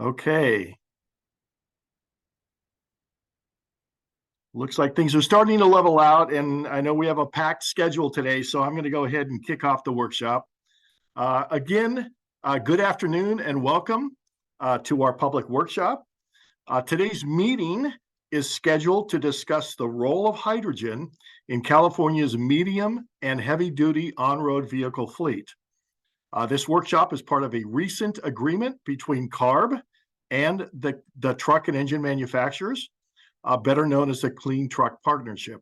Okay. Looks like things are starting to level out, and I know we have a packed schedule today, so I'm going to go ahead and kick off the workshop. Again, good afternoon and welcome to our public workshop. Today's meeting is scheduled to discuss the role of hydrogen in California's medium and heavy-duty on-road vehicle fleet. This workshop is part of a recent agreement between CARB and the truck and engine manufacturers, better known as the Clean Truck Partnership.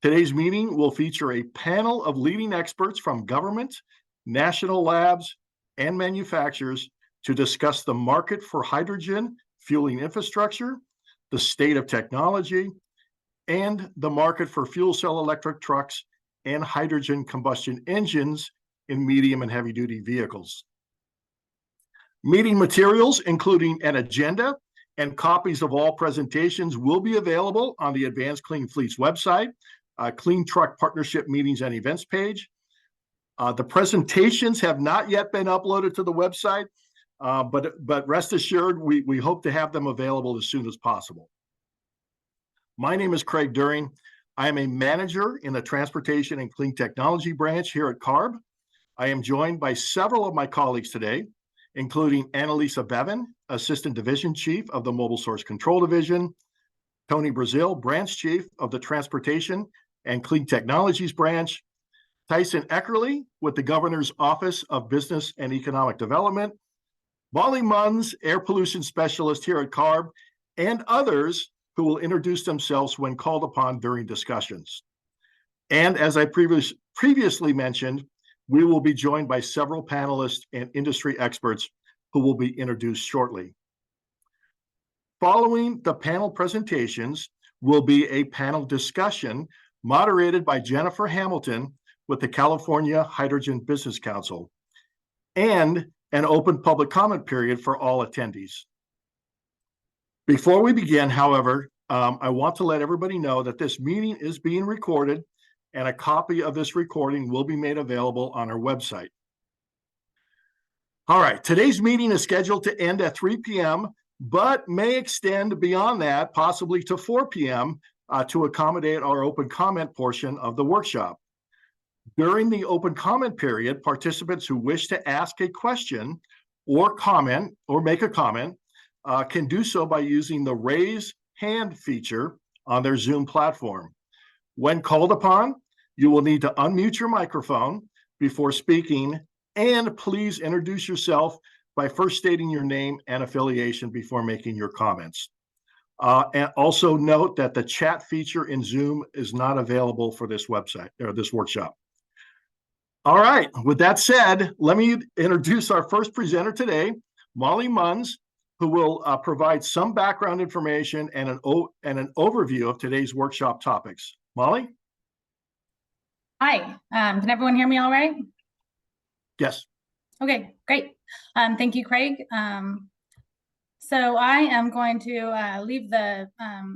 Today's meeting will feature a panel of leading experts from government, national labs, and manufacturers to discuss the market for hydrogen fueling infrastructure, the state of technology, and the market for fuel cell electric trucks and hydrogen combustion engines in medium and heavy-duty vehicles. Meeting materials, including an agenda and copies of all presentations, will be available on the Advanced Clean Fleets website, Clean Truck Partnership Meetings and Events page. The presentations have not yet been uploaded to the website, but rest assured, we hope to have them available as soon as possible. My name is Craig During. I am a manager in the Transportation and Clean Technology branch here at CARB. I am joined by several of my colleagues today, including Annalisa Bevan, Assistant Division Chief of the Mobile Source Control Division, Tony Brazil, Branch Chief of the Transportation and Clean Technologies branch, Tyson Eckerly with the Governor's Office of Business and Economic Development, Molly Munns, Air Pollution Specialist here at CARB, and others who will introduce themselves when called upon during discussions. And as I previously mentioned, we will be joined by several panelists and industry experts who will be introduced shortly. Following the panel presentations will be a panel discussion moderated by Jennifer Hamilton with the California Hydrogen Business Council, and an open public comment period for all attendees. Before we begin, however, I want to let everybody know that this meeting is being recorded, and a copy of this recording will be made available on our website. All right, today's meeting is scheduled to end at 3 p.m., but may extend beyond that, possibly to 4 p.m., to accommodate our open comment portion of the workshop. During the open comment period, participants who wish to ask a question or comment or make a comment can do so by using the raise hand feature on their Zoom platform. When called upon, you will need to unmute your microphone before speaking, and please introduce yourself by first stating your name and affiliation before making your comments. And also note that the chat feature in Zoom is not available for this website or this workshop. All right, with that said, let me introduce our first presenter today, Molly Munns, who will provide some background information and an overview of today's workshop topics. Molly? Hi, can everyone hear me all right? Yes. Okay, great. Thank you, Craig. So I am going to leave the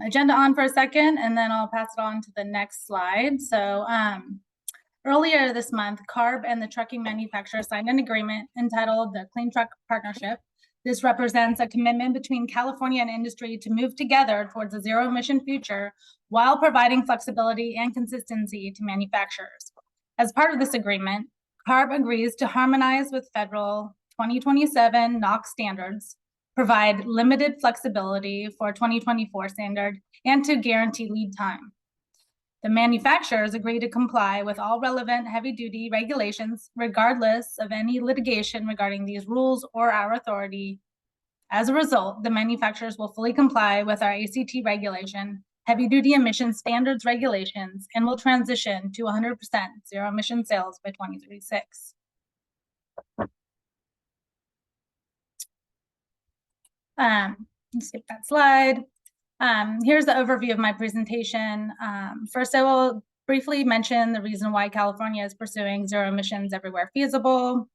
agenda on for a second, and then I'll pass it on to the next slide. So earlier this month, CARB and the trucking manufacturer signed an agreement entitled the Clean Truck Partnership. This represents a commitment between California and industry to move together towards a zero-emission future while providing flexibility and consistency to manufacturers. As part of this agreement, CARB agrees to harmonize with federal 2027 NOx standards, provide limited flexibility for 2024 standard, and to guarantee lead time. The manufacturers agree to comply with all relevant heavy-duty regulations, regardless of any litigation regarding these rules or our authority. As a result, the manufacturers will fully comply with our ACT regulation, heavy-duty emission standards regulations, and will transition to 100% zero-emission sales by 2036. Skip that slide. Here's the overview of my presentation. First, I will briefly mention the reason why California is pursuing zero emissions everywhere feasible.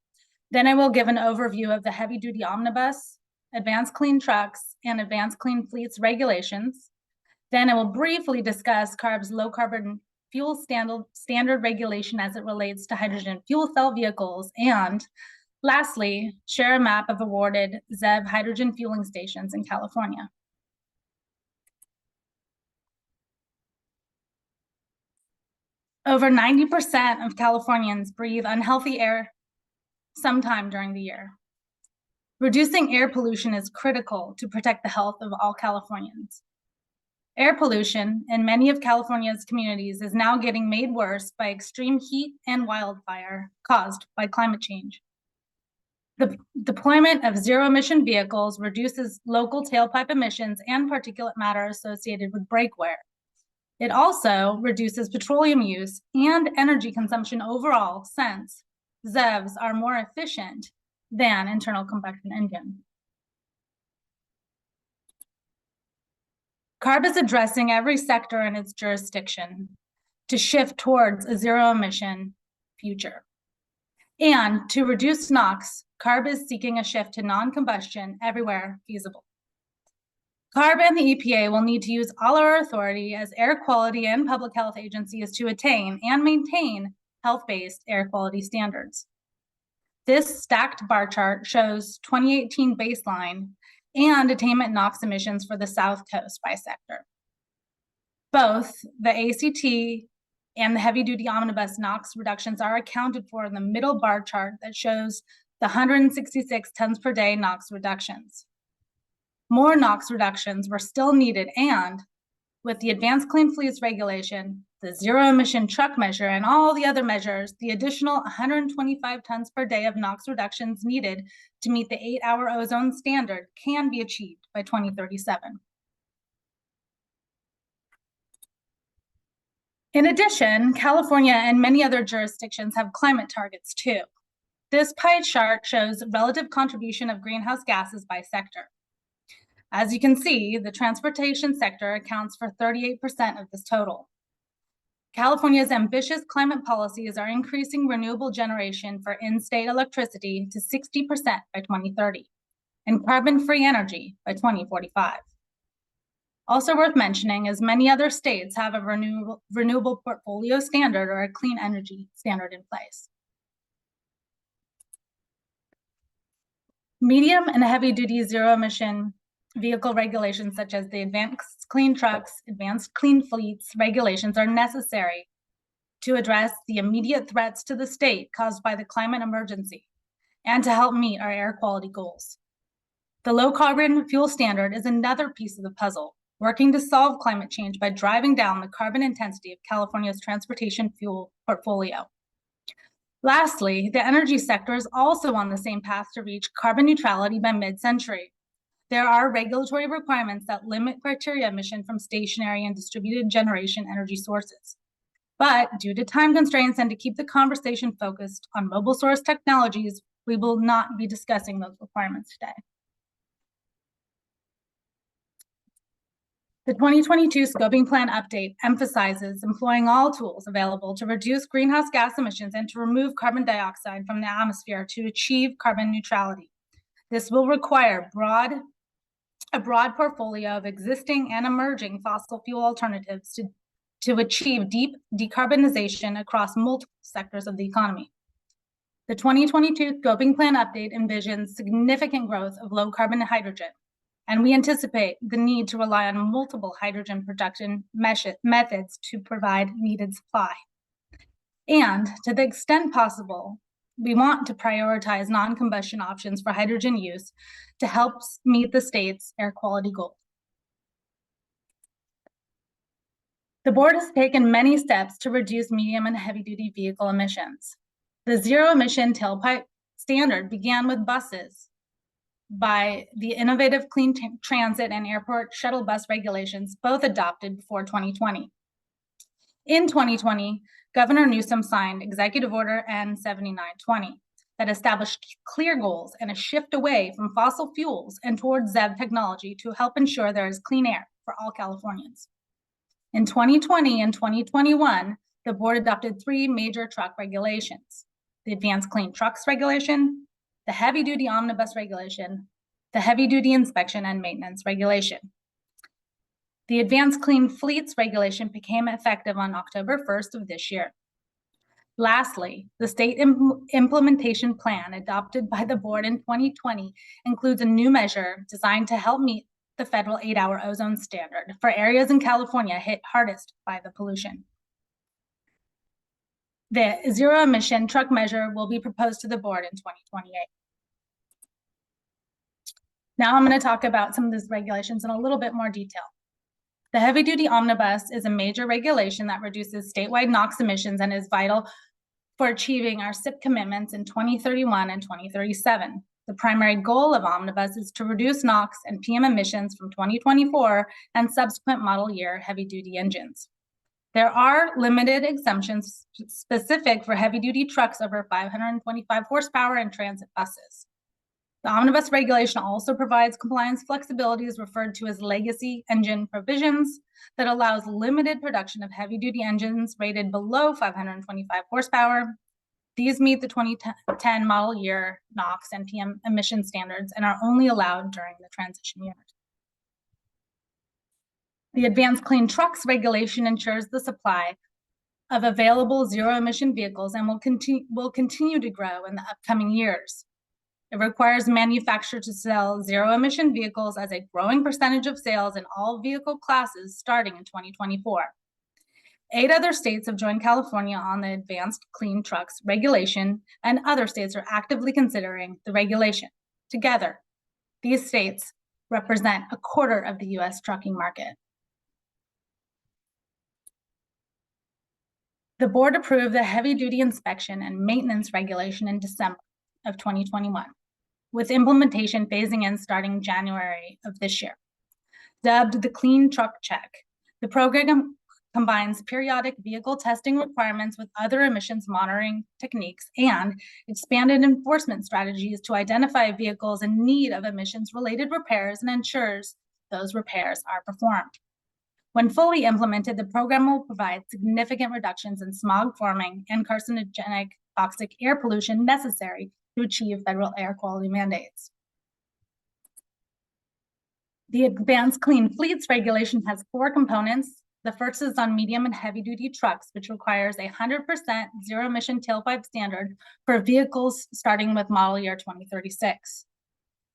Then I will give an overview of the heavy-duty omnibus, advanced clean trucks, and advanced clean fleets regulations. Then I will briefly discuss CARB's low-carbon fuel standard regulation as it relates to hydrogen fuel cell vehicles and Lastly, share a map of awarded ZEV hydrogen fueling stations in California. Over 90% of Californians breathe unhealthy air sometime during the year. Reducing air pollution is critical to protect the health of all Californians. Air pollution in many of California's communities is now getting made worse by extreme heat and wildfire caused by climate change. The deployment of zero-emission vehicles reduces local tailpipe emissions and particulate matter associated with brake wear. It also reduces petroleum use and energy consumption overall, since ZEVs are more efficient than internal combustion engine. CARB is addressing every sector in its jurisdiction to shift towards a zero-emission future. And to reduce NOx, CARB is seeking a shift to non-combustion everywhere feasible. CARB and the EPA will need to use all our authority as air quality and public health agencies to attain and maintain health-based air quality standards. This stacked bar chart shows 2018 baseline and attainment NOx emissions for the South Coast by sector. Both the ACT and the heavy-duty omnibus NOx reductions are accounted for in the middle bar chart that shows the 166 tons per day NOx reductions. More NOx reductions were still needed, and with the Advanced Clean Fleets regulation, the zero-emission truck measure, and all the other measures, the additional 125 tons per day of NOx reductions needed to meet the 8-hour ozone standard can be achieved by 2037. In addition, California and many other jurisdictions have climate targets too. This pie chart shows relative contribution of greenhouse gases by sector. As you can see, the transportation sector accounts for 38% of this total. California's ambitious climate policies are increasing renewable generation for in-state electricity to 60% by 2030 and carbon-free energy by 2045. Also worth mentioning is many other states have a renewable portfolio standard or a clean energy standard in place. Medium and heavy-duty zero-emission vehicle regulations such as the Advanced Clean Trucks, Advanced Clean Fleets regulations are necessary to address the immediate threats to the state caused by the climate emergency and to help meet our air quality goals. The low carbon fuel standard is another piece of the puzzle, working to solve climate change by driving down the carbon intensity of California's transportation fuel portfolio. Lastly, the energy sector is also on the same path to reach carbon neutrality by mid-century. There are regulatory requirements that limit criteria emission from stationary and distributed generation energy sources. But due to time constraints and to keep the conversation focused on mobile source technologies, we will not be discussing those requirements today. The 2022 Scoping Plan update emphasizes employing all tools available to reduce greenhouse gas emissions and to remove carbon dioxide from the atmosphere to achieve carbon neutrality. This will require a broad portfolio of existing and emerging fossil fuel alternatives to achieve deep decarbonization across multiple sectors of the economy. The 2022 Scoping Plan update envisions significant growth of low carbon hydrogen, and we anticipate the need to rely on multiple hydrogen production methods to provide needed supply. And to the extent possible, we want to prioritize non-combustion options for hydrogen use to help meet the state's air quality goals. The board has taken many steps to reduce medium and heavy-duty vehicle emissions. The zero-emission tailpipe standard began with buses by the innovative Clean Transit and Airport Shuttle Bus regulations, both adopted before 2020. In 2020, Governor Newsom signed Executive Order N7920 that established clear goals and a shift away from fossil fuels and towards ZEV technology to help ensure there is clean air for all Californians. In 2020 and 2021, the board adopted 3 major truck regulations: the Advanced Clean Trucks regulation, the heavy-duty omnibus regulation, the heavy-duty inspection and maintenance regulation. The Advanced Clean Fleets regulation became effective on October 1st of this year. Lastly, the state implementation plan adopted by the board in 2020 includes a new measure designed to help meet the federal 8-hour ozone standard for areas in California hit hardest by the pollution. The zero emission truck measure will be proposed to the board in 2028. Now I'm going to talk about some of these regulations in a little bit more detail. The heavy duty omnibus is a major regulation that reduces statewide NOx emissions and is vital for achieving our SIP commitments in 2031 and 2037. The primary goal of omnibus is to reduce NOx and PM emissions from 2024 and subsequent model year heavy duty engines. There are limited exemptions specific for heavy duty trucks over 525 horsepower and transit buses. The omnibus regulation also provides compliance flexibilities referred to as legacy engine provisions that allows limited production of heavy duty engines rated below 525 horsepower. These meet the 2010 model year NOx and PM emission standards and are only allowed during the transition years. The Advanced Clean Trucks regulation ensures the supply of available zero emission vehicles and will continue to grow in the upcoming years. It requires manufacturers to sell zero emission vehicles as a growing percentage of sales in all vehicle classes starting in 2024. 8 other states have joined California on the Advanced Clean Trucks regulation, and other states are actively considering the regulation. Together, these states represent a quarter of the US trucking market. The board approved the heavy duty inspection and maintenance regulation in December of 2021. With implementation phasing in starting January of this year. Dubbed the Clean Truck Check, the program combines periodic vehicle testing requirements with other emissions monitoring techniques and expanded enforcement strategies to identify vehicles in need of emissions-related repairs and ensures those repairs are performed. When fully implemented, the program will provide significant reductions in smog forming and carcinogenic toxic air pollution necessary to achieve federal air quality mandates. The Advanced Clean Fleets regulation has 4 components. The first is on medium and heavy duty trucks, which requires a 100% zero emission tailpipe standard for vehicles starting with model year 2036.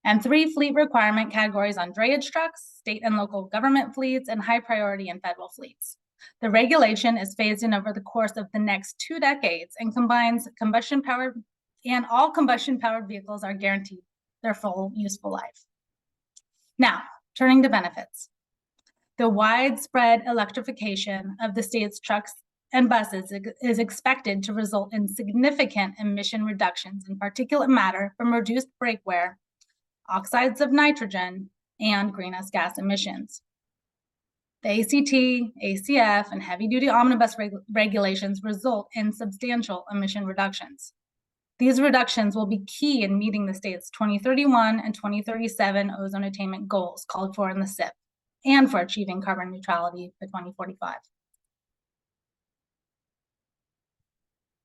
And 3 fleet requirement categories on drayage trucks, state and local government fleets, and high priority and federal fleets. The regulation is phased in over the course of the next 2 decades and combines combustion powered, and all combustion powered vehicles are guaranteed their full useful life. Now, turning to benefits. The widespread electrification of the state's trucks and buses is expected to result in significant emission reductions in particulate matter from reduced brake wear, oxides of nitrogen, and greenhouse gas emissions. The ACT, ACF, and heavy-duty omnibus regulations result in substantial emission reductions. These reductions will be key in meeting the state's 2031 and 2037 ozone attainment goals called for in the SIP, and for achieving carbon neutrality by 2045.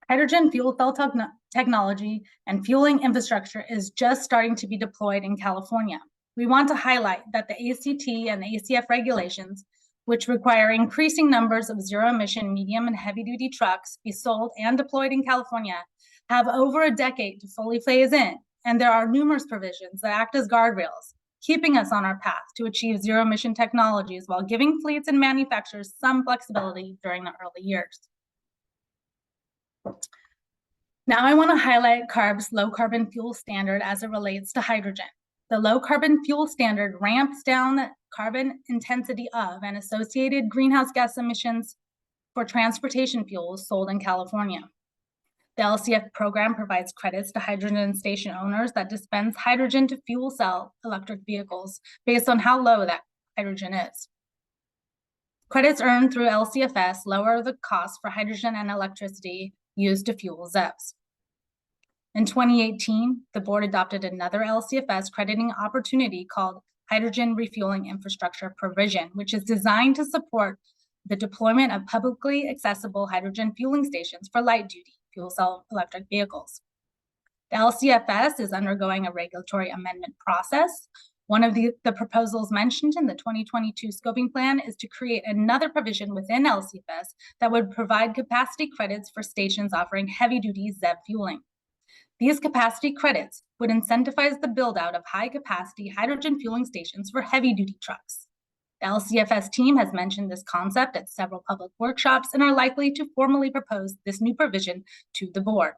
Hydrogen fuel cell technology and fueling infrastructure is just starting to be deployed in California. We want to highlight that the ACT and the ACF regulations, which require increasing numbers of zero-emission medium and heavy-duty trucks be sold and deployed in California, have over a decade to fully phase in, and there are numerous provisions that act as guardrails, keeping us on our path to achieve zero-emission technologies while giving fleets and manufacturers some flexibility during the early years. Now I want to highlight CARB's low-carbon fuel standard as it relates to hydrogen. The low-carbon fuel standard ramps down the carbon intensity of and associated greenhouse gas emissions for transportation fuels sold in California. The LCF program provides credits to hydrogen station owners that dispense hydrogen to fuel cell electric vehicles based on how low that hydrogen is. Credits earned through LCFS lower the cost for hydrogen and electricity used to fuel ZEBs. In 2018, the board adopted another LCFS crediting opportunity called Hydrogen Refueling Infrastructure Provision, which is designed to support the deployment of publicly accessible hydrogen fueling stations for light-duty fuel cell electric vehicles. The LCFS is undergoing a regulatory amendment process, One of the proposals mentioned in the 2022 scoping plan is to create another provision within LCFS that would provide capacity credits for stations offering heavy-duty ZEV fueling. These capacity credits would incentivize the build-out of high-capacity hydrogen fueling stations for heavy-duty trucks. The LCFS team has mentioned this concept at several public workshops and are likely to formally propose this new provision to the board.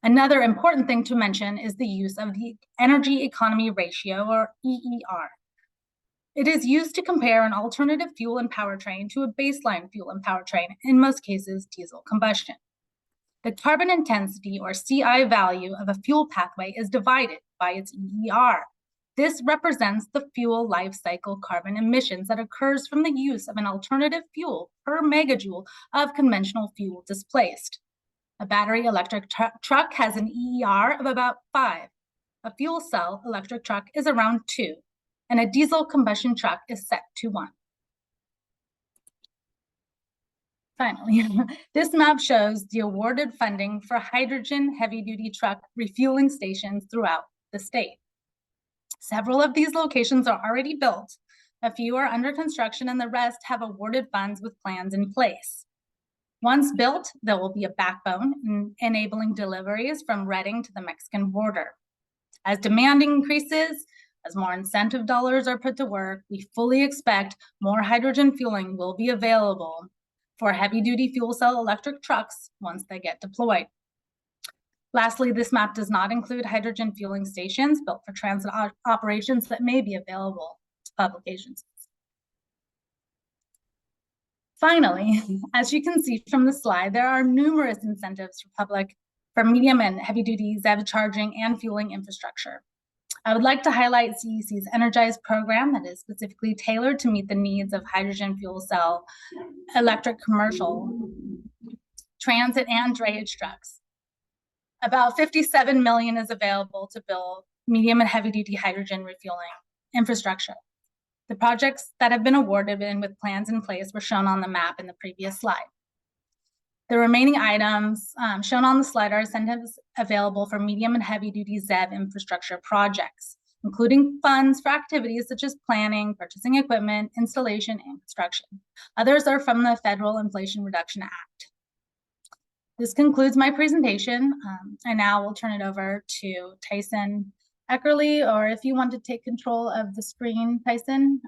Another important thing to mention is the use of the Energy Economy Ratio, or EER. It is used to compare an alternative fuel and powertrain to a baseline fuel and powertrain, in most cases diesel combustion. The carbon intensity, or CI value, of a fuel pathway is divided by its EER. This represents the fuel life cycle carbon emissions that occurs from the use of an alternative fuel per megajoule of conventional fuel displaced. A battery electric truck has an EER of about 5. A fuel cell electric truck is around 2, and a diesel combustion truck is set to 1. Finally, this map shows the awarded funding for hydrogen heavy-duty truck refueling stations throughout the state. Several of these locations are already built, a few are under construction, and the rest have awarded funds with plans in place. Once built, there will be a backbone enabling deliveries from Reading to the Mexican border. As demand increases, as more incentive dollars are put to work, we fully expect more hydrogen fueling will be available for heavy-duty fuel cell electric trucks once they get deployed. Lastly, this map does not include hydrogen fueling stations built for transit operations that may be available to public agencies. Finally, as you can see from the slide, there are numerous incentives for medium and heavy-duty ZEV charging and fueling infrastructure. I would like to highlight CEC's Energize program that is specifically tailored to meet the needs of hydrogen fuel cell electric commercial, transit, and drayage trucks. About $57 million is available to build medium and heavy-duty hydrogen refueling infrastructure. The projects that have been awarded and with plans in place were shown on the map in the previous slide. The remaining items shown on the slide are incentives available for medium and heavy-duty ZEV infrastructure projects, including funds for activities such as planning, purchasing equipment, installation, and construction. Others are from the Federal Inflation Reduction Act. This concludes my presentation. I now will turn it over to Tyson Eckerly, or if you want to take control of the screen, Tyson.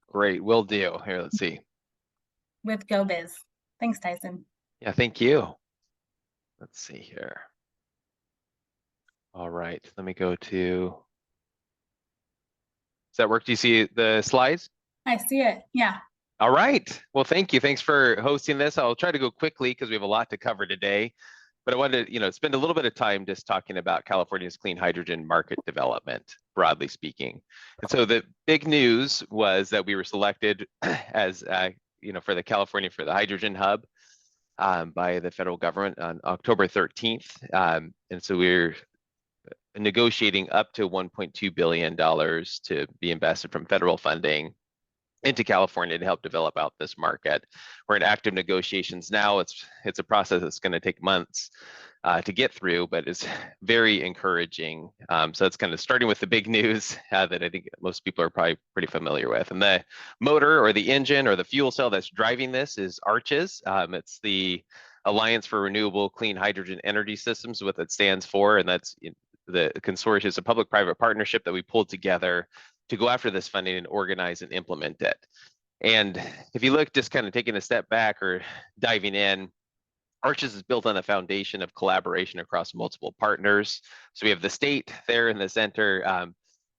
Great, will do. Here, let's see. With GoBiz. Thanks, Tyson. Yeah, thank you. Let's see here. All right, let me go to, does that work? Do you see the slides? I see it, yeah. All right, well, thank you. Thanks for hosting this. I'll try to go quickly because we have a lot to cover today. But I wanted to, spend a little bit of time just talking about California's clean hydrogen market development, broadly speaking. And so the big news was that we were selected as, for the hydrogen hub by the federal government on October 13th. And so we're negotiating up to $1.2 billion to be invested from federal funding into California to help develop out this market. We're in active negotiations now. It's a process that's going to take months to get through, but it's very encouraging. So it's kind of starting with the big news that I think most people are probably pretty familiar with. And the motor or the engine or the fuel cell that's driving this is ARCHES. It's the Alliance for Renewable Clean Hydrogen Energy Systems, what it stands for. And that's the consortium. Is a public-private partnership that we pulled together to go after this funding and organize and implement it. And if you look, just kind of taking a step back or diving in, ARCHES is built on a foundation of collaboration across multiple partners. So we have the state there in the center,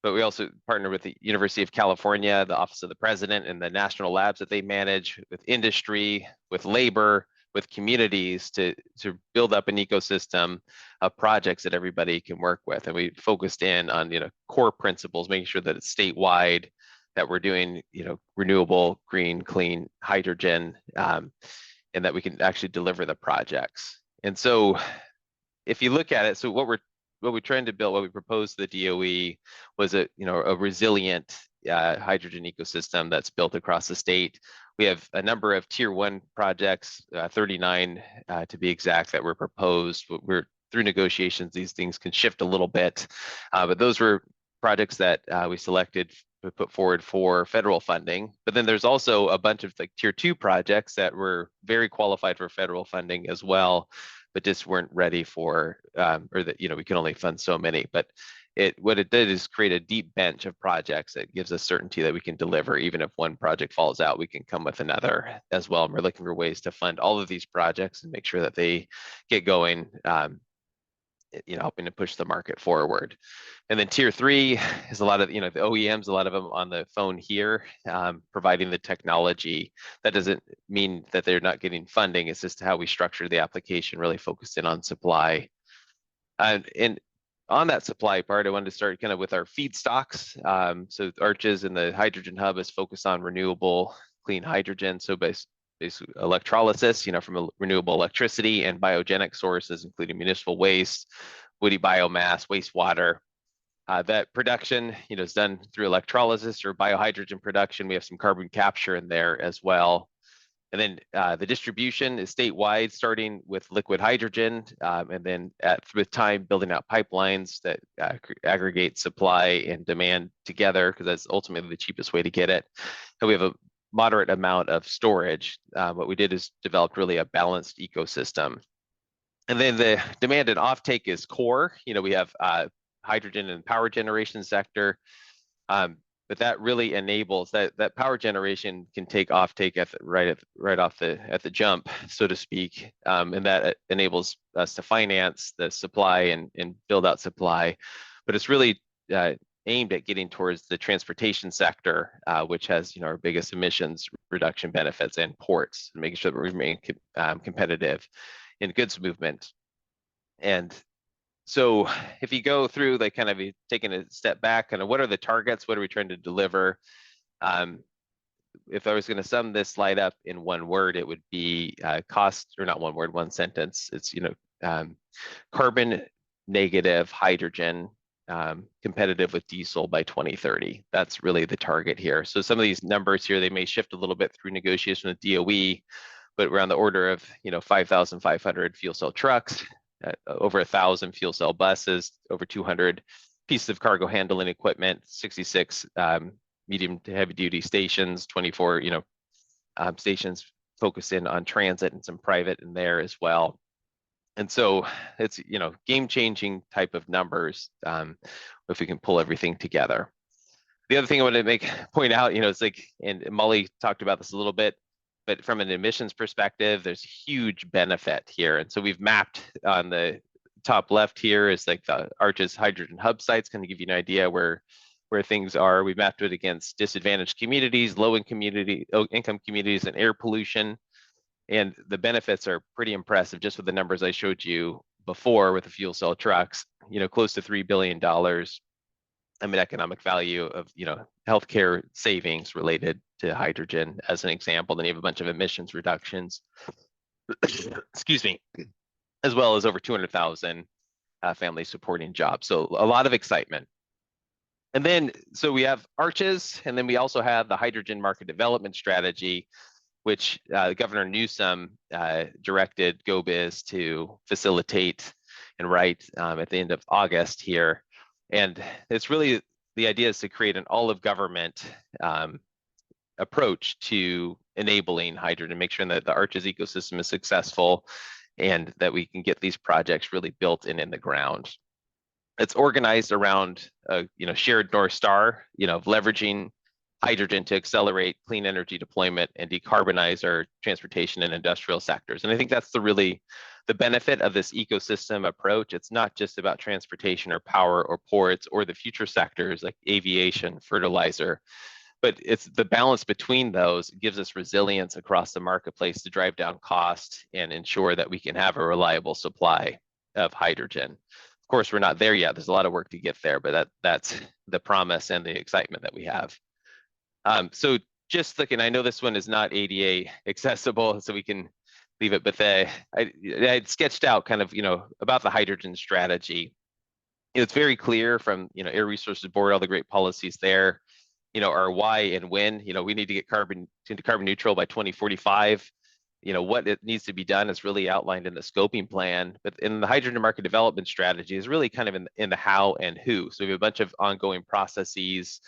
but we also partner with the University of California, the Office of the President, and the national labs that they manage, with industry, with labor, with communities to build up an ecosystem of projects that everybody can work with. And we focused in on core principles, making sure that it's statewide, that we're doing renewable, green, clean hydrogen, and that we can actually deliver the projects. And so if you look at it, so what we're trying to build, what we proposed to the DOE was a resilient hydrogen ecosystem that's built across the state. We have a number of tier 1 projects, 39 to be exact, that were proposed. We're through negotiations. These things can shift a little bit, but those were projects that we selected to put forward for federal funding. But then there's also a bunch of like tier 2 projects that were very qualified for federal funding as well, but just weren't ready for, or that, we can only fund so many. But what it did is create a deep bench of projects that gives us certainty that we can deliver. Even if one project falls out, we can come with another as well. And we're looking for ways to fund all of these projects and make sure that they get going, helping to push the market forward. And then tier 3 is a lot of, the OEMs, a lot of them on the phone here, providing the technology. That doesn't mean that they're not getting funding. It's just how we structure the application, really focused in on supply. And on that supply part, I wanted to start kind of with our feedstocks. So Arches and the hydrogen hub is focused on renewable clean hydrogen. So basically electrolysis, from renewable electricity and biogenic sources, including municipal waste, woody biomass, wastewater. That production, is done through electrolysis or biohydrogen production. We have some carbon capture in there as well. And then the distribution is statewide, starting with liquid hydrogen, and then with time building out pipelines that aggregate supply and demand together, because that's ultimately the cheapest way to get it. And we have a moderate amount of storage. What we did is developed really a balanced ecosystem. And then the demand and offtake is core. We have hydrogen and power generation sector. But that really enables that power generation can take offtake right off the jump, so to speak, and that enables us to finance the supply and build out supply. But it's really aimed at getting towards the transportation sector, which has our biggest emissions reduction benefits, and ports, and making sure that we remain competitive in goods movement. And so if you go through, like, kind of taking a step back, kind of what are the targets? What are we trying to deliver? If I was going to sum this slide up in one word, it would be cost, or not one word, one sentence. It's, carbon negative hydrogen, competitive with diesel by 2030. That's really the target here. So some of these numbers here, they may shift a little bit through negotiation with DOE, but we're on the order of 5,500 fuel cell trucks, over 1,000 fuel cell buses, over 200 pieces of cargo handling equipment, 66 medium to heavy duty stations, 24 stations focused in on transit, and some private in there as well. And so it's game changing type of numbers if we can pull everything together. The other thing I want to point out, it's like, and Molly talked about this a little bit, but from an emissions perspective, there's huge benefit here. And so we've mapped on the top left here is like the Arches hydrogen hub sites, kind of give you an idea where things are. We've mapped it against disadvantaged communities, low-income communities, and air pollution. And the benefits are pretty impressive, just with the numbers I showed you before with the fuel cell trucks, close to $3 billion. Economic value of, healthcare savings related to hydrogen as an example. Then you have a bunch of emissions reductions, excuse me, as well as over 200,000 family supporting jobs. So a lot of excitement. And then, so we have Arches, and then we also have the hydrogen market development strategy, which Governor Newsom directed GoBiz to facilitate and write at the end of August here. And it's really, the idea is to create an all of government approach to enabling hydrogen, make sure that the Arches ecosystem is successful and that we can get these projects really built and in the ground. It's organized around a shared North Star, of leveraging hydrogen to accelerate clean energy deployment and decarbonize our transportation and industrial sectors. And I think that's the benefit of this ecosystem approach. It's not just about transportation or power or ports or the future sectors like aviation, fertilizer, but it's the balance between those gives us resilience across the marketplace to drive down cost and ensure that we can have a reliable supply of hydrogen. Of course, we're not there yet. There's a lot of work to get there, but that's the promise and the excitement that we have. So just looking, I know this one is not ADA accessible, so we can leave it, but I sketched out kind of, about the hydrogen strategy. It's very clear from, Air Resources Board, all the great policies there, our why and when. We need to get into carbon neutral by 2045. what it needs to be done is really outlined in the scoping plan, but in the hydrogen market development strategy is really kind of in the how and who. So we have a bunch of ongoing processes,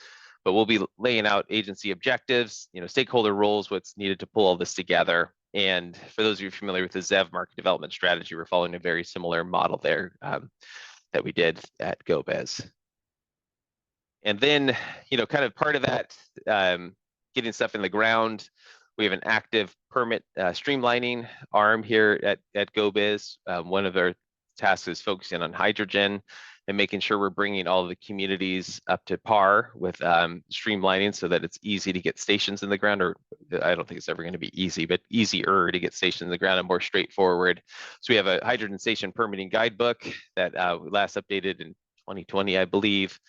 but we'll be laying out agency objectives, stakeholder roles, what's needed to pull all this together. And for those of you familiar with the ZEV market development strategy, we're following a very similar model there that we did at GoBez. And then, kind of part of that, getting stuff in the ground, we have an active permit streamlining arm here at GoBiz. One of our tasks is focusing on hydrogen and making sure we're bringing all of the communities up to par with streamlining so that it's easy to get stations in the ground, or I don't think it's ever going to be easy, but easier to get stations in the ground and more straightforward. So we have a hydrogen station permitting guidebook that last updated in 2020, I believe.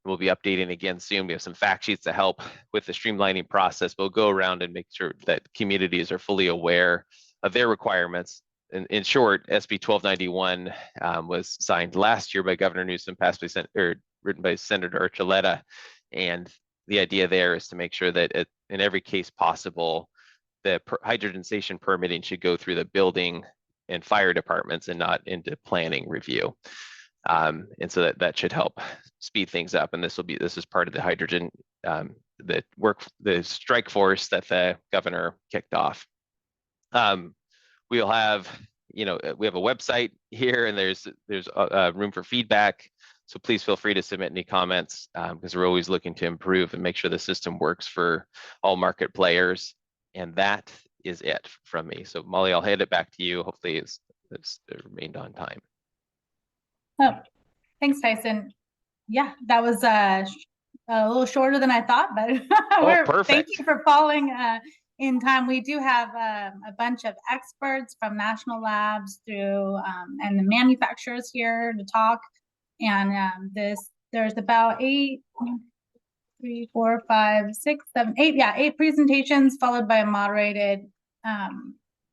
We'll be updating again soon. We have some fact sheets to help with the streamlining process. We'll go around and make sure that communities are fully aware of their requirements. In short, SB 1291 was signed last year by Governor Newsom, passed by written by Senator Archuleta. And the idea there is to make sure that in every case possible, the hydrogen station permitting should go through the building and fire departments and not into planning review. And so that should help speed things up. And this is part of the hydrogen, the strike force that the governor kicked off. We'll have, we have a website here, and there's room for feedback. So please feel free to submit any comments because we're always looking to improve and make sure the system works for all market players. And that is it from me. So Molly, I'll hand it back to you. Hopefully it's remained on time. Oh, thanks, Tyson. Yeah, that was a little shorter than I thought, but perfect. Thank you for falling in time. We do have a bunch of experts from national labs through and the manufacturers here to talk. And there's about 8 presentations followed by a moderated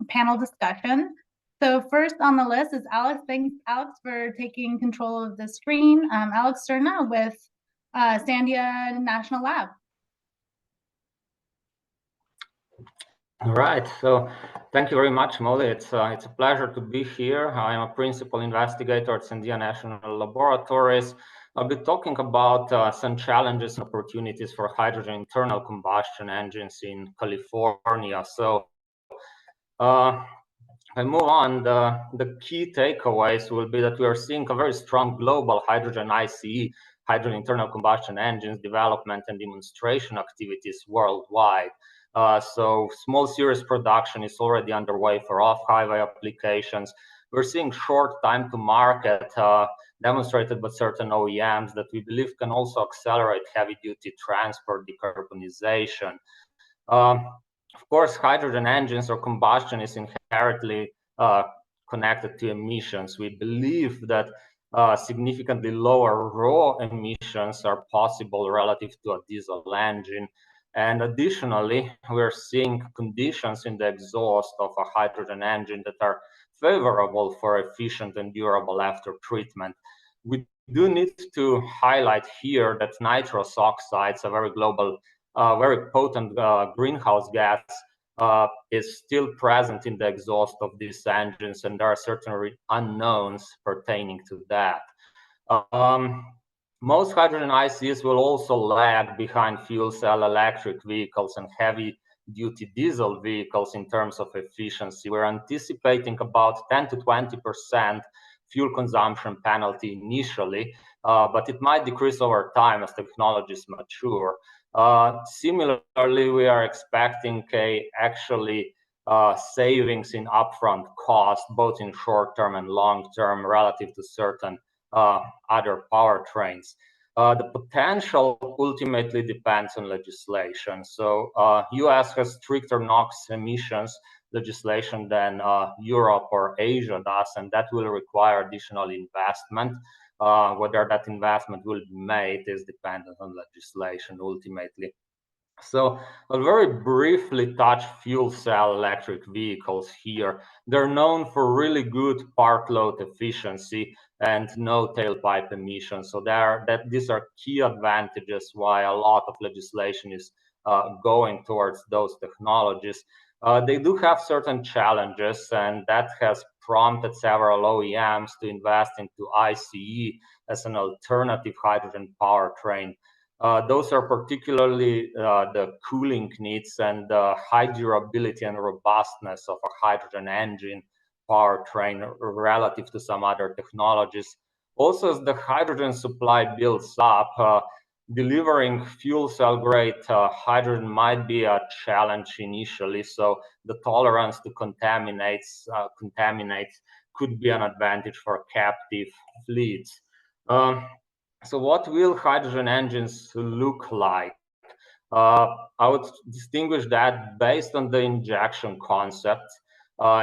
panel discussion. So first on the list is Alex. Thanks, Alex, for taking control of the screen. Alex Serna with Sandia National Lab. All right, so thank you very much, Molly. It's a pleasure to be here. I am a principal investigator at Sandia National Laboratories. I'll be talking about some challenges and opportunities for hydrogen internal combustion engines in California. So I move on. The key takeaways will be that we are seeing a very strong global hydrogen ICE, hydrogen internal combustion engines development and demonstration activities worldwide. So small series production is already underway for off-highway applications. We're seeing short time to market demonstrated by certain OEMs that we believe can also accelerate heavy-duty transport decarbonization. Of course, hydrogen engines or combustion is inherently connected to emissions. We believe that significantly lower raw emissions are possible relative to a diesel engine. And additionally, we're seeing conditions in the exhaust of a hydrogen engine that are favorable for efficient and durable after treatment. We do need to highlight here that nitrous oxides, a very global, very potent greenhouse gas, is still present in the exhaust of these engines, and there are certain unknowns pertaining to that. Most hydrogen ICEs will also lag behind fuel cell electric vehicles and heavy-duty diesel vehicles in terms of efficiency. We're anticipating about 10 to 20% fuel consumption penalty initially, but it might decrease over time as technologies mature. Similarly, we are expecting savings in upfront cost, both in short-term and long-term, relative to certain other powertrains. The potential ultimately depends on legislation. So US has stricter NOx emissions legislation than Europe or Asia does, and that will require additional investment. Whether that investment will be made is dependent on legislation ultimately. So I'll very briefly touch fuel cell electric vehicles here. They're known for really good part load efficiency and no tailpipe emissions. So these are key advantages why a lot of legislation is going towards those technologies. They do have certain challenges, and that has prompted several OEMs to invest into ICE as an alternative hydrogen powertrain. Those are particularly the cooling needs and the high durability and robustness of a hydrogen engine powertrain relative to some other technologies. Also, as the hydrogen supply builds up, delivering fuel cell grade hydrogen might be a challenge initially. So the tolerance to contaminates could be an advantage for captive fleets. So what will hydrogen engines look like? I would distinguish that based on the injection concept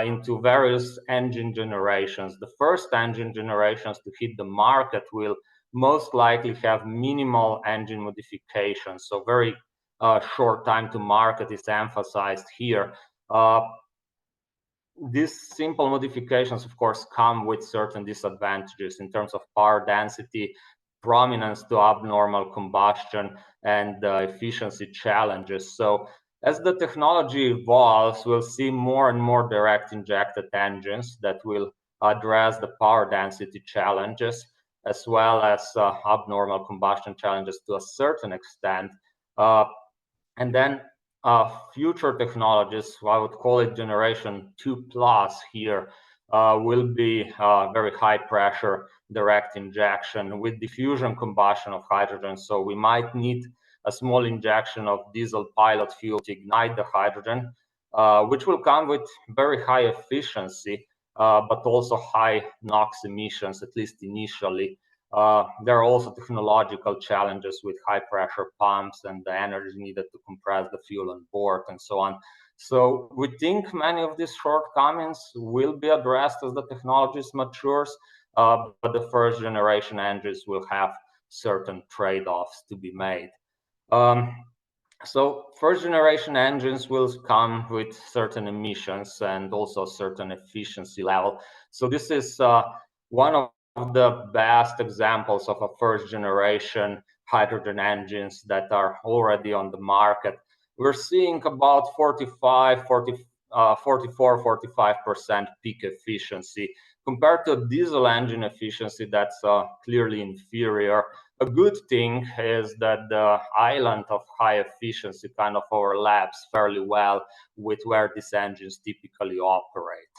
into various engine generations. The first engine generations to hit the market will most likely have minimal engine modifications, so very short time to market is emphasized here. These simple modifications, of course, come with certain disadvantages in terms of power density, prominence to abnormal combustion, and efficiency challenges. So as the technology evolves, we'll see more and more direct injected engines that will address the power density challenges, as well as abnormal combustion challenges to a certain extent. And then future technologies, I would call it generation 2+ here, will be very high pressure direct injection with diffusion combustion of hydrogen. So we might need a small injection of diesel pilot fuel to ignite the hydrogen, which will come with very high efficiency, but also high NOx emissions, at least initially. There are also technological challenges with high pressure pumps and the energy needed to compress the fuel on board and so on. So we think many of these shortcomings will be addressed as the technologies matures, but the first generation engines will have certain trade-offs to be made. So first generation engines will come with certain emissions and also certain efficiency level. So this is one of the best examples of a first generation hydrogen engines that are already on the market. We're seeing about 44-45% peak efficiency compared to a diesel engine efficiency that's clearly inferior. A good thing is that the island of high efficiency kind of overlaps fairly well with where these engines typically operate.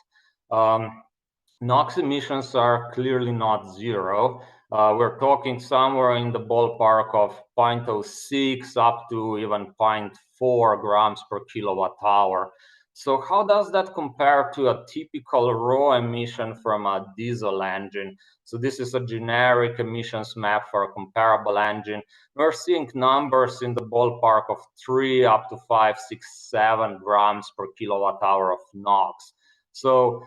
NOx emissions are clearly not zero. We're talking somewhere in the ballpark of 0.06 up to even 0.4 grams per kilowatt hour. So how does that compare to a typical raw emission from a diesel engine? So this is a generic emissions map for a comparable engine. We're seeing numbers in the ballpark of 3 up to 5, 6, 7 grams per kilowatt hour of NOx. So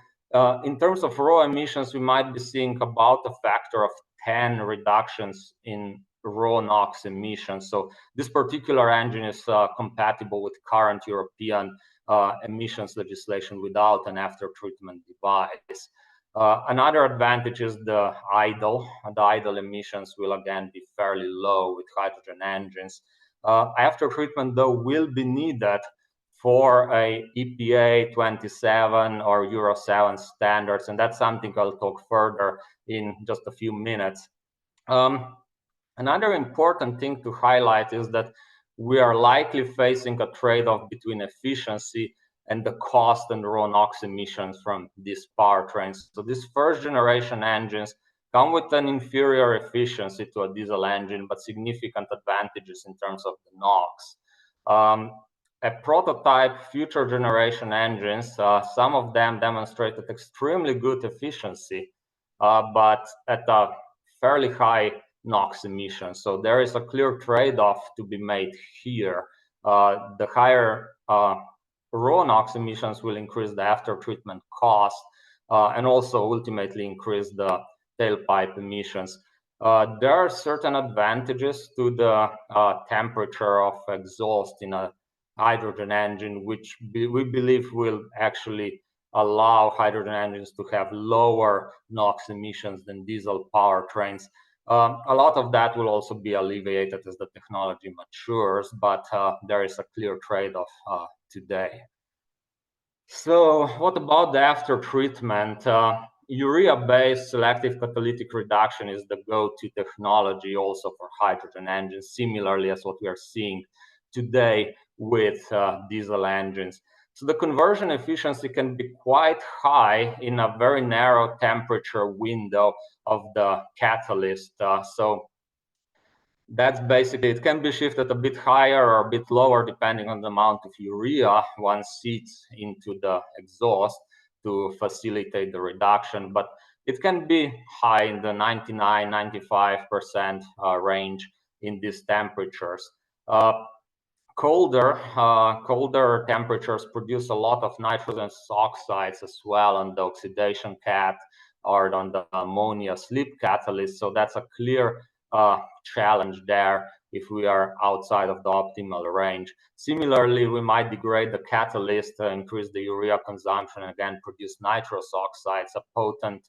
in terms of raw emissions, we might be seeing about a factor of 10 reductions in raw NOx emissions. So this particular engine is compatible with current European emissions legislation without an after-treatment device. Another advantage is the idle. The idle emissions will again be fairly low with hydrogen engines. After-treatment, though, will be needed for a EPA 27 or Euro 7 standards, and that's something I'll talk further in just a few minutes. Another important thing to highlight is that we are likely facing a trade-off between efficiency and the cost and raw NOx emissions from these powertrains. So these first generation engines come with an inferior efficiency to a diesel engine, but significant advantages in terms of the NOx. A prototype future generation engines, some of them demonstrated extremely good efficiency, but at a fairly high NOx emissions. So there is a clear trade-off to be made here. The higher raw NOx emissions will increase the after-treatment cost and also ultimately increase the tailpipe emissions. There are certain advantages to the temperature of exhaust in a hydrogen engine, which we believe will actually allow hydrogen engines to have lower NOx emissions than diesel powertrains. A lot of that will also be alleviated as the technology matures, but there is a clear trade-off today. So what about the after treatment? Urea-based selective catalytic reduction is the go-to technology also for hydrogen engines, similarly as what we are seeing today with diesel engines. So the conversion efficiency can be quite high in a very narrow temperature window of the catalyst. So that's basically, it can be shifted a bit higher or a bit lower depending on the amount of urea one seeds into the exhaust to facilitate the reduction, but it can be high in the 99-95% range in these temperatures. Colder temperatures produce a lot of nitrogen oxides as well on the oxidation cat or on the ammonia slip catalyst. So that's a clear challenge there if we are outside of the optimal range. Similarly, we might degrade the catalyst, increase the urea consumption, and again produce nitrous oxides, a potent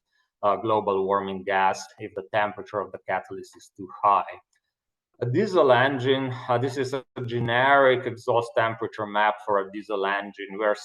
global warming gas if the temperature of the catalyst is too high. A diesel engine, this is a generic exhaust temperature map for a diesel engine. We're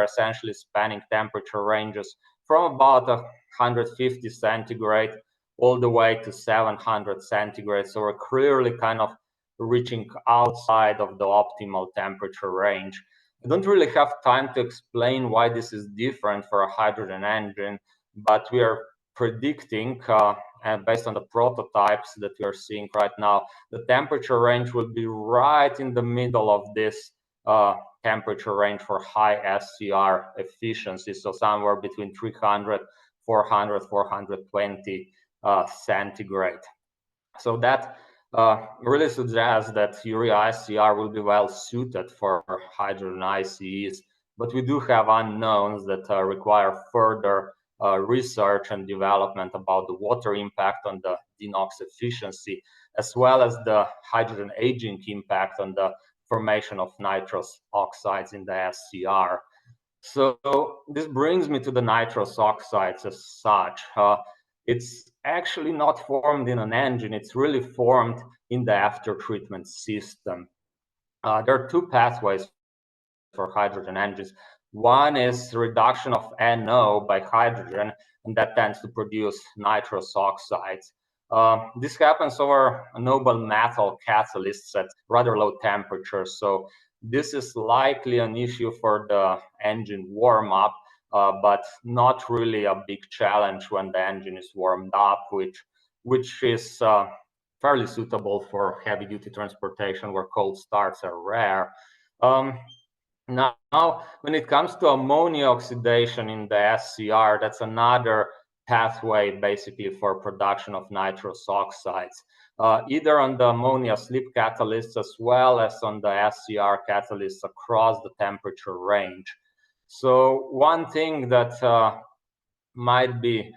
essentially spanning temperature ranges from about 150 centigrade all the way to 700 centigrade. So we're clearly kind of reaching outside of the optimal temperature range. I don't really have time to explain why this is different for a hydrogen engine, but we are predicting, and based on the prototypes that we are seeing right now, the temperature range will be right in the middle of this temperature range for high SCR efficiency, so somewhere between 300, 400, 420 centigrade. So that really suggests that urea SCR will be well suited for hydrogen ICEs, but we do have unknowns that require further research and development about the water impact on the DeNOx efficiency, as well as the hydrogen aging impact on the formation of nitrous oxides in the SCR. So this brings me to the nitrous oxides as such. It's actually not formed in an engine, it's really formed in the after treatment system. There are two pathways for hydrogen engines. One is reduction of NO by hydrogen, and that tends to produce nitrous oxides. This happens over noble metal catalysts at rather low temperatures. So this is likely an issue for the engine warm-up, but not really a big challenge when the engine is warmed up, which is fairly suitable for heavy-duty transportation where cold starts are rare. Now, when it comes to ammonia oxidation in the SCR, that's another pathway basically for production of nitrous oxides, either on the ammonia slip catalysts as well as on the SCR catalysts across the temperature range. So one thing that might be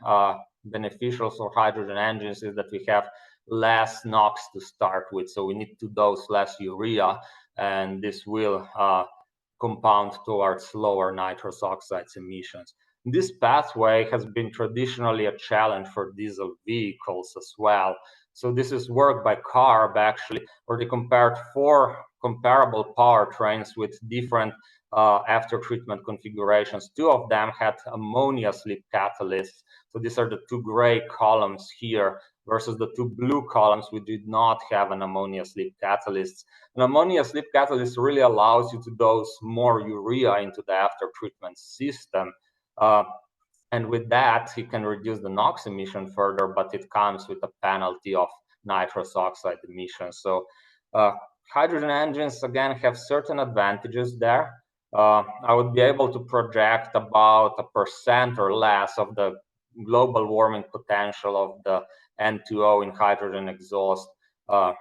beneficial for hydrogen engines is that we have less NOx to start with. So we need to dose less urea, and this will compound towards lower nitrous oxides emissions. This pathway has been traditionally a challenge for diesel vehicles as well. So this is work by CARB actually, where they compared 4 comparable powertrains with different after treatment configurations. 2 of them had ammonia slip catalysts. So these are the 2 gray columns here versus the 2 blue columns. We did not have an ammonia slip catalyst. An ammonia slip catalyst really allows you to dose more urea into the after treatment system. And with that, you can reduce the NOx emission further, but it comes with a penalty of nitrous oxide emissions. So hydrogen engines, again, have certain advantages there. I would be able to project about 1% or less of the global warming potential of the N2O in hydrogen exhaust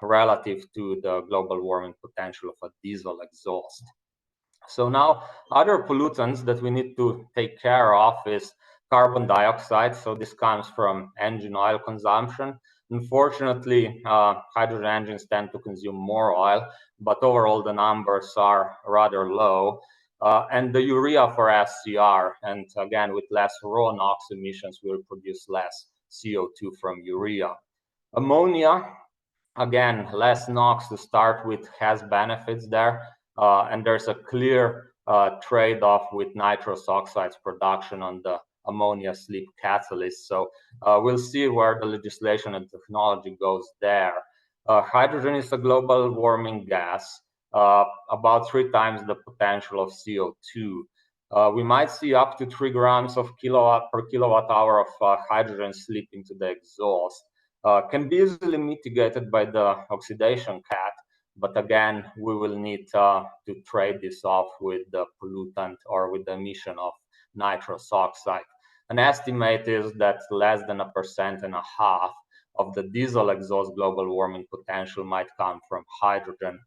relative to the global warming potential of a diesel exhaust. So now other pollutants that we need to take care of is carbon dioxide. So this comes from engine oil consumption. Unfortunately, hydrogen engines tend to consume more oil, but overall the numbers are rather low. And the urea for SCR, and again, with less raw NOx emissions, will produce less CO2 from urea. Ammonia, again, less NOx to start with has benefits there. And there's a clear trade-off with nitrous oxides production on the ammonia slip catalyst. So we'll see where the legislation and technology goes there. Hydrogen is a global warming gas, about 3 times the potential of CO2. We might see up to 3 grams of kilowatt per kilowatt hour of hydrogen slip into the exhaust. Can be easily mitigated by the oxidation cat, but again, we will need to trade this off with the pollutant or with the emission of nitrous oxide. An estimate is that less than 1.5% of the diesel exhaust global warming potential might come from hydrogen.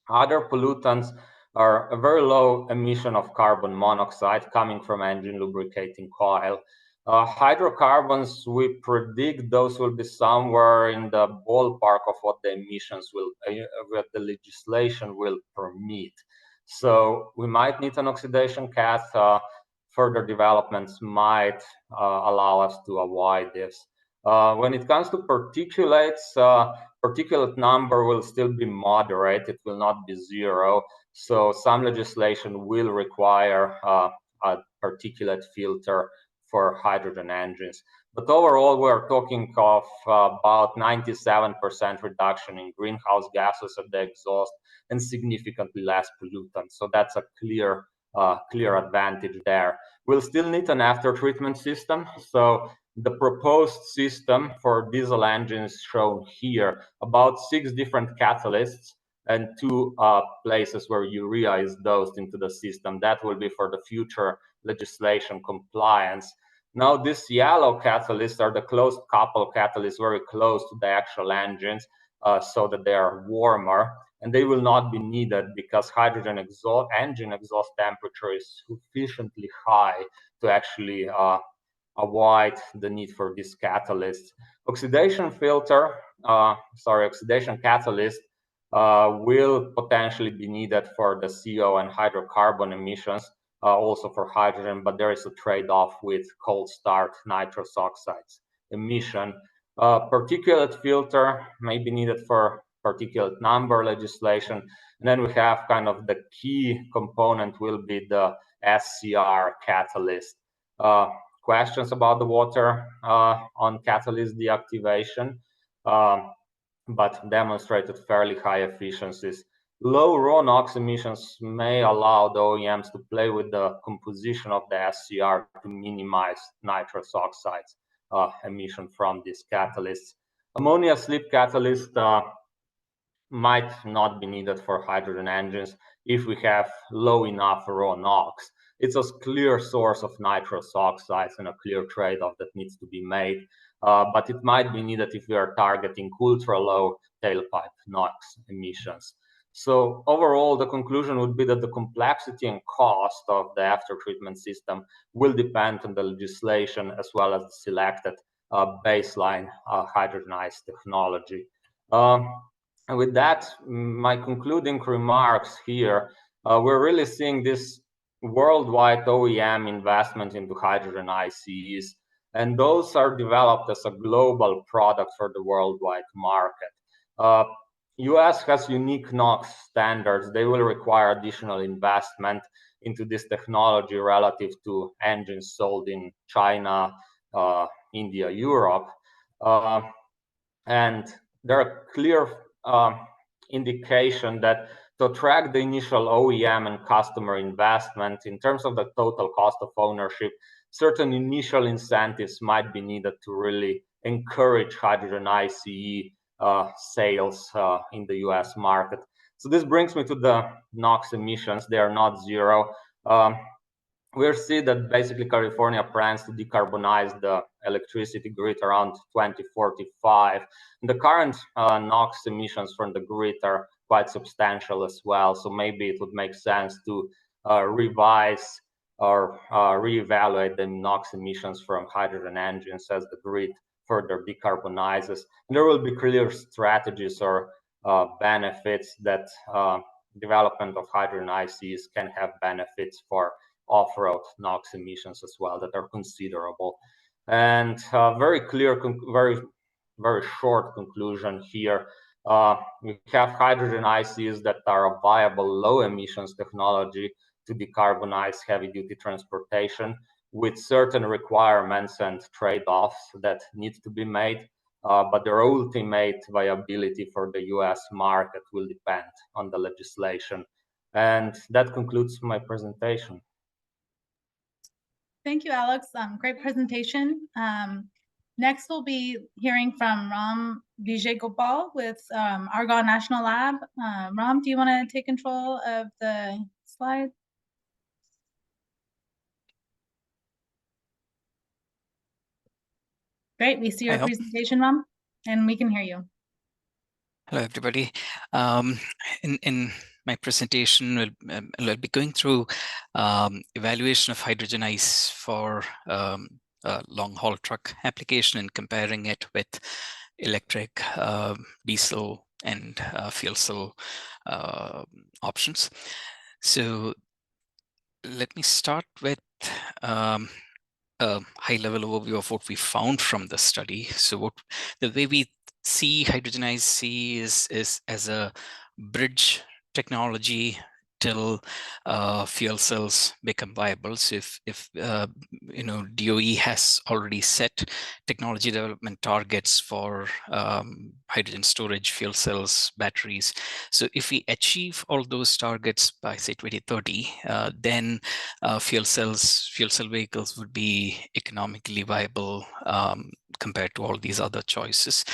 Other pollutants are a very low emission of carbon monoxide coming from engine lubricating coil. Hydrocarbons, we predict those will be somewhere in the ballpark of what the emissions will, what the legislation will permit. So we might need an oxidation cat. Further developments might allow us to avoid this. When it comes to particulates, particulate number will still be moderate. It will not be 0. So some legislation will require a particulate filter for hydrogen engines. But overall, we're talking of about 97% reduction in greenhouse gases at the exhaust and significantly less pollutants. So that's a clear advantage there. We'll still need an after-treatment system. So the proposed system for diesel engines shown here, about 6 different catalysts and 2 places where urea is dosed into the system. That will be for the future legislation compliance. Now, this yellow catalysts are the closed couple catalysts very close to the actual engines so that they are warmer, and they will not be needed because hydrogen engine exhaust temperature is sufficiently high to actually avoid the need for this catalyst. Oxidation catalyst will potentially be needed for the CO and hydrocarbon emissions, also for hydrogen, but there is a trade-off with cold start nitrous oxides emission. Particulate filter may be needed for particulate number legislation. And then we have kind of the key component will be the SCR catalyst. Questions about the water on catalyst deactivation, but demonstrated fairly high efficiencies. Low raw NOx emissions may allow the OEMs to play with the composition of the SCR to minimize nitrous oxides emission from these catalysts. Ammonia slip catalyst might not be needed for hydrogen engines if we have low enough raw NOx. It's a clear source of nitrous oxides and a clear trade-off that needs to be made, but it might be needed if we are targeting ultra-low tailpipe NOx emissions. So overall, the conclusion would be that the complexity and cost of the after-treatment system will depend on the legislation as well as the selected baseline hydrogenized technology. And with that, my concluding remarks here, we're really seeing this worldwide OEM investment into hydrogen ICEs, and those are developed as a global product for the worldwide market. US has unique NOx standards. They will require additional investment into this technology relative to engines sold in China, India, Europe. And there are clear indication that to track the initial OEM and customer investment in terms of the total cost of ownership, certain initial incentives might be needed to really encourage hydrogen ICE sales in the US market. So this brings me to the NOx emissions. They are not 0. We see that basically California plans to decarbonize the electricity grid around 2045. And the current NOx emissions from the grid are quite substantial as well. So maybe it would make sense to revise or reevaluate the NOx emissions from hydrogen engines as the grid further decarbonizes. And there will be clear strategies or benefits that development of hydrogen ICs can have benefits for off-road NOx emissions as well that are considerable. And very clear, very short conclusion here. We have hydrogen ICs that are a viable low emissions technology to decarbonize heavy-duty transportation, with certain requirements and trade-offs that need to be made. But their ultimate viability for the US market will depend on the legislation. And that concludes my presentation. Thank you, Alex. Great presentation. Next, we'll be hearing from Ram Vijay Gopal with Argonne National Lab. Ram, do you want to take control of the slide? Great, we see your presentation, Ram, and we can hear you. Hello, everybody. In my presentation, we'll be going through evaluation of hydrogen ice for long-haul truck application and comparing it with electric, diesel, and fuel cell options. So let me start with a high-level overview of what we found from the study. So the way we see hydrogen IC is as a bridge technology till fuel cells become viable. So if DOE has already set technology development targets for hydrogen storage, fuel cells, batteries. So if we achieve all those targets by say 2030, then fuel cell vehicles would be economically viable compared to all these other choices.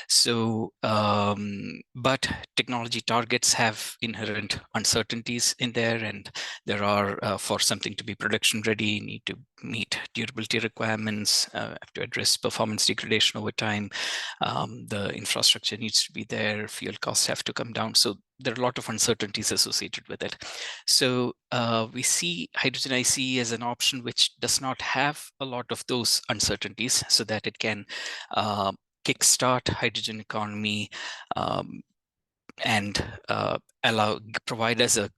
So, but technology targets have inherent uncertainties in there, and there are, for something to be production ready, you need to meet durability requirements, have to address performance degradation over time. The infrastructure needs to be there, fuel costs have to come down. So there are a lot of uncertainties associated with it. So we see hydrogen IC as an option which does not have a lot of those uncertainties, so that it can kickstart hydrogen economy and provide us a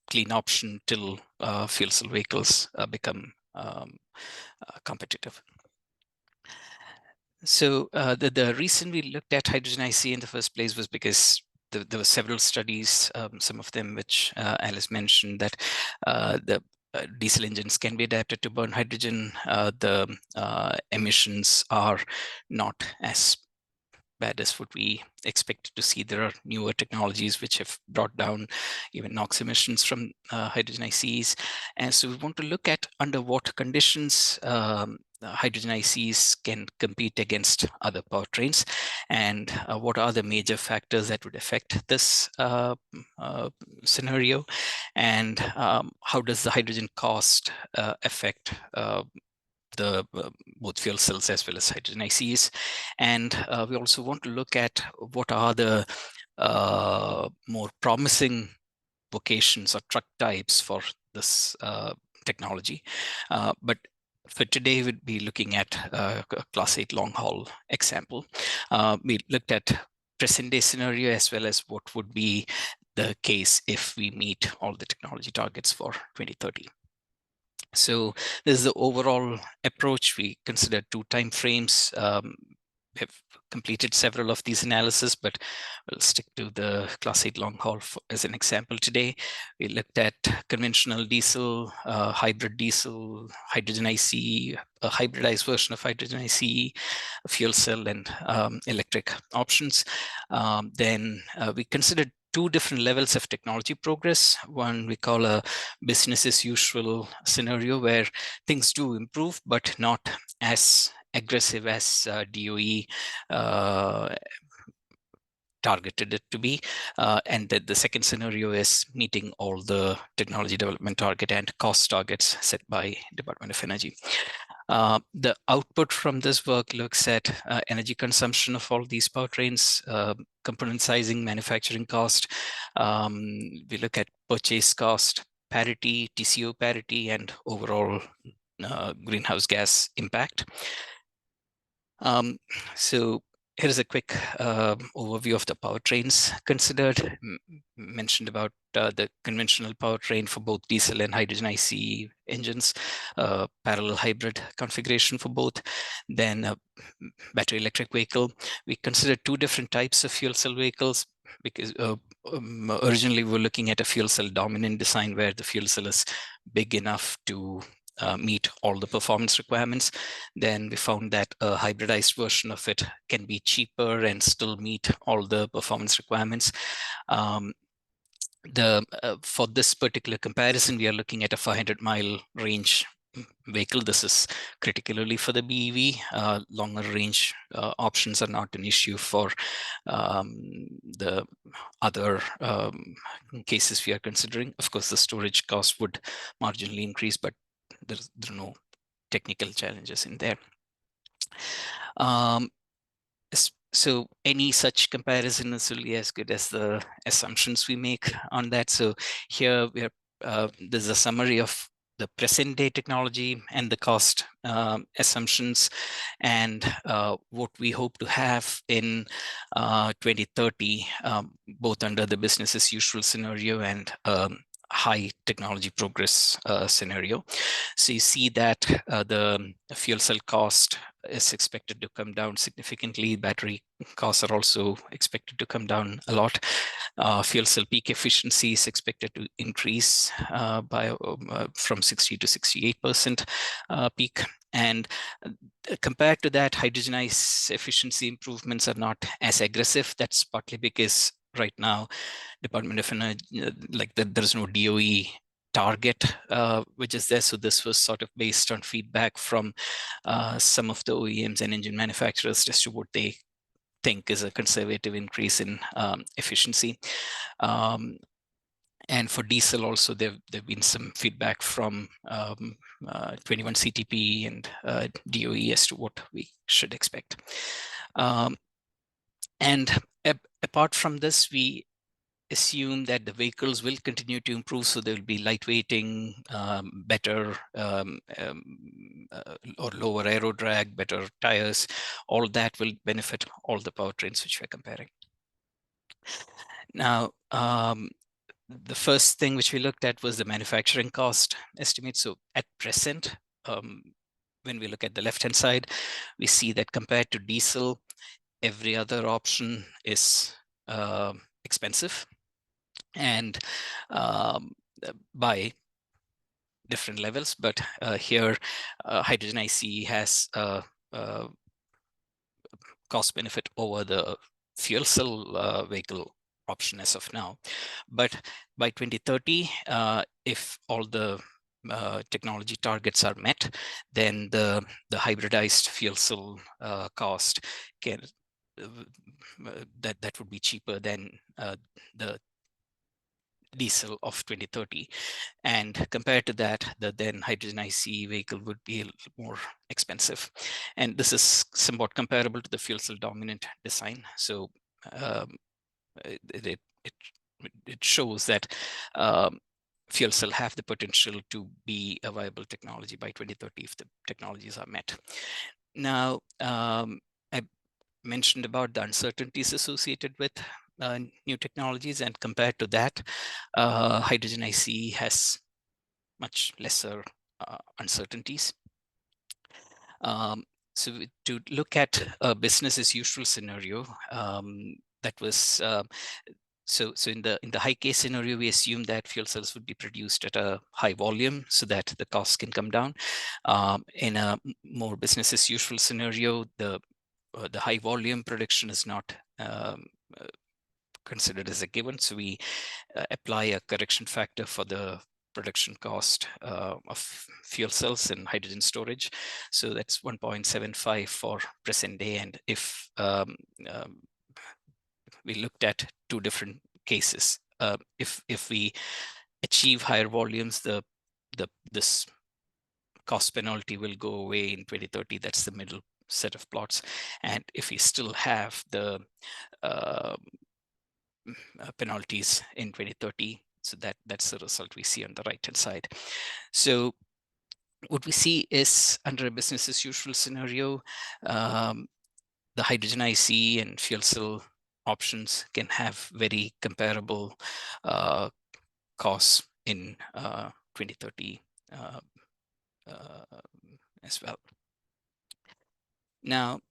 clean option till fuel cell vehicles become competitive. So the reason we looked at hydrogen IC in the first place was because there were several studies, some of them which Alice mentioned, that the diesel engines can be adapted to burn hydrogen. The emissions are not as bad as what we expected to see. There are newer technologies which have brought down even NOx emissions from hydrogen ICs. And so we want to look at under what conditions hydrogen ICs can compete against other powertrains, and what are the major factors that would affect this scenario, and how does the hydrogen cost affect both fuel cells as well as hydrogen ICs. And we also want to look at what are the more promising vocations or truck types for this technology. But for today, we'd be looking at a Class 8 long-haul example. We looked at present-day scenario as well as what would be the case if we meet all the technology targets for 2030. So this is the overall approach. We considered 2 time frames. We have completed several of these analyses, but we'll stick to the Class 8 long haul as an example today. We looked at conventional diesel, hybrid diesel, hydrogen IC, a hybridized version of hydrogen IC, fuel cell, and electric options. Then we considered 2 different levels of technology progress. One we call a business as usual scenario, where things do improve, but not as aggressive as DOE targeted it to be. And the second scenario is meeting all the technology development target and cost targets set by Department of Energy. The output from this work looks at energy consumption of all these powertrains, component sizing, manufacturing cost. We look at purchase cost parity, TCO parity, and overall greenhouse gas impact. So here's a quick overview of the powertrains considered. Mentioned about the conventional powertrain for both diesel and hydrogen IC engines, parallel hybrid configuration for both, then a battery electric vehicle. We considered 2 different types of fuel cell vehicles, because originally we were looking at a fuel cell dominant design where the fuel cell is big enough to meet all the performance requirements. Then we found that a hybridized version of it can be cheaper and still meet all the performance requirements. For this particular comparison, we are looking at a 500-mile range vehicle. This is particularly for the BEV. Longer range options are not an issue for the other cases we are considering. Of course, the storage cost would marginally increase, but there are no technical challenges in there. So any such comparison is really as good as the assumptions we make on that. So here there's a summary of the present day technology and the cost assumptions, and what we hope to have in 2030, both under the business as usual scenario and high technology progress scenario. So you see that the fuel cell cost is expected to come down significantly. Battery costs are also expected to come down a lot. Fuel cell peak efficiency is expected to increase from 60 to 68% peak. And compared to that, hydrogen ICE efficiency improvements are not as aggressive. That's partly because right now, Department of Energy, there's no DOE target which is there. So this was sort of based on feedback from some of the OEMs and engine manufacturers as to what they think is a conservative increase in efficiency. And for diesel also, there've been some feedback from 21 CTP and DOE as to what we should expect. And apart from this, we assume that the vehicles will continue to improve, so there will be lightweighting, better or lower aero drag, better tires. All that will benefit all the powertrains which we're comparing. Now, the first thing which we looked at was the manufacturing cost estimate. So at present, when we look at the left-hand side, we see that compared to diesel, every other option is expensive, and by different levels. But here, hydrogen ICE has a cost benefit over the fuel cell vehicle option as of now. But by 2030, if all the technology targets are met, then the hybridized fuel cell cost can that would be cheaper than the diesel of 2030. And compared to that, the then hydrogen ICE vehicle would be a little more expensive. And this is somewhat comparable to the fuel cell dominant design. So it shows that fuel cell have the potential to be a viable technology by 2030 if the technologies are met. Now, I mentioned about the uncertainties associated with new technologies, and compared to that, hydrogen ICE has much lesser uncertainties. So to look at a business as usual scenario, that was so in the high case scenario, we assume that fuel cells would be produced at a high volume so that the costs can come down. In a more business as usual scenario, the high volume production is not considered as a given. So we apply a correction factor for the production cost of fuel cells and hydrogen storage. So that's 1.75 for present day. And if we looked at two different cases, if we achieve higher volumes, this cost penalty will go away in 2030. That's the middle set of plots. And if we still have the penalties in 2030, so that's the result we see on the right-hand side. So what we see is, under a business as usual scenario, the hydrogen ICE and fuel cell options can have very comparable costs in 2030 as well. Now,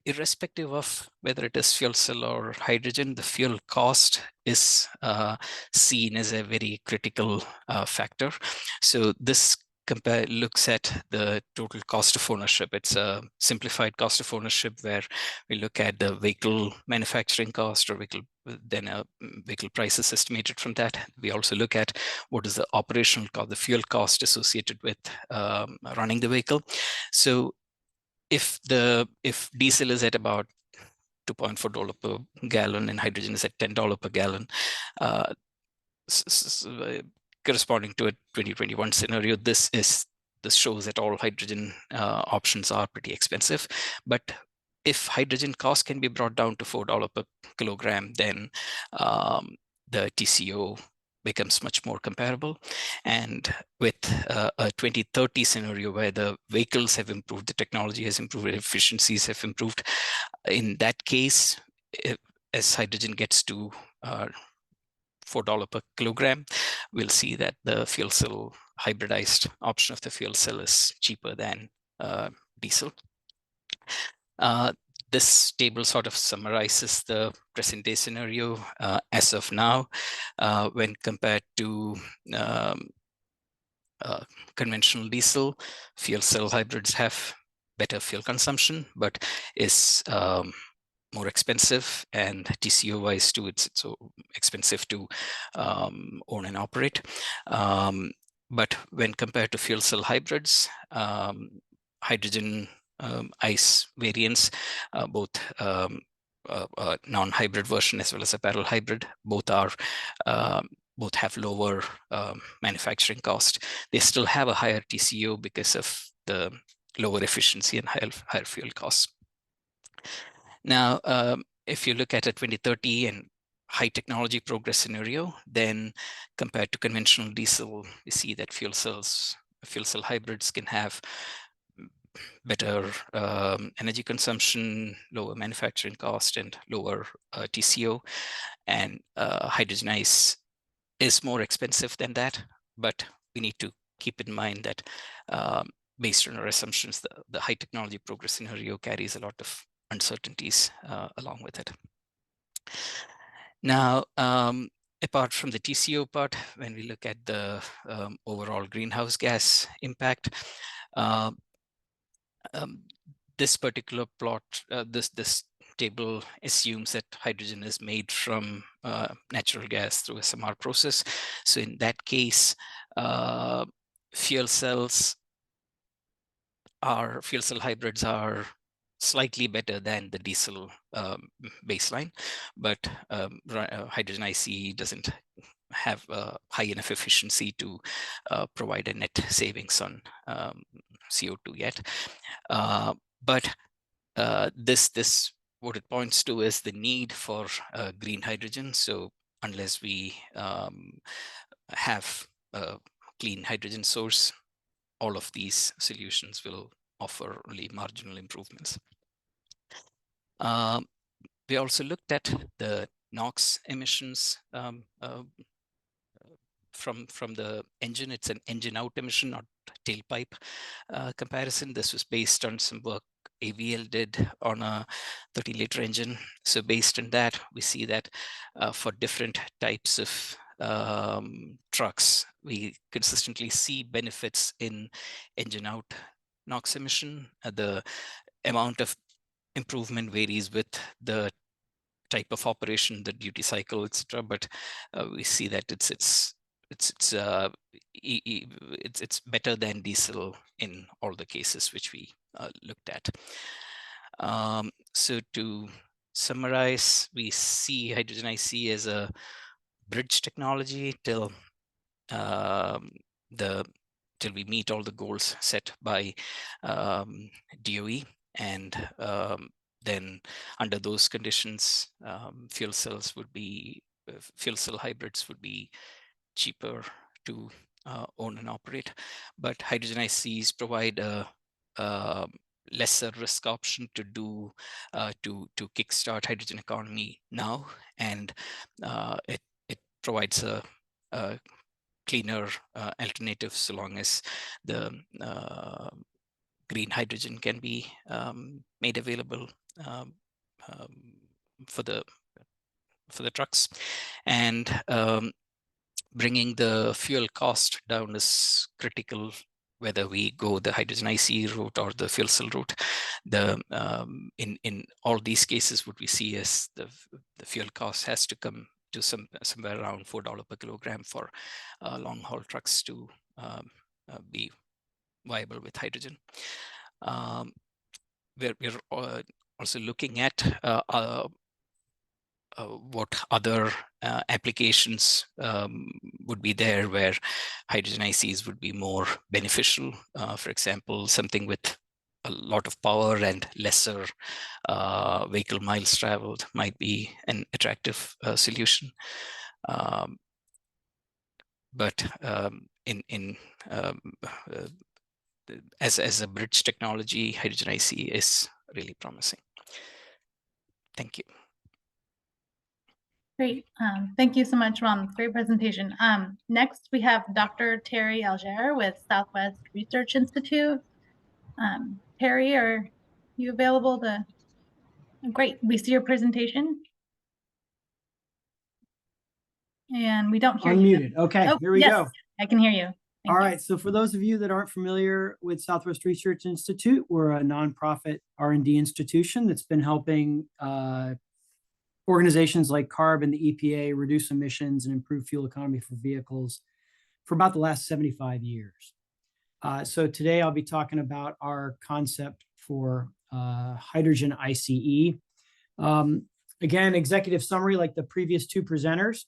irrespective of whether it is fuel cell or hydrogen, the fuel cost is seen as a very critical factor. So this looks at the total cost of ownership. It's a simplified cost of ownership where we look at the vehicle manufacturing cost or then a vehicle price is estimated from that. We also look at what is the operational cost, the fuel cost associated with running the vehicle. So if diesel is at about $2.4 per gallon and hydrogen is at $10 per gallon, corresponding to a 2021 scenario, this shows that all hydrogen options are pretty expensive. But if hydrogen cost can be brought down to $4 per kilogram, then the TCO becomes much more comparable. And with a 2030 scenario where the vehicles have improved, the technology has improved, efficiencies have improved, in that case, as hydrogen gets to $4 per kilogram, we'll see that the fuel cell hybridized option of the fuel cell is cheaper than diesel. This table sort of summarizes the present day scenario as of now when compared to conventional diesel. Fuel cell hybrids have better fuel consumption, but is more expensive, and TCO wise too, it's so expensive to own and operate. But when compared to fuel cell hybrids, hydrogen ICE variants, both non-hybrid version as well as a parallel hybrid, both have lower manufacturing cost. They still have a higher TCO because of the lower efficiency and higher fuel costs. Now, if you look at a 2030 and high technology progress scenario, then compared to conventional diesel, we see that fuel cell hybrids can have better energy consumption, lower manufacturing cost, and lower TCO. And hydrogen ICE is more expensive than that, but we need to keep in mind that based on our assumptions, the high technology progress scenario carries a lot of uncertainties along with it. Now, apart from the TCO part, when we look at the overall greenhouse gas impact, this particular plot, this table assumes that hydrogen is made from natural gas through SMR process. So in that case, fuel cell hybrids are slightly better than the diesel baseline, but hydrogen ICE doesn't have high enough efficiency to provide a net savings on CO2 yet. But this what it points to is the need for green hydrogen. So unless we have a clean hydrogen source, all of these solutions will offer only marginal improvements. We also looked at the NOx emissions from the engine. It's an engine out emission, not tailpipe comparison. This was based on some work AVL did on a 30-liter engine. So based on that, we see that for different types of trucks, we consistently see benefits in engine out NOx emission. The amount of improvement varies with the type of operation, the duty cycle, etc. But we see that it's better than diesel in all the cases which we looked at. So to summarize, we see hydrogen ICE as a bridge technology till we meet all the goals set by DOE, and then under those conditions, fuel cell hybrids would be cheaper to own and operate. But hydrogen ICEs provide a lesser risk option to do to kickstart hydrogen economy now, and it provides a cleaner alternative so long as the green hydrogen can be made available for the trucks, and bringing the fuel cost down is critical, whether we go the hydrogen ICE route or the fuel cell route. In all these cases, what we see is the fuel cost has to come to somewhere around $4 per kilogram for long haul trucks to be viable with hydrogen. We're also looking at what other applications would be there where hydrogen ICs would be more beneficial. For example, something with a lot of power and lesser vehicle miles traveled might be an attractive solution. As a bridge technology, hydrogen IC is really promising. Thank you. Great. Thank you so much, Ron. Great presentation. Next, we have Dr. Terry Alger with Southwest Research Institute. Terry, are you available to? Great. We see your presentation. And we don't hear you. Unmuted. Okay, Oh, here we yes, go. I can hear you. Thank All you. right, so for those of you that aren't familiar with Southwest Research Institute, we're a nonprofit R&D institution that's been helping organizations like CARB and the EPA reduce emissions and improve fuel economy for vehicles for about the last 75 years. So today I'll be talking about our concept for hydrogen ICE. Again, executive summary like the previous two presenters.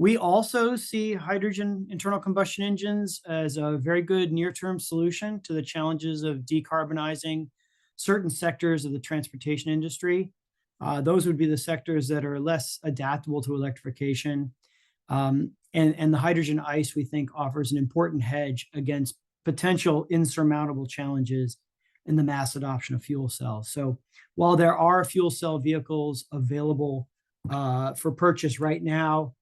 We also see hydrogen internal combustion engines as a very good near-term solution to the challenges of decarbonizing certain sectors of the transportation industry. Those would be the sectors that are less adaptable to electrification. And the hydrogen ICE, we think, offers an important hedge against potential insurmountable challenges in the mass adoption of fuel cells. So while there are fuel cell vehicles available for purchase right now,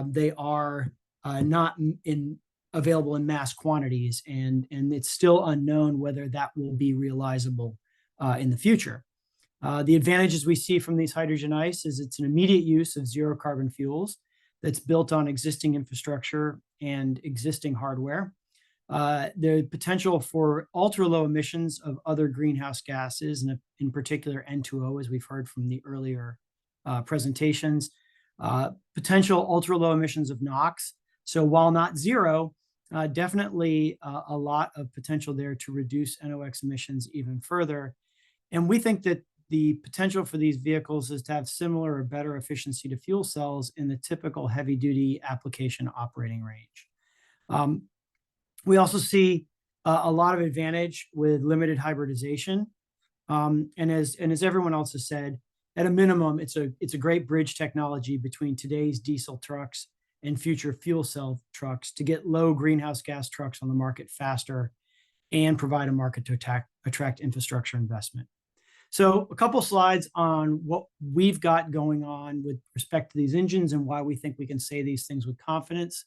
they are not available in mass quantities, and it's still unknown whether that will be realizable in the future. The advantages we see from these hydrogen ICE is it's an immediate use of zero carbon fuels that's built on existing infrastructure and existing hardware. The potential for ultra low emissions of other greenhouse gases, and in particular N2O, as we've heard from the earlier presentations. Potential ultra low emissions of NOx. So while not zero, definitely a lot of potential there to reduce NOx emissions even further. And we think that the potential for these vehicles is to have similar or better efficiency to fuel cells in the typical heavy duty application operating range. We also see a lot of advantage with limited hybridization. And as everyone else has said, at a minimum, it's a great bridge technology between today's diesel trucks and future fuel cell trucks to get low greenhouse gas trucks on the market faster and provide a market to attract infrastructure investment. So a couple slides on what we've got going on with respect to these engines and why we think we can say these things with confidence.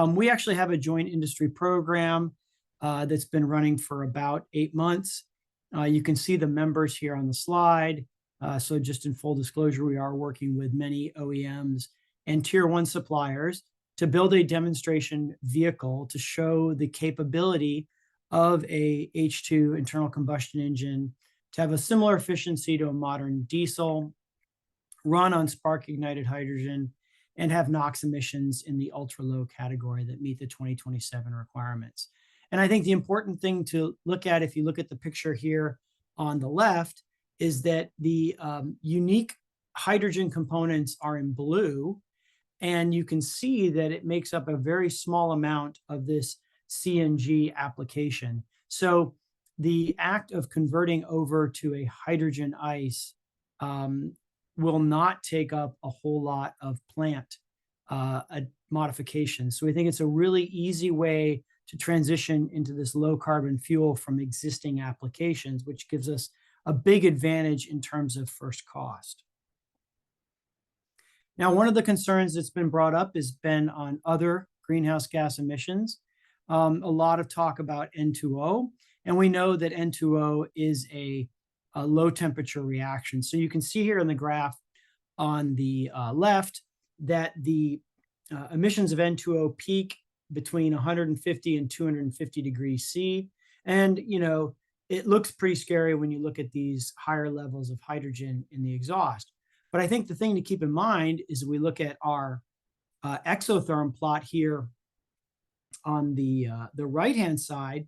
We actually have a joint industry program that's been running for about 8 months. You can see the members here on the slide. So just in full disclosure, we are working with many OEMs and tier 1 suppliers to build a demonstration vehicle to show the capability of a H2 internal combustion engine to have a similar efficiency to a modern diesel, run on spark ignited hydrogen, and have NOx emissions in the ultra low category that meet the 2027 requirements. And I think the important thing to look at, if you look at the picture here on the left, is that the unique hydrogen components are in blue, and you can see that it makes up a very small amount of this CNG application. So the act of converting over to a hydrogen ICE will not take up a whole lot of plant modifications. So we think it's a really easy way to transition into this low carbon fuel from existing applications, which gives us a big advantage in terms of first cost. Now, one of the concerns that's been brought up has been on other greenhouse gas emissions. a lot of talk about N2O, and we know that N2O is a low temperature reaction. So you can see here in the graph on the left that the emissions of N2O peak between 150 and 250 degrees C. And, you know, it looks pretty scary when you look at these higher levels of hydrogen in the exhaust. But I think the thing to keep in mind is we look at our exotherm plot here on the right-hand side,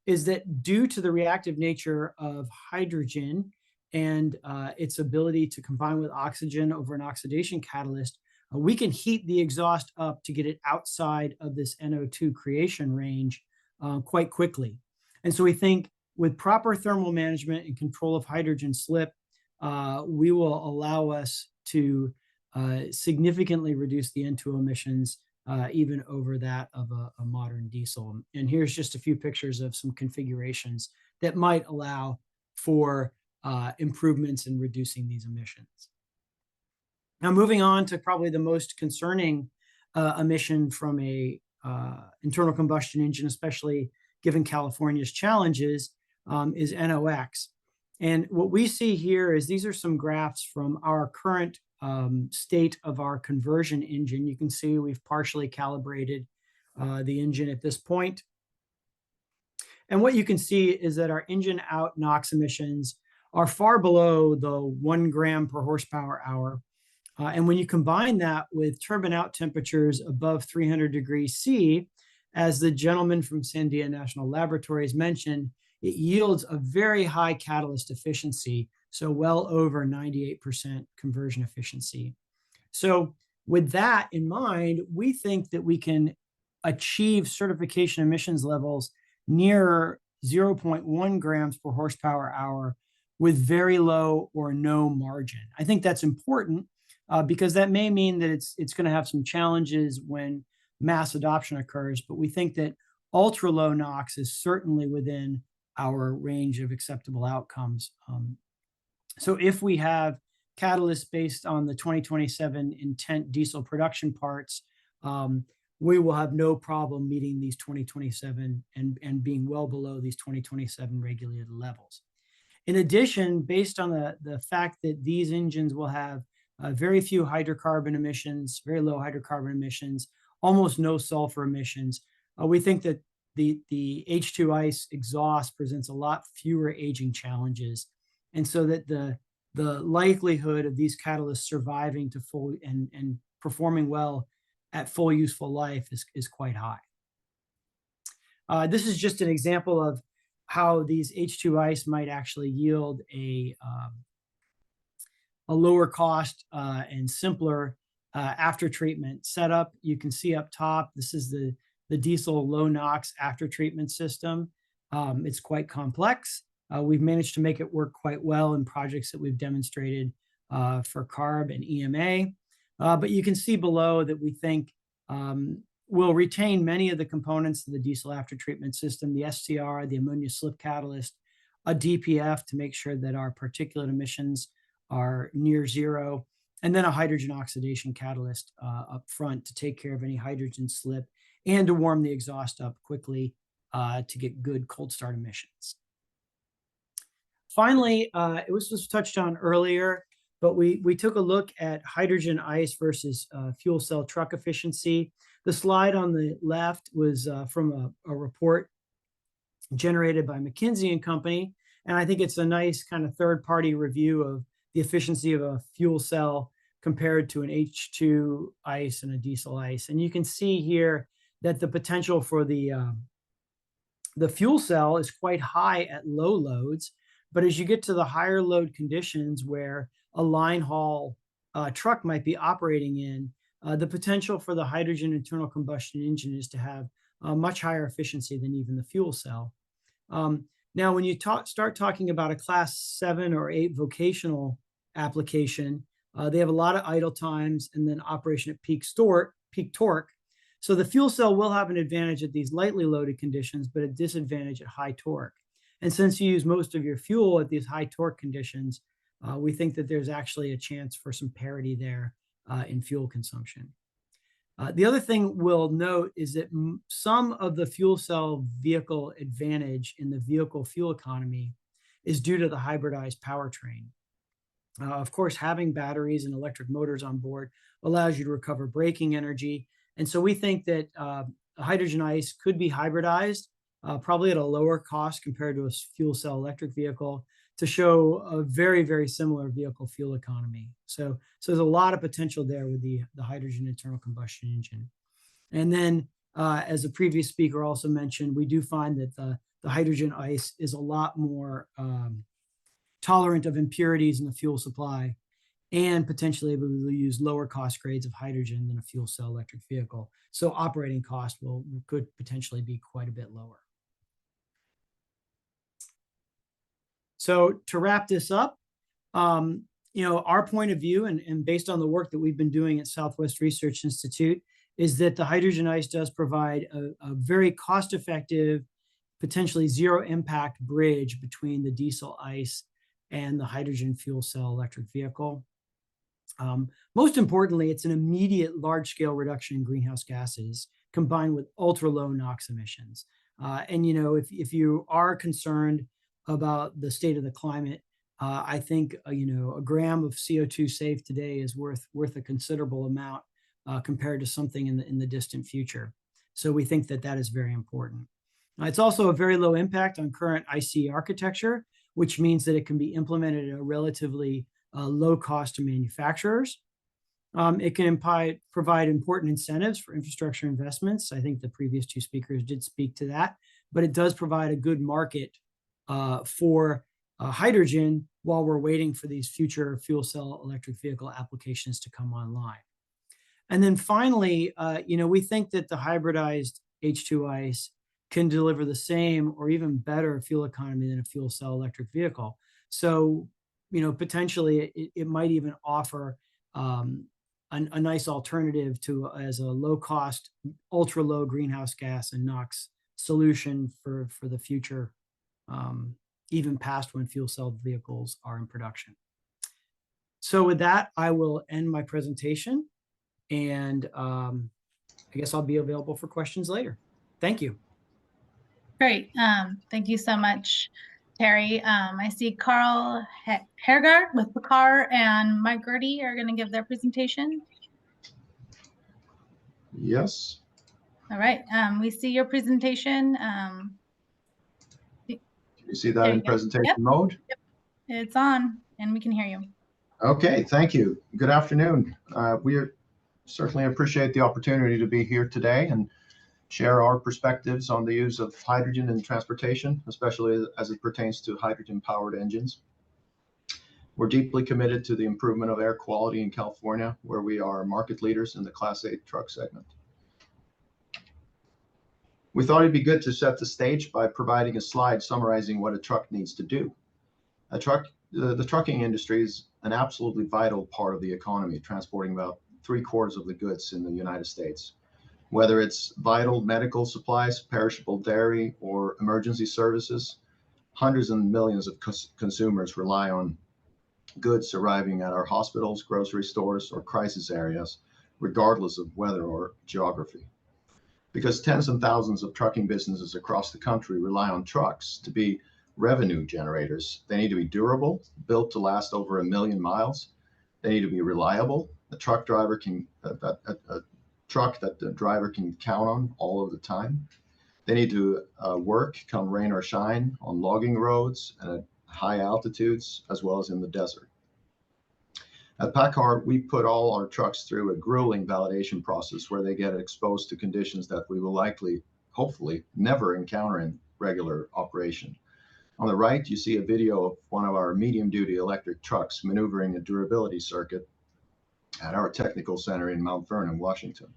is that due to the reactive nature of hydrogen and its ability to combine with oxygen over an oxidation catalyst, we can heat the exhaust up to get it outside of this NO2 creation range quite quickly. And so we think with proper thermal management and control of hydrogen slip, we will allow us to significantly reduce the N2O emissions even over that of a modern diesel. And here's just a few pictures of some configurations that might allow for improvements in reducing these emissions. Now, moving on to probably the most concerning emission from a internal combustion engine, especially given California's challenges, is NOx. And what we see here is these are some graphs from our current state of our conversion engine. You can see we've partially calibrated the engine at this point. And what you can see is that our engine out NOx emissions are far below the 1 gram per horsepower hour. And when you combine that with turbine out temperatures above 300 degrees C, as the gentleman from Sandia National Laboratories mentioned, it yields a very high catalyst efficiency, so well over 98% conversion efficiency. So with that in mind, we think that we can achieve certification emissions levels near 0.1 grams per horsepower hour with very low or no margin. I think that's important because that may mean that it's going to have some challenges when mass adoption occurs, but we think that ultra low NOx is certainly within our range of acceptable outcomes. So if we have catalysts based on the 2027 intent diesel production parts, we will have no problem meeting these 2027 and being well below these 2027 regulated levels. In addition, based on the fact that these engines will have very few hydrocarbon emissions, very low hydrocarbon emissions, almost no sulfur emissions, we think that the H2 ICE exhaust presents a lot fewer aging challenges. And so that the likelihood of these catalysts surviving to full and performing well at full useful life is quite high. This is just an example of how these H2 ICE might actually yield a lower cost and simpler after treatment setup. You can see up top, this is the diesel low NOx after treatment system. It's quite complex. We've managed to make it work quite well in projects that we've demonstrated for CARB and EMA. But you can see below that we think we'll retain many of the components of the diesel after treatment system, the SCR, the ammonia slip catalyst, a DPF to make sure that our particulate emissions are near zero, and then a hydrogen oxidation catalyst up front to take care of any hydrogen slip and to warm the exhaust up quickly to get good cold start emissions. Finally, it was touched on earlier, but we took a look at hydrogen ICE versus fuel cell truck efficiency. The slide on the left was from a report generated by McKinsey and Company, and I think it's a nice kind of third-party review of the efficiency of a fuel cell compared to an H2 ICE and a diesel ICE. And you can see here that the potential for the fuel cell is quite high at low loads, but as you get to the higher load conditions where a line haul truck might be operating in, the potential for the hydrogen internal combustion engine is to have a much higher efficiency than even the fuel cell. Now, when you start talking about a class 7 or 8 vocational application, they have a lot of idle times and then operation at peak torque. So the fuel cell will have an advantage at these lightly loaded conditions, but a disadvantage at high torque. And since you use most of your fuel at these high torque conditions, we think that there's actually a chance for some parity there in fuel consumption. The other thing we'll note is that some of the fuel cell vehicle advantage in the vehicle fuel economy is due to the hybridized powertrain. Of course, having batteries and electric motors on board allows you to recover braking energy. And so we think that hydrogen ICE could be hybridized, probably at a lower cost compared to a fuel cell electric vehicle, to show a very, very similar vehicle fuel economy. So there's a lot of potential there with the hydrogen internal combustion engine. And then, as a previous speaker also mentioned, we do find that the hydrogen ICE is a lot more tolerant of impurities in the fuel supply, and potentially able to use lower cost grades of hydrogen than a fuel cell electric vehicle. So operating cost could potentially be quite a bit lower. So to wrap this up, our point of view, and based on the work that we've been doing at Southwest Research Institute, is that the hydrogen ICE does provide a very cost-effective, potentially zero impact bridge between the diesel ICE and the hydrogen fuel cell electric vehicle. Most importantly, it's an immediate large-scale reduction in greenhouse gases combined with ultra-low NOx emissions. And if you are concerned about the state of the climate, I think a gram of CO2 saved today is worth a considerable amount compared to something in the distant future. So we think that is very important. It's also a very low impact on current ICE architecture, which means that it can be implemented at a relatively low cost to manufacturers. It can provide important incentives for infrastructure investments. I think the previous two speakers did speak to that, but it does provide a good market for hydrogen while we're waiting for these future fuel cell electric vehicle applications to come online. And then finally, we think that the hybridized H2 ICE can deliver the same or even better fuel economy than a fuel cell electric vehicle. So, potentially it might even offer a nice alternative as a low cost, ultra low greenhouse gas and NOx solution for the future, even past when fuel cell vehicles are in production. So with that, I will end my presentation, and I guess I'll be available for questions later. Thank you. Great. Thank you so much, Terry. I see Carl Hergard with Bakar and Mike Gertie are going to give their presentation. Yes. All right. We see your presentation. Can you see that in presentation mode? Yep. It's on and we can hear you. Okay, thank you. Good afternoon. We certainly appreciate the opportunity to be here today and share our perspectives on the use of hydrogen in transportation, especially as it pertains to hydrogen-powered engines. We're deeply committed to the improvement of air quality in California, where we are market leaders in the Class 8 truck segment. We thought it'd be good to set the stage by providing a slide summarizing what a truck needs to do. The trucking industry is an absolutely vital part of the economy, transporting about 3/4 of the goods in the United States. Whether it's vital medical supplies, perishable dairy, or emergency services, hundreds and millions of consumers rely on goods arriving at our hospitals, grocery stores, or crisis areas, regardless of weather or geography. Because tens of thousands of trucking businesses across the country rely on trucks to be revenue generators, they need to be durable, built to last over 1 million miles. They need to be reliable. A truck that the driver can count on all of the time. They need to work, come rain or shine, on logging roads and at high altitudes, as well as in the desert. At PACCAR, we put all our trucks through a grueling validation process where they get exposed to conditions that we will likely, hopefully, never encounter in regular operation. On the right, you see a video of one of our medium-duty electric trucks maneuvering a durability circuit at our technical center in Mount Vernon, Washington.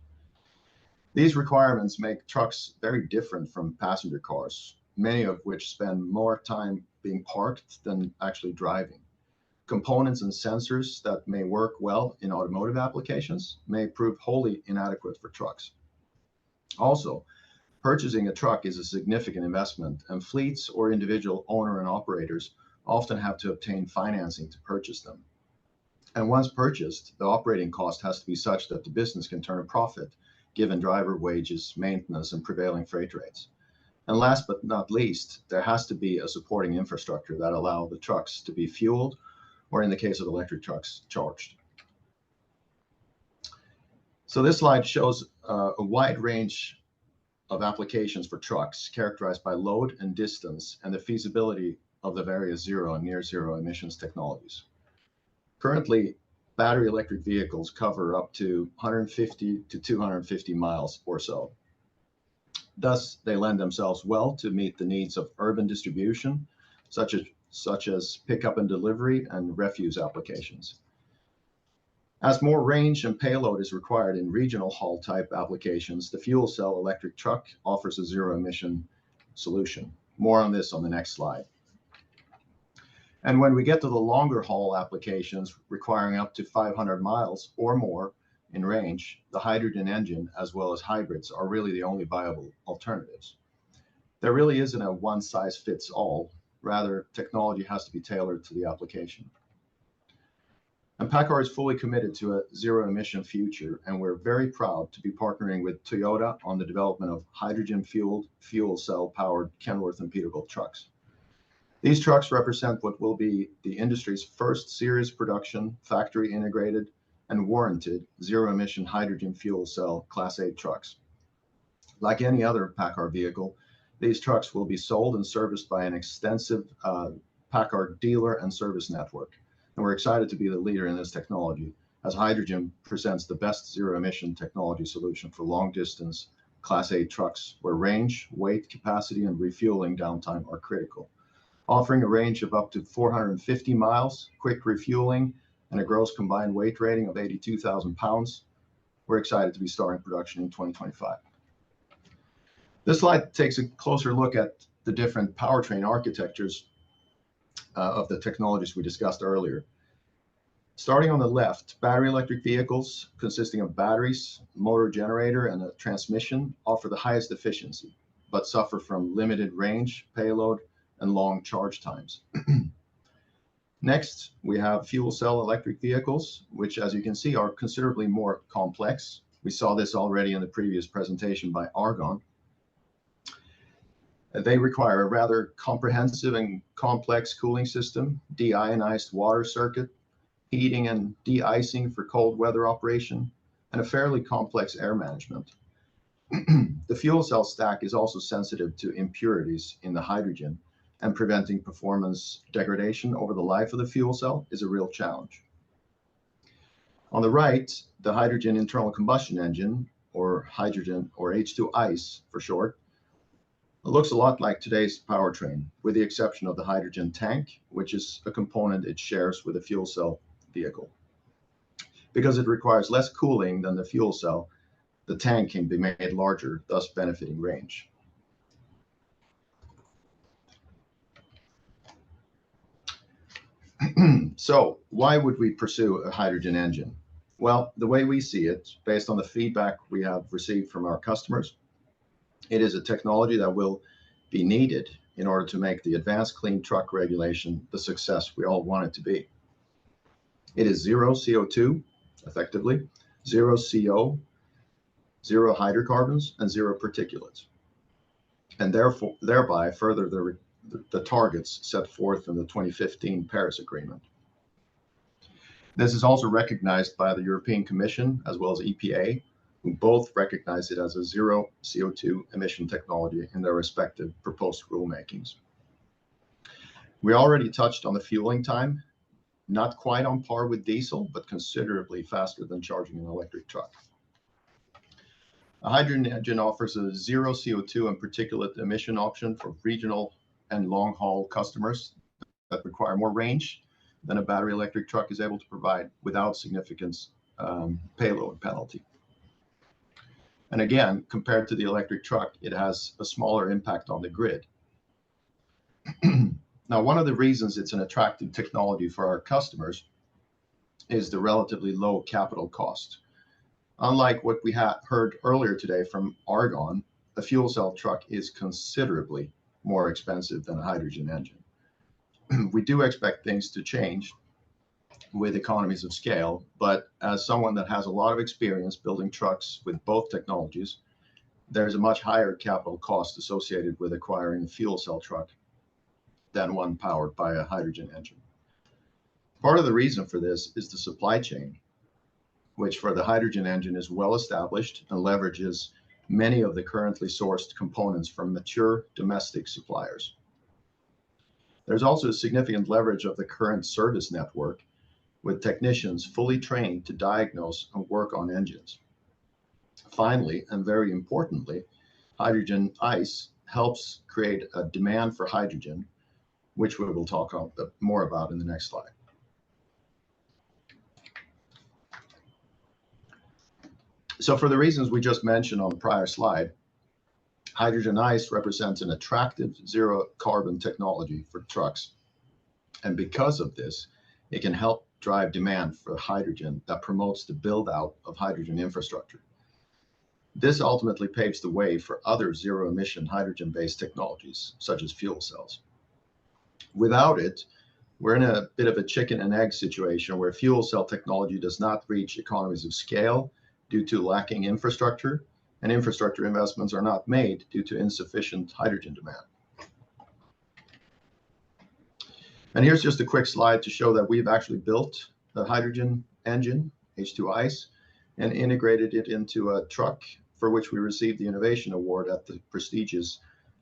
These requirements make trucks very different from passenger cars, many of which spend more time being parked than actually driving. Components and sensors that may work well in automotive applications may prove wholly inadequate for trucks. Also, purchasing a truck is a significant investment, and fleets or individual owner and operators often have to obtain financing to purchase them. And once purchased, the operating cost has to be such that the business can turn a profit given driver wages, maintenance, and prevailing freight rates. And last but not least, there has to be a supporting infrastructure that allow the trucks to be fueled, or in the case of electric trucks, charged. So this slide shows a wide range of applications for trucks characterized by load and distance and the feasibility of the various zero and near zero emissions technologies. Currently, battery electric vehicles cover up to 150 to 250 miles or so. Thus, they lend themselves well to meet the needs of urban distribution, such as pickup and delivery and refuse applications. As more range and payload is required in regional haul type applications, the fuel cell electric truck offers a zero emission solution. More on this on the next slide. And when we get to the longer haul applications requiring up to 500 miles or more in range, the hydrogen engine as well as hybrids are really the only viable alternatives. There really isn't a one size fits all. Rather, technology has to be tailored to the application. And PACCAR is fully committed to a zero emission future, and we're very proud to be partnering with Toyota on the development of hydrogen fueled, fuel cell powered Kenworth and Peterbilt trucks. These trucks represent what will be the industry's first series production, factory integrated, and warranted zero emission hydrogen fuel cell Class 8 trucks. Like any other PACCAR vehicle, these trucks will be sold and serviced by an extensive PACCAR dealer and service network. And we're excited to be the leader in this technology, as hydrogen presents the best zero emission technology solution for long distance Class 8 trucks, where range, weight, capacity, and refueling downtime are critical. Offering a range of up to 450 miles, quick refueling, and a gross combined weight rating of 82,000 pounds, we're excited to be starting production in 2025. This slide takes a closer look at the different powertrain architectures of the technologies we discussed earlier. Starting on the left, battery electric vehicles consisting of batteries, motor generator, and a transmission offer the highest efficiency, but suffer from limited range, payload, and long charge times. Next, we have fuel cell electric vehicles, which, as you can see, are considerably more complex. We saw this already in the previous presentation by Argon. They require a rather comprehensive and complex cooling system, deionized water circuit, heating and de-icing for cold weather operation, and a fairly complex air management. The fuel cell stack is also sensitive to impurities in the hydrogen, and preventing performance degradation over the life of the fuel cell is a real challenge. On the right, the hydrogen internal combustion engine, or hydrogen or H2ICE for short, it looks a lot like today's powertrain, with the exception of the hydrogen tank, which is a component it shares with a fuel cell vehicle. Because it requires less cooling than the fuel cell, the tank can be made larger, thus benefiting range. So why would we pursue a hydrogen engine? Well, the way we see it, based on the feedback we have received from our customers, it is a technology that will be needed in order to make the advanced clean truck regulation the success we all want it to be. It is zero CO2, effectively, zero CO, zero hydrocarbons, and zero particulates, and therefore thereby further the targets set forth in the 2015 Paris Agreement. This is also recognized by the European Commission as well as EPA, who both recognize it as a zero CO2 emission technology in their respective proposed rulemakings. We already touched on the fueling time, not quite on par with diesel, but considerably faster than charging an electric truck. A hydrogen engine offers a zero CO2 and particulate emission option for regional and long-haul customers that require more range than a battery electric truck is able to provide without significant payload penalty. And again, compared to the electric truck, it has a smaller impact on the grid. Now, one of the reasons it's an attractive technology for our customers is the relatively low capital cost. Unlike what we heard earlier today from Argon, a fuel cell truck is considerably more expensive than a hydrogen engine. We do expect things to change with economies of scale, but as someone that has a lot of experience building trucks with both technologies, there's a much higher capital cost associated with acquiring a fuel cell truck than one powered by a hydrogen engine. Part of the reason for this is the supply chain, which for the hydrogen engine is well established and leverages many of the currently sourced components from mature domestic suppliers. There's also a significant leverage of the current service network, with technicians fully trained to diagnose and work on engines. Finally, and very importantly, hydrogen ICE helps create a demand for hydrogen, which we will talk more about in the next slide. So for the reasons we just mentioned on the prior slide, hydrogen ICE represents an attractive zero carbon technology for trucks. And because of this, it can help drive demand for hydrogen that promotes the build out of hydrogen infrastructure. This ultimately paves the way for other zero emission hydrogen based technologies, such as fuel cells. Without it, we're in a bit of a chicken and egg situation where fuel cell technology does not reach economies of scale due to lacking infrastructure, and infrastructure investments are not made due to insufficient hydrogen demand. And here's just a quick slide to show that we've actually built the hydrogen engine, H2 ICE, and integrated it into a truck for which we received the Innovation Award at the prestigious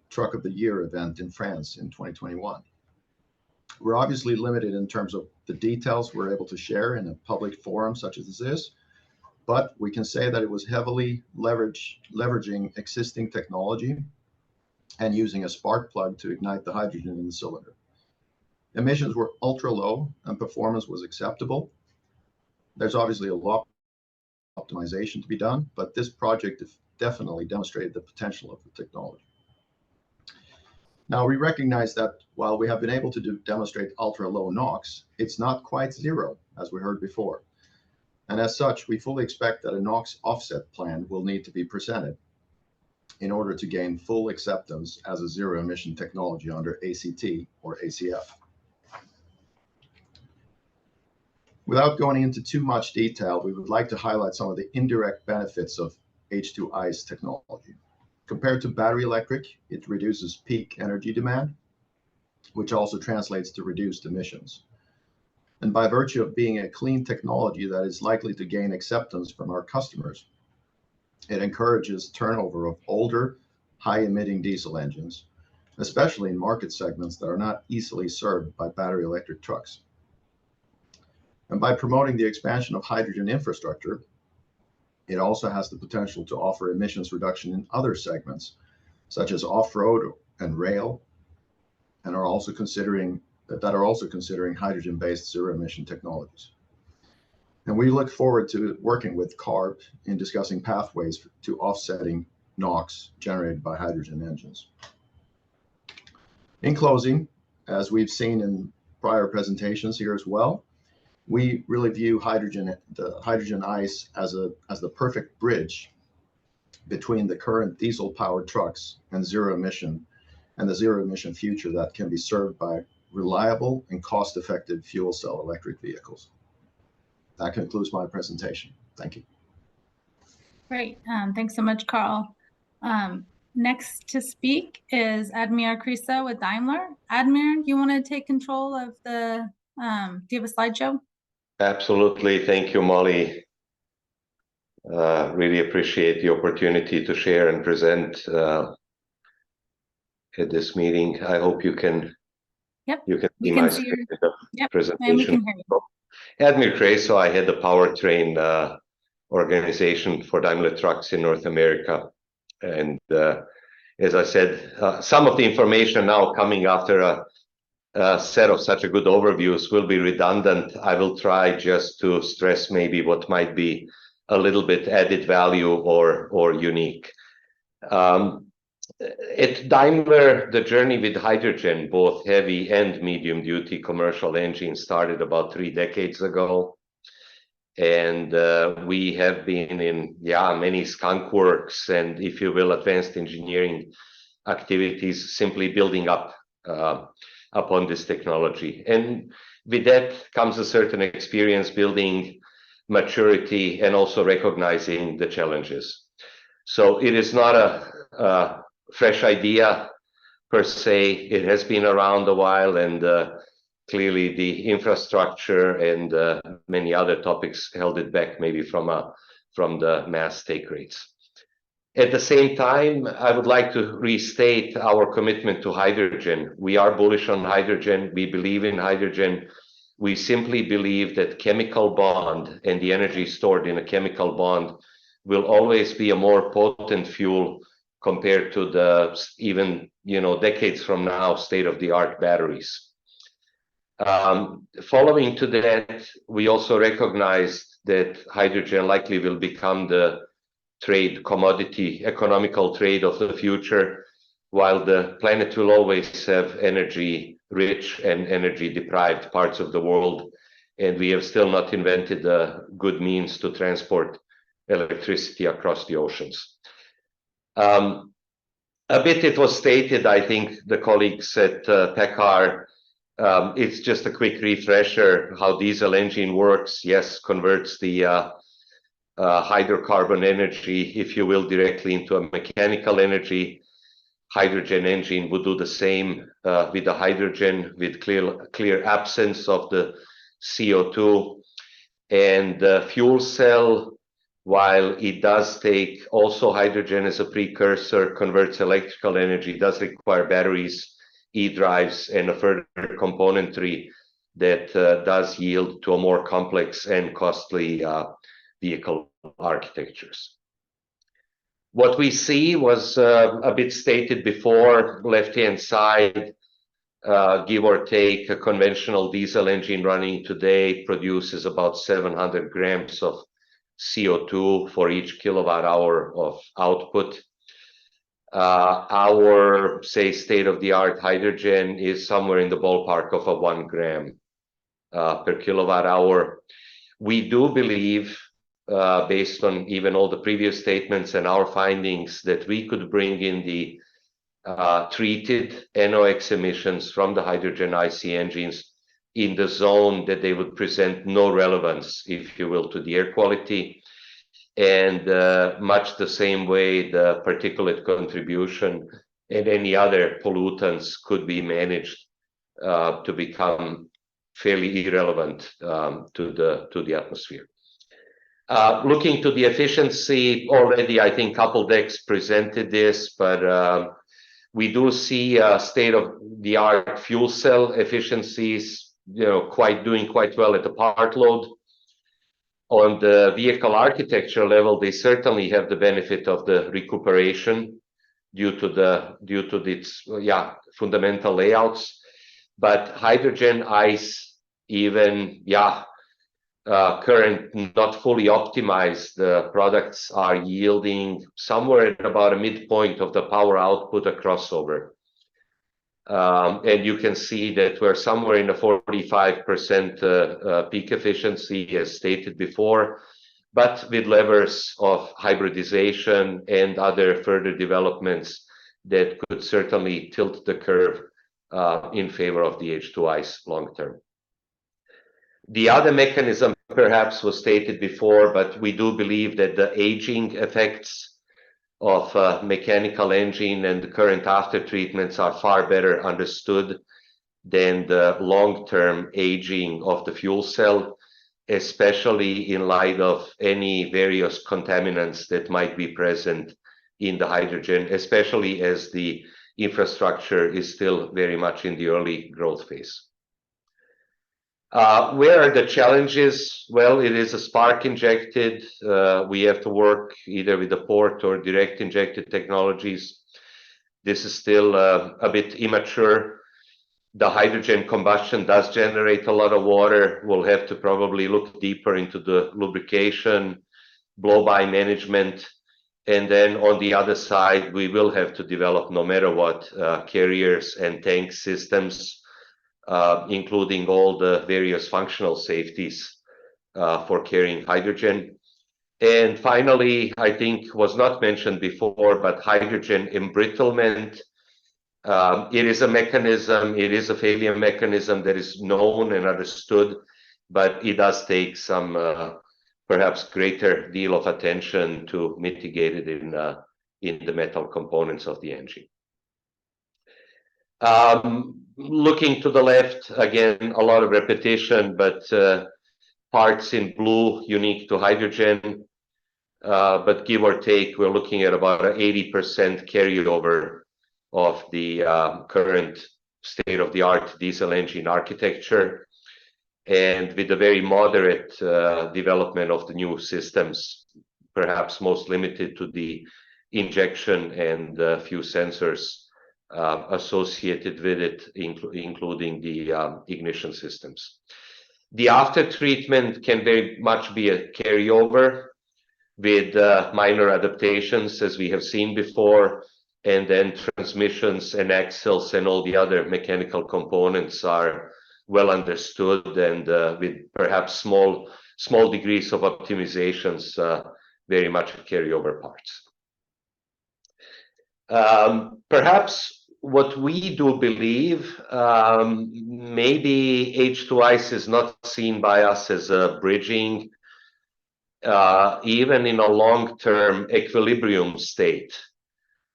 Truck of the Year event in France in 2021. We're obviously limited in terms of the details we're able to share in a public forum such as this, but we can say that it was heavily leveraging existing technology and using a spark plug to ignite the hydrogen in the cylinder. Emissions were ultra low and performance was acceptable. There's obviously a lot of optimization to be done, but this project definitely demonstrated the potential of the technology. Now, we recognize that while we have been able to demonstrate ultra low NOx, it's not quite zero, as we heard before. And as such, we fully expect that a NOx offset plan will need to be presented in order to gain full acceptance as a zero emission technology under ACT or ACF. Without going into too much detail, we would like to highlight some of the indirect benefits of H2 ICE technology. Compared to battery electric, it reduces peak energy demand, which also translates to reduced emissions. And by virtue of being a clean technology that is likely to gain acceptance from our customers, it encourages turnover of older, high-emitting diesel engines, especially in market segments that are not easily served by battery electric trucks. And by promoting the expansion of hydrogen infrastructure, it also has the potential to offer emissions reduction in other segments, such as off-road and rail, and are also considering hydrogen-based zero-emission technologies. And we look forward to working with CARB in discussing pathways to offsetting NOx generated by hydrogen engines. In closing, as we've seen in prior presentations here as well, we really view the hydrogen ICE as the perfect bridge between the current diesel-powered trucks and the zero emission future that can be served by reliable and cost-effective fuel cell electric vehicles. That concludes my presentation. Thank you. Great. Thanks so much, Carl. Next to speak is Admir Krisa with Daimler. Admir, you want to take control of the, do you have a slideshow? Absolutely. Thank you, Molly. Really appreciate the opportunity to share and present at this meeting. I hope you can see my screen presentation. And we can hear you. Admir Krisa, I head the powertrain organization for Daimler Trucks in North America. And as I said, some of the information now coming after a set of such a good overviews will be redundant. I will try just to stress maybe what might be a little bit added value or unique. At Daimler, the journey with hydrogen, both heavy and medium duty commercial engines, started about 3 decades ago. And we have been in many skunk works and, if you will, advanced engineering activities, simply building up upon this technology. And with that comes a certain experience building maturity and also recognizing the challenges. So it is not a fresh idea per se. It has been around a while, and clearly the infrastructure and many other topics held it back maybe from the mass take rates. At the same time, I would like to restate our commitment to hydrogen. We are bullish on hydrogen. We believe in hydrogen. We simply believe that chemical bond and the energy stored in a chemical bond will always be a more potent fuel compared to the even decades from now state-of-the-art batteries. Following to that, we also recognize that hydrogen likely will become the trade commodity, economical trade of the future, while the planet will always have energy rich and energy deprived parts of the world, and we have still not invented a good means to transport electricity across the oceans. A bit it was stated, I think the colleagues at PECAR, it's just a quick refresher how diesel engine works. Yes, converts the hydrocarbon energy, if you will, directly into a mechanical energy. Hydrogen engine would do the same with the hydrogen, with clear absence of the CO2. And the fuel cell, while it does take also hydrogen as a precursor, converts electrical energy, does require batteries, e-drives, and a further componentry that does yield to a more complex and costly vehicle architectures. What we see was a bit stated before, left-hand side, give or take, a conventional diesel engine running today produces about 700 grams of CO2 for each kilowatt hour of output. Our, say, state-of-the-art hydrogen is somewhere in the ballpark of a 1 gram per kilowatt hour. We do believe, based on even all the previous statements and our findings, that we could bring in the treated NOx emissions from the hydrogen IC engines in the zone that they would present no relevance, if you will, to the air quality. And much the same way the particulate contribution and any other pollutants could be managed to become fairly irrelevant to the atmosphere. Looking to the efficiency, already I think couple decks presented this, but we do see state-of-the-art fuel cell efficiencies, doing quite well at the part load. On the vehicle architecture level, they certainly have the benefit of the recuperation due to its fundamental layouts. But hydrogen ICE, even current not fully optimized products are yielding somewhere at about a midpoint of the power output a crossover. And you can see that we're somewhere in the 45% peak efficiency, as stated before, but with levers of hybridization and other further developments that could certainly tilt the curve in favor of the H2 ICE long term. The other mechanism perhaps was stated before, but we do believe that the aging effects of mechanical engine and the current after treatments are far better understood than the long-term aging of the fuel cell, especially in light of any various contaminants that might be present in the hydrogen, especially as the infrastructure is still very much in the early growth phase. Where are the challenges? Well, it is a spark injected. We have to work either with the port or direct injected technologies. This is still a bit immature. The hydrogen combustion does generate a lot of water. We'll have to probably look deeper into the lubrication, blow-by management, and then on the other side, we will have to develop, no matter what, carriers and tank systems, including all the various functional safeties for carrying hydrogen. And finally, I think was not mentioned before, but hydrogen embrittlement It is a mechanism, it is a failure mechanism that is known and understood, but it does take some perhaps greater deal of attention to mitigate it in the metal components of the engine. Looking to the left, again, a lot of repetition, but parts in blue unique to hydrogen. But give or take, we're looking at about an 80% carryover of the current state-of-the-art diesel engine architecture, and with a very moderate development of the new systems, perhaps most limited to the injection and a few sensors associated with it, including the ignition systems. The after treatment can very much be a carryover with minor adaptations, as we have seen before, and then transmissions and axles and all the other mechanical components are well understood, and with perhaps small degrees of optimizations, very much carryover parts. Perhaps what we do believe, maybe H2ICE is not seen by us as a bridging, even in a long-term equilibrium state.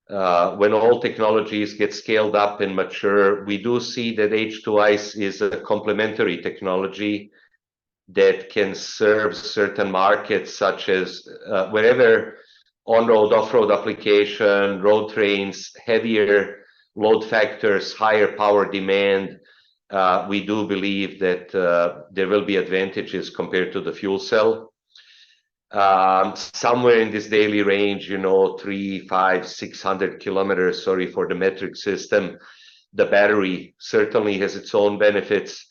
When all technologies get scaled up and mature, we do see that H2ICE is a complementary technology that can serve certain markets, such as wherever on-road, off-road application, road trains, heavier load factors, higher power demand. We do believe that there will be advantages compared to the fuel cell. Somewhere in this daily range, 300, 500, 600 kilometers, sorry for the metric system. The battery certainly has its own benefits,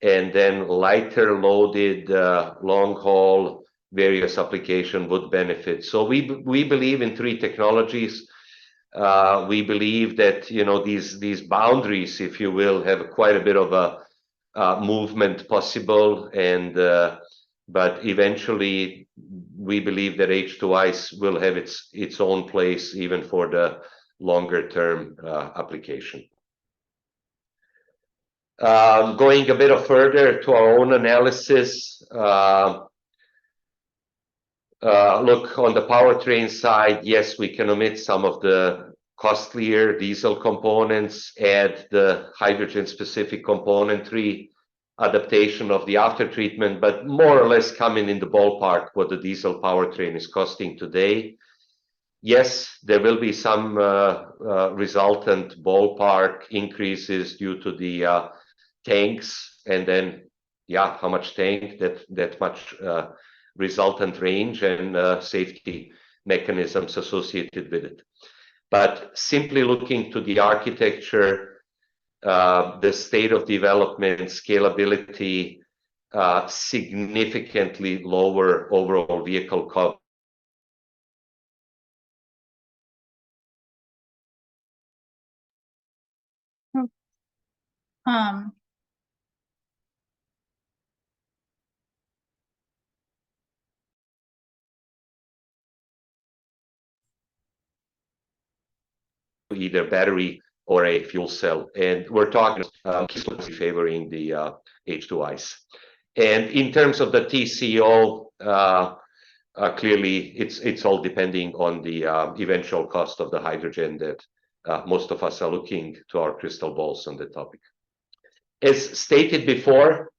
and then lighter loaded, long haul, various application would benefit. So we believe in three technologies. We believe that these boundaries, if you will, have quite a bit of a movement possible, and but eventually we believe that H2ICE will have its own place even for the longer term application. Going a bit further to our own analysis, look, on the powertrain side, yes, we can omit some of the costlier diesel components, add the hydrogen-specific componentry, adaptation of the after treatment, but more or less coming in the ballpark what the diesel powertrain is costing today. Yes, there will be some resultant ballpark increases due to the tanks, and then, yeah, how much tank, that much resultant range and safety mechanisms associated with it. But simply looking to the architecture, the state of development, scalability, significantly lower overall vehicle cost. Either battery or a fuel cell, and we're talking favoring the H2ICE. And in terms of the TCO, clearly it's all depending on the eventual cost of the hydrogen that most of us are looking to our crystal balls on the topic. As stated before,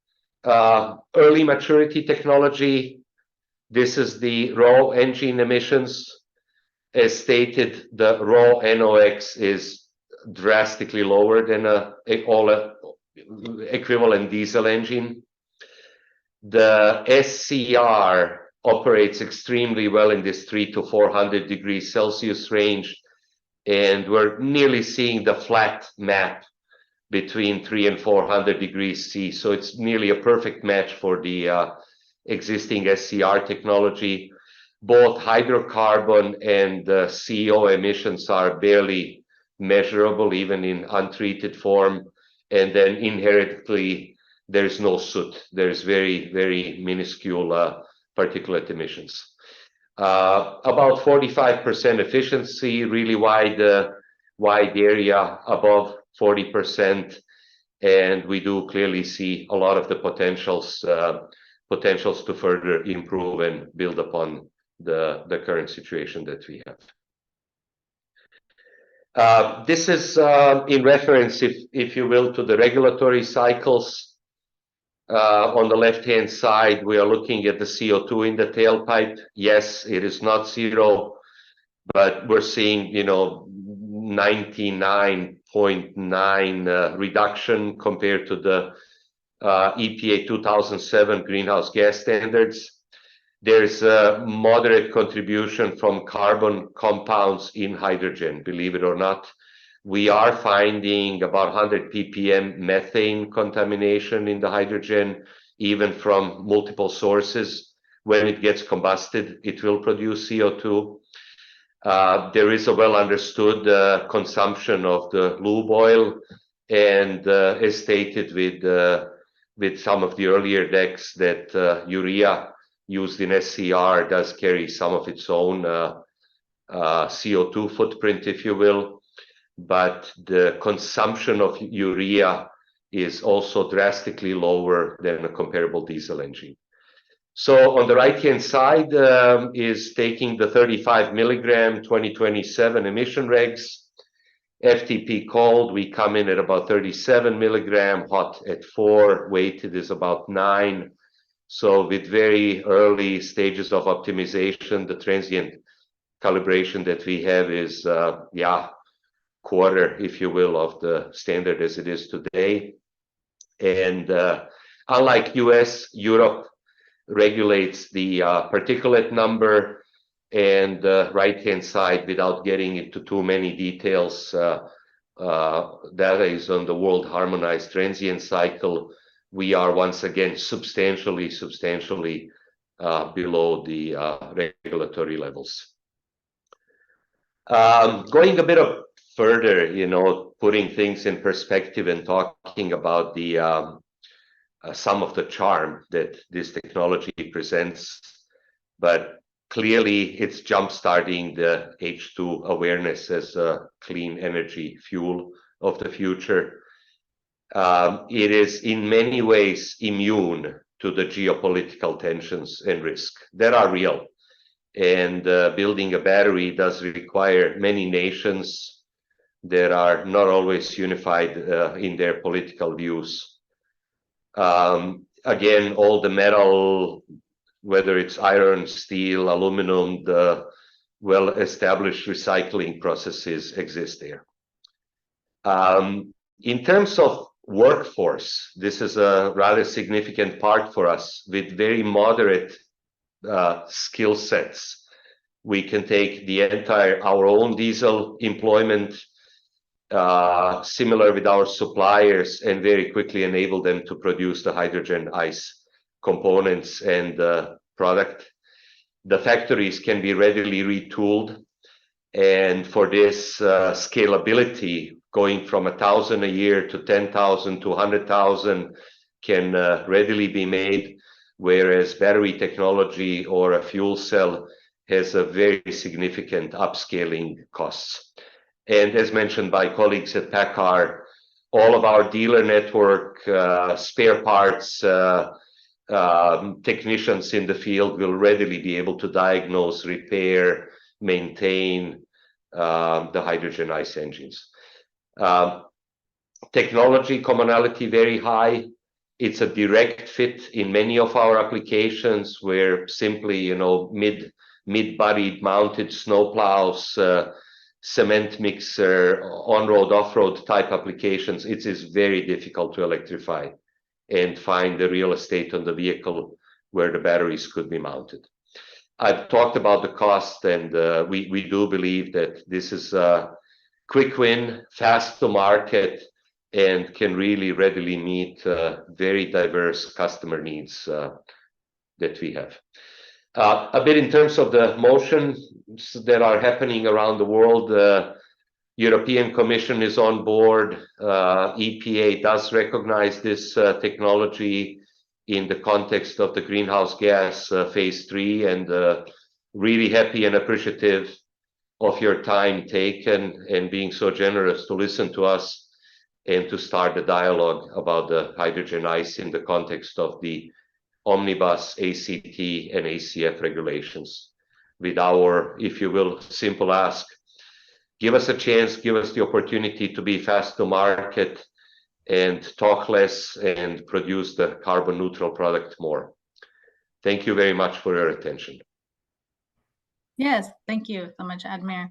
early maturity technology, this is the raw engine emissions. As stated, the raw NOx is drastically lower than all equivalent diesel engine. The SCR operates extremely well in this 300 to 400 degrees Celsius range, and we're nearly seeing the flat map between 300 and 400 degrees C. So it's nearly a perfect match for the existing SCR technology. Both hydrocarbon and CO emissions are barely measurable, even in untreated form. And then inherently, there's no soot. There's very, very minuscule particulate emissions. About 45% efficiency. Really why the wide area above 40%, and we do clearly see a lot of the potentials to further improve and build upon the current situation that we have. This is in reference, if you will, to the regulatory cycles. On the left-hand side, we are looking at the CO2 in the tailpipe. Yes, it is not zero, but we're seeing, 99.9 reduction compared to the EPA 2007 greenhouse gas standards. There's a moderate contribution from carbon compounds in hydrogen, believe it or not. We are finding about 100 ppm methane contamination in the hydrogen, even from multiple sources. When it gets combusted, it will produce CO2. There is a well understood consumption of the lube oil, and as stated with some of the earlier decks, that urea used in SCR does carry some of its own CO2 footprint, if you will, but the consumption of urea is also drastically lower than a comparable diesel engine. So on the right-hand side is taking the 35 milligram 2027 emission regs. FTP cold, we come in at about 37 milligram, hot at 4, weighted is about 9. So with very early stages of optimization, the transient calibration that we have is, quarter, if you will, of the standard as it is today. And unlike US, Europe regulates the particulate number, and right-hand side, without getting into too many details, data is on the world harmonized transient cycle. We are once again substantially below the regulatory levels. Going a bit further, putting things in perspective and talking about the some of the charm that this technology presents, but clearly it's jump-starting the H2 awareness as a clean energy fuel of the future. It is in many ways immune to the geopolitical tensions and risk that are real. And building a battery does require many nations that are not always unified in their political views. Again, all the metal, whether it's iron, steel, aluminum, the well-established recycling processes exist there. In terms of workforce, this is a rather significant part for us with very moderate skill sets. We can take our own diesel employment, similar with our suppliers, and very quickly enable them to produce the hydrogen ICE components and product. The factories can be readily retooled, and for this scalability, going from 1,000 a year to 10,000 to 100,000 can readily be made, whereas battery technology or a fuel cell has a very significant upscaling costs. And as mentioned by colleagues at PACCAR, all of our dealer network, spare parts, technicians in the field will readily be able to diagnose, repair, maintain the hydrogen ICE engines. Technology commonality very high. It's a direct fit in many of our applications where simply, mid-bodied mounted snowplows, cement mixer, on-road, off-road type applications, it is very difficult to electrify and find the real estate on the vehicle where the batteries could be mounted. I've talked about the cost, and we do believe that this is a quick win, fast to market, and can really readily meet very diverse customer needs that we have. A bit in terms of the motions that are happening around the world, the European Commission is on board. EPA does recognize this technology in the context of the greenhouse gas phase 3, and really happy and appreciative of your time taken and being so generous to listen to us and to start the dialogue about the hydrogen ICE in the context of the Omnibus ACT and ACF regulations. With our, if you will, simple ask, give us a chance, give us the opportunity to be fast to market and talk less and produce the carbon neutral product more. Thank you very much for your attention. Yes, thank you so much, Admir,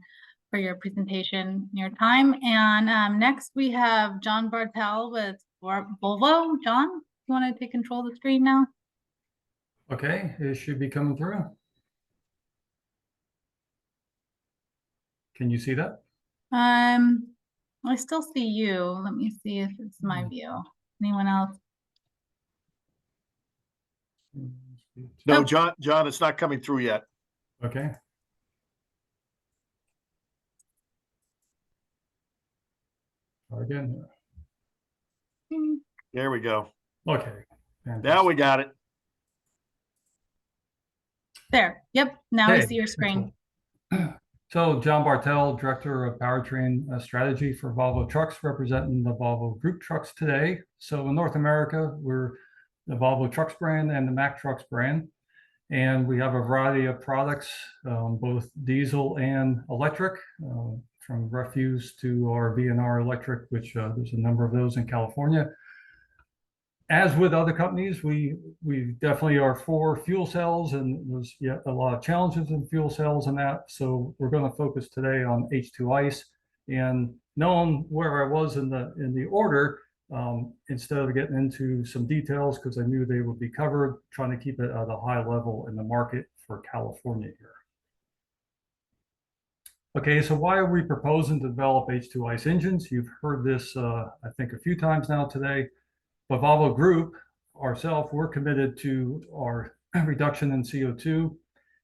for your presentation, your time. And next we have John Bartel with Volvo. John, you want to take control of the screen now? Okay, it should be coming through. Can you see that? I still see you. Let me see if it's my view. Anyone else? No, Oh. John, it's not coming through yet. Okay. Try again. There we go. Okay. Now we got it. There. Yep. Now I Okay, see your screen. excellent. So John Bartel, Director of Powertrain Strategy for Volvo Trucks, representing the Volvo Group trucks today. So in North America, we're the Volvo Trucks brand and the Mack Trucks brand. And we have a variety of products, both diesel and electric, from refuse to our VNR electric, which there's a number of those in California. As with other companies, we definitely are for fuel cells, and there's yet a lot of challenges in fuel cells and that. So we're going to focus today on H2 ICE, and knowing where I was in the order, instead of getting into some details, because I knew they would be covered, trying to keep it at a high level in the market for California here. Okay, so why are we proposing to develop H2 ICE engines? You've heard this, I think, a few times now today. But Volvo Group, ourselves, we're committed to our reduction in CO2,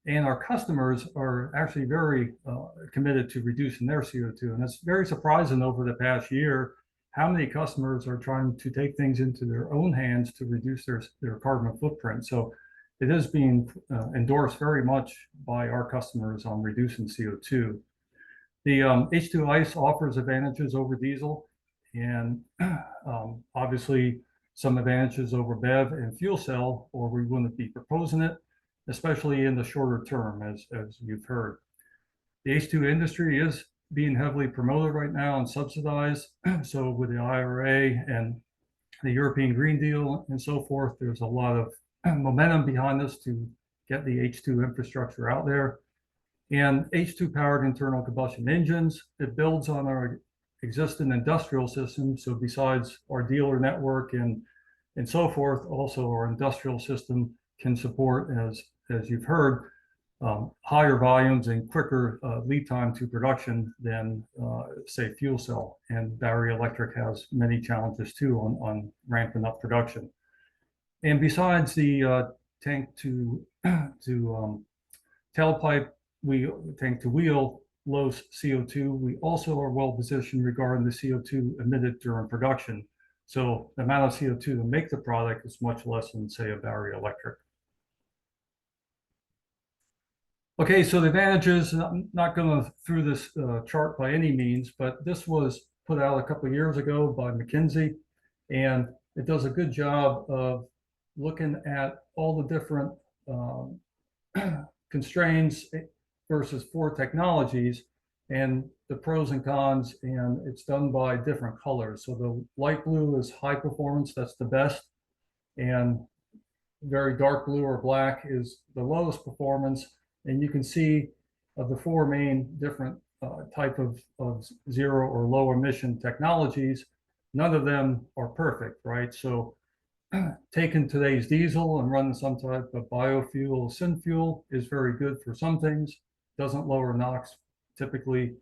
and our customers are actually very committed to reducing their CO2. And it's very surprising over the past year how many customers are trying to take things into their own hands to reduce their carbon footprint. So it is being endorsed very much by our customers on reducing CO2. The H2 ICE offers advantages over diesel, and obviously some advantages over BEV and fuel cell, or we wouldn't be proposing it, especially in the shorter term, as you've heard. The H2 industry is being heavily promoted right now and subsidized. So with the IRA and the European Green Deal and so forth, there's a lot of momentum behind us to get the H2 infrastructure out there. And H2 powered internal combustion engines, it builds on our existing industrial system. So besides our dealer network and so forth, also our industrial system can support, as you've heard, higher volumes and quicker lead time to production than say fuel cell. And battery electric has many challenges too on ramping up production. And besides the tank to tailpipe, tank to wheel low CO2, we also are well positioned regarding the CO2 emitted during production. So the amount of CO2 to make the product is much less than, say, a battery electric. Okay, so the advantages, I'm not going through this chart by any means, but this was put out a couple of years ago by McKinsey, and it does a good job of looking at all the different constraints versus four technologies and the pros and cons, and it's done by different colors. So the light blue is high performance, that's the best, and very dark blue or black is the lowest performance. And you can see of the four main different type of zero or low emission technologies, none of them are perfect, right? So taking today's diesel and running some type of biofuel or synfuel is very good for some things, doesn't lower NOx typically,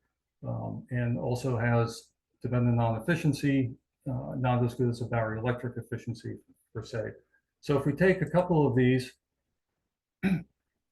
and also has, depending on efficiency, not as good as a battery electric efficiency per se. So if we take a couple of these,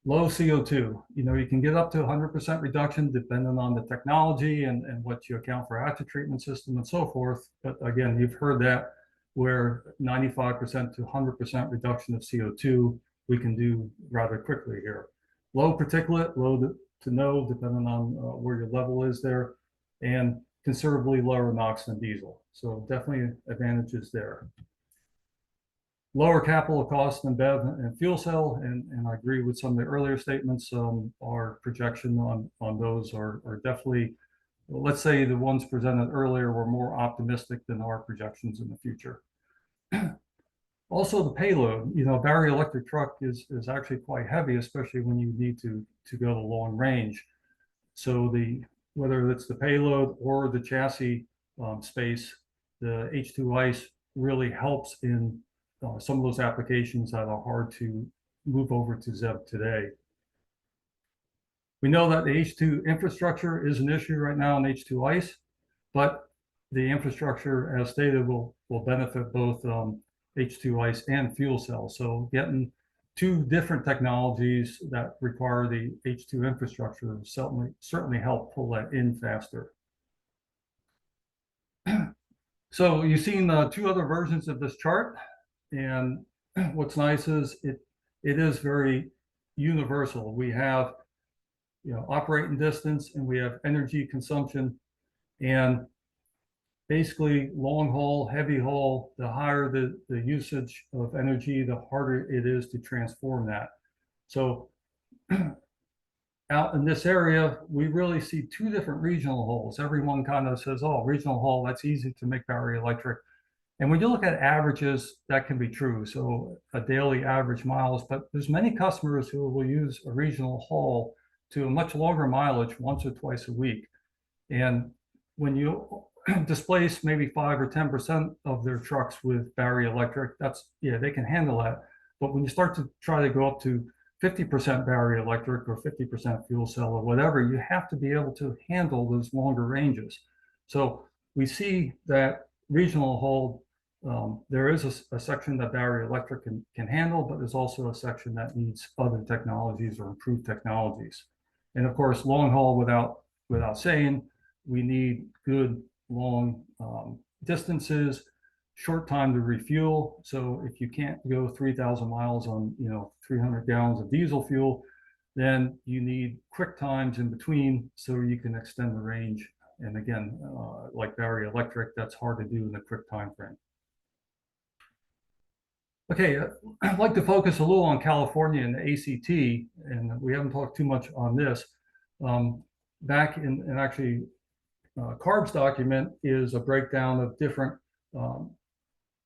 low CO2, you can get up to 100% reduction depending on the technology and what you account for after treatment system and so forth. But again, you've heard that where 95% to 100% reduction of CO2 we can do rather quickly here. Low particulate, low to know, depending on where your level is there, and considerably lower NOx than diesel. So definitely advantages there. Lower capital costs than BEV and fuel cell, and I agree with some of the earlier statements. Our projection on those are definitely, let's say the ones presented earlier were more optimistic than our projections in the future. Also, the payload, battery electric truck is actually quite heavy, especially when you need to go to long range. So whether it's the payload or the chassis space, the H2 ICE really helps in some of those applications that are hard to move over to ZEV today. We know that the H2 infrastructure is an issue right now in H2 ICE, but the infrastructure, as stated, will benefit both H2 ICE and fuel cells. So getting two different technologies that require the H2 infrastructure certainly help pull that in faster. So you've seen two other versions of this chart, and what's nice is it is very universal. We have operating distance, and we have energy consumption, and basically long haul, heavy haul, the higher the usage of energy, the harder it is to transform that. So out in this area, we really see two different regional hauls. Everyone kind of says, oh, regional haul, that's easy to make battery electric. And when you look at averages, that can be true. So a daily average miles, but there's many customers who will use a regional haul to a much longer mileage once or twice a week. And when you displace maybe 5 or 10% of their trucks with battery electric, they can handle that. But when you start to try to go up to 50% battery electric or 50% fuel cell or whatever, you have to be able to handle those longer ranges. So we see that regional haul, there is a section that battery electric can handle, but there's also a section that needs other technologies or improved technologies. And of course, long haul, without saying, we need good long distances, short time to refuel. So if you can't go 3,000 miles on 300 gallons of diesel fuel, then you need quick times in between so you can extend the range. And again, like battery electric, that's hard to do in a quick time frame. Okay, I'd like to focus a little on California and the ACT, and we haven't talked too much on this. Back in actually, CARB's document is a breakdown of different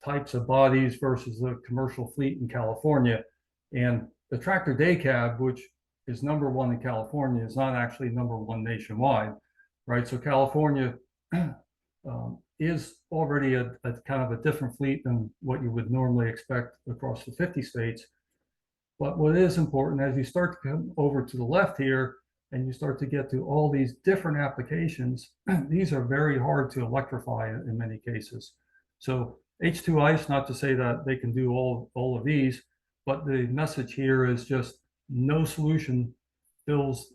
types of bodies versus the commercial fleet in California. And the tractor day cab, which is #1 in California, is not actually #1 nationwide, right? So California is already a kind of a different fleet than what you would normally expect across the 50 states. But what is important, as you start to come over to the left here, and you start to get to all these different applications, these are very hard to electrify in many cases. So H2 ICE, not to say that they can do all of these, but the message here is just no solution fills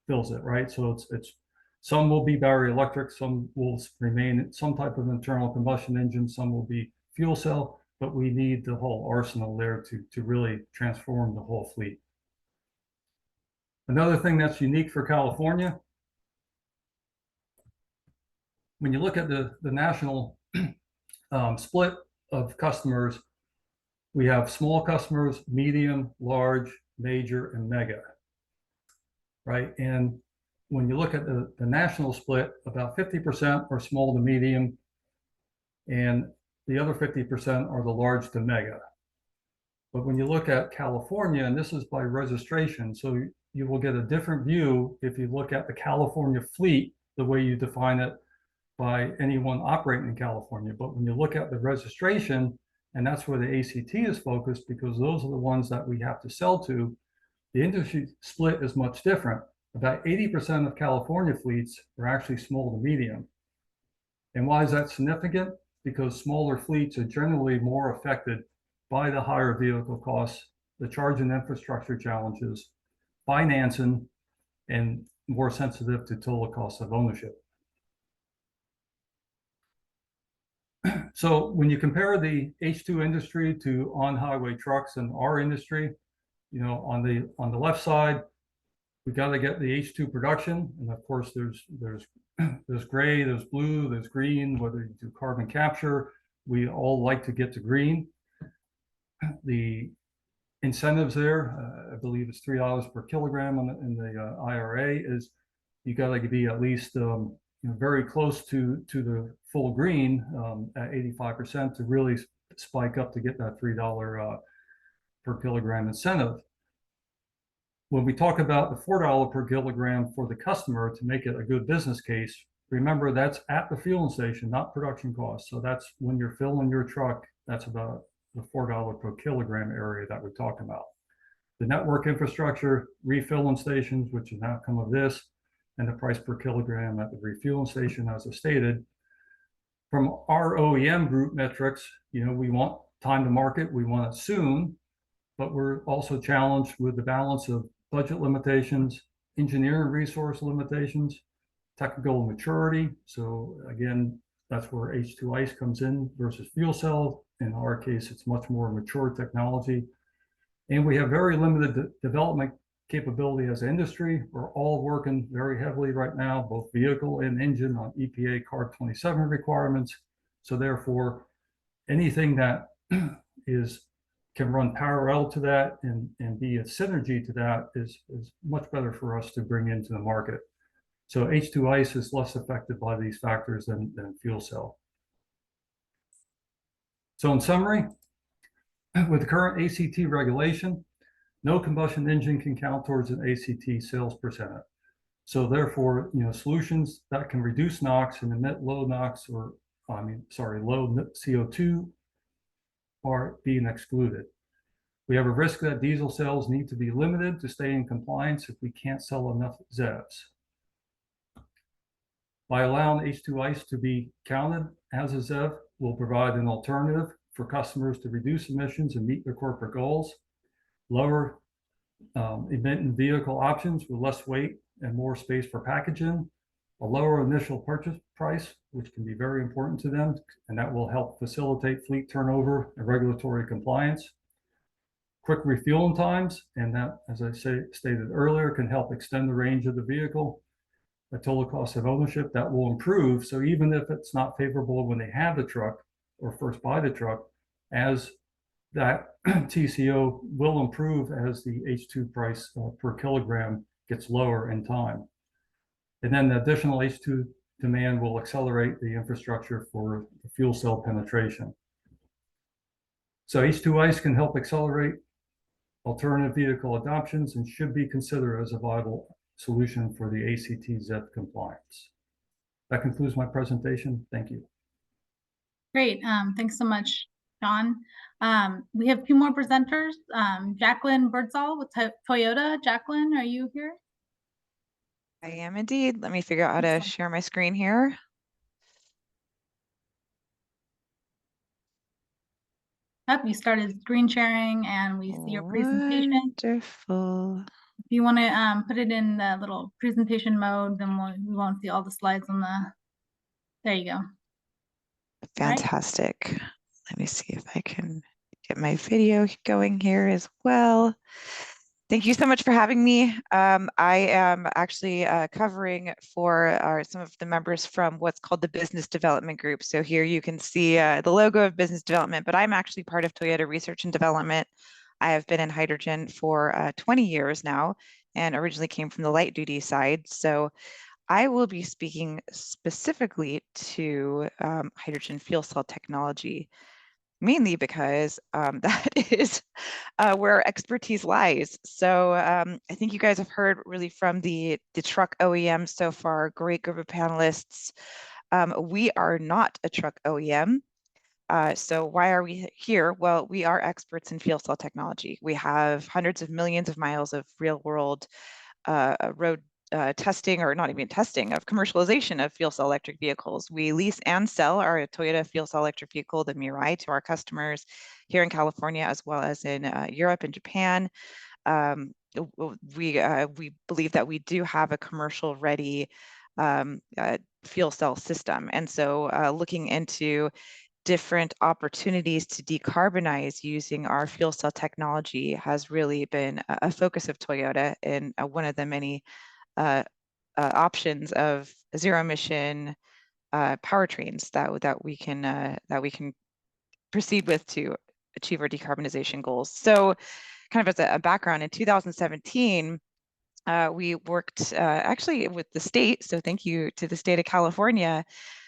it, right? So it's some will be battery electric, some will remain some type of internal combustion engine, some will be fuel cell, but we need the whole arsenal there to really transform the whole fleet. Another thing that's unique for California, when you look at the national split of customers, we have small customers, medium, large, major, and mega, right? And when you look at the national split, about 50% are small to medium, and the other 50% are the large to mega. But when you look at California, and this is by registration, so you will get a different view if you look at the California fleet, the way you define it by anyone operating in California. But when you look at the registration, and that's where the ACT is focused, because those are the ones that we have to sell to, the industry split is much different. About 80% of California fleets are actually small to medium. And why is that significant? Because smaller fleets are generally more affected by the higher vehicle costs, the charging infrastructure challenges, financing, and more sensitive to total cost of ownership. So when you compare the H2 industry to on-highway trucks and our industry, on the left side, We got to get the H2 production, and of course there's gray, there's blue, there's green. Whether you do carbon capture, we all like to get to green. The incentives there, I believe it's $3 per kilogram in the IRA, is you got to be at least very close to the full green at 85% to really spike up to get that $3 per kilogram incentive. When we talk about the $4 per kilogram for the customer to make it a good business case, remember that's at the fueling station, not production costs. So that's when you're filling your truck, that's about the $4 per kilogram area that we're talking about. The network infrastructure, refilling stations, which is an outcome of this, and the price per kilogram at the refueling station, as I stated. From our OEM group metrics, we want time to market, we want it soon, but we're also challenged with the balance of budget limitations, engineering resource limitations, technical maturity. So again, that's where H2 ICE comes in versus fuel cell. In our case, it's much more mature technology. And we have very limited development capability as an industry. We're all working very heavily right now, both vehicle and engine, on EPA CARB 27 requirements. So therefore, anything that can run parallel to that and be a synergy to that is much better for us to bring into the market. So H2 ICE is less affected by these factors than fuel cell. So in summary, with the current ACT regulation, no combustion engine can count towards an ACT sales percentage. So therefore, solutions that can reduce NOx and emit low NOx low CO2 are being excluded. We have a risk that diesel sales need to be limited to stay in compliance if we can't sell enough ZEVs. By allowing H2 ICE to be counted as a ZEV, will provide an alternative for customers to reduce emissions and meet their corporate goals, lower emitting vehicle options with less weight and more space for packaging, a lower initial purchase price, which can be very important to them, and that will help facilitate fleet turnover and regulatory compliance. Quick refueling times, and that, as I stated earlier, can help extend the range of the vehicle. The total cost of ownership, that will improve. So even if it's not favorable when they have the truck or first buy the truck, as that TCO will improve as the H2 price per kilogram gets lower in time. And then the additional H2 demand will accelerate the infrastructure for the fuel cell penetration. So H2 ICE can help accelerate alternative vehicle adoptions and should be considered as a viable solution for the ACT ZEV compliance. That concludes my presentation. Thank you. Great. Thanks so much, John. We have two more presenters. Jacqueline Birdsall with Toyota. Jacqueline, are you here? I am indeed. Let me figure out how to share my screen here. Yep, you started screen sharing and we see your presentation. Wonderful. If you want to put it in the little presentation mode, then we won't see all the slides on the, there you go. Fantastic. Right. Let me see if I can get my video going here as well. Thank you so much for having me. I am actually covering for some of the members from what's called the Business Development Group. So here you can see the logo of Business Development, but I'm actually part of Toyota Research and Development. I have been in hydrogen for 20 years now and originally came from the light duty side. So I will be speaking specifically to hydrogen fuel cell technology, mainly because that is where our expertise lies. So I think you guys have heard really from the truck OEM so far, great group of panelists. We are not a truck OEM. So why are we here? Well, we are experts in fuel cell technology. We have hundreds of millions of miles of real world road testing, or not even testing, of commercialization of fuel cell electric vehicles. We lease and sell our Toyota fuel cell electric vehicle, the Mirai, to our customers here in California, as well as in Europe and Japan. We believe that we do have a commercial ready fuel cell system. And so looking into different opportunities to decarbonize using our fuel cell technology has really been a focus of Toyota, and one of the many options of zero emission powertrains that we can proceed with to achieve our decarbonization goals. So kind of as a background, in 2017, we worked actually with the state. So thank you to the state of California.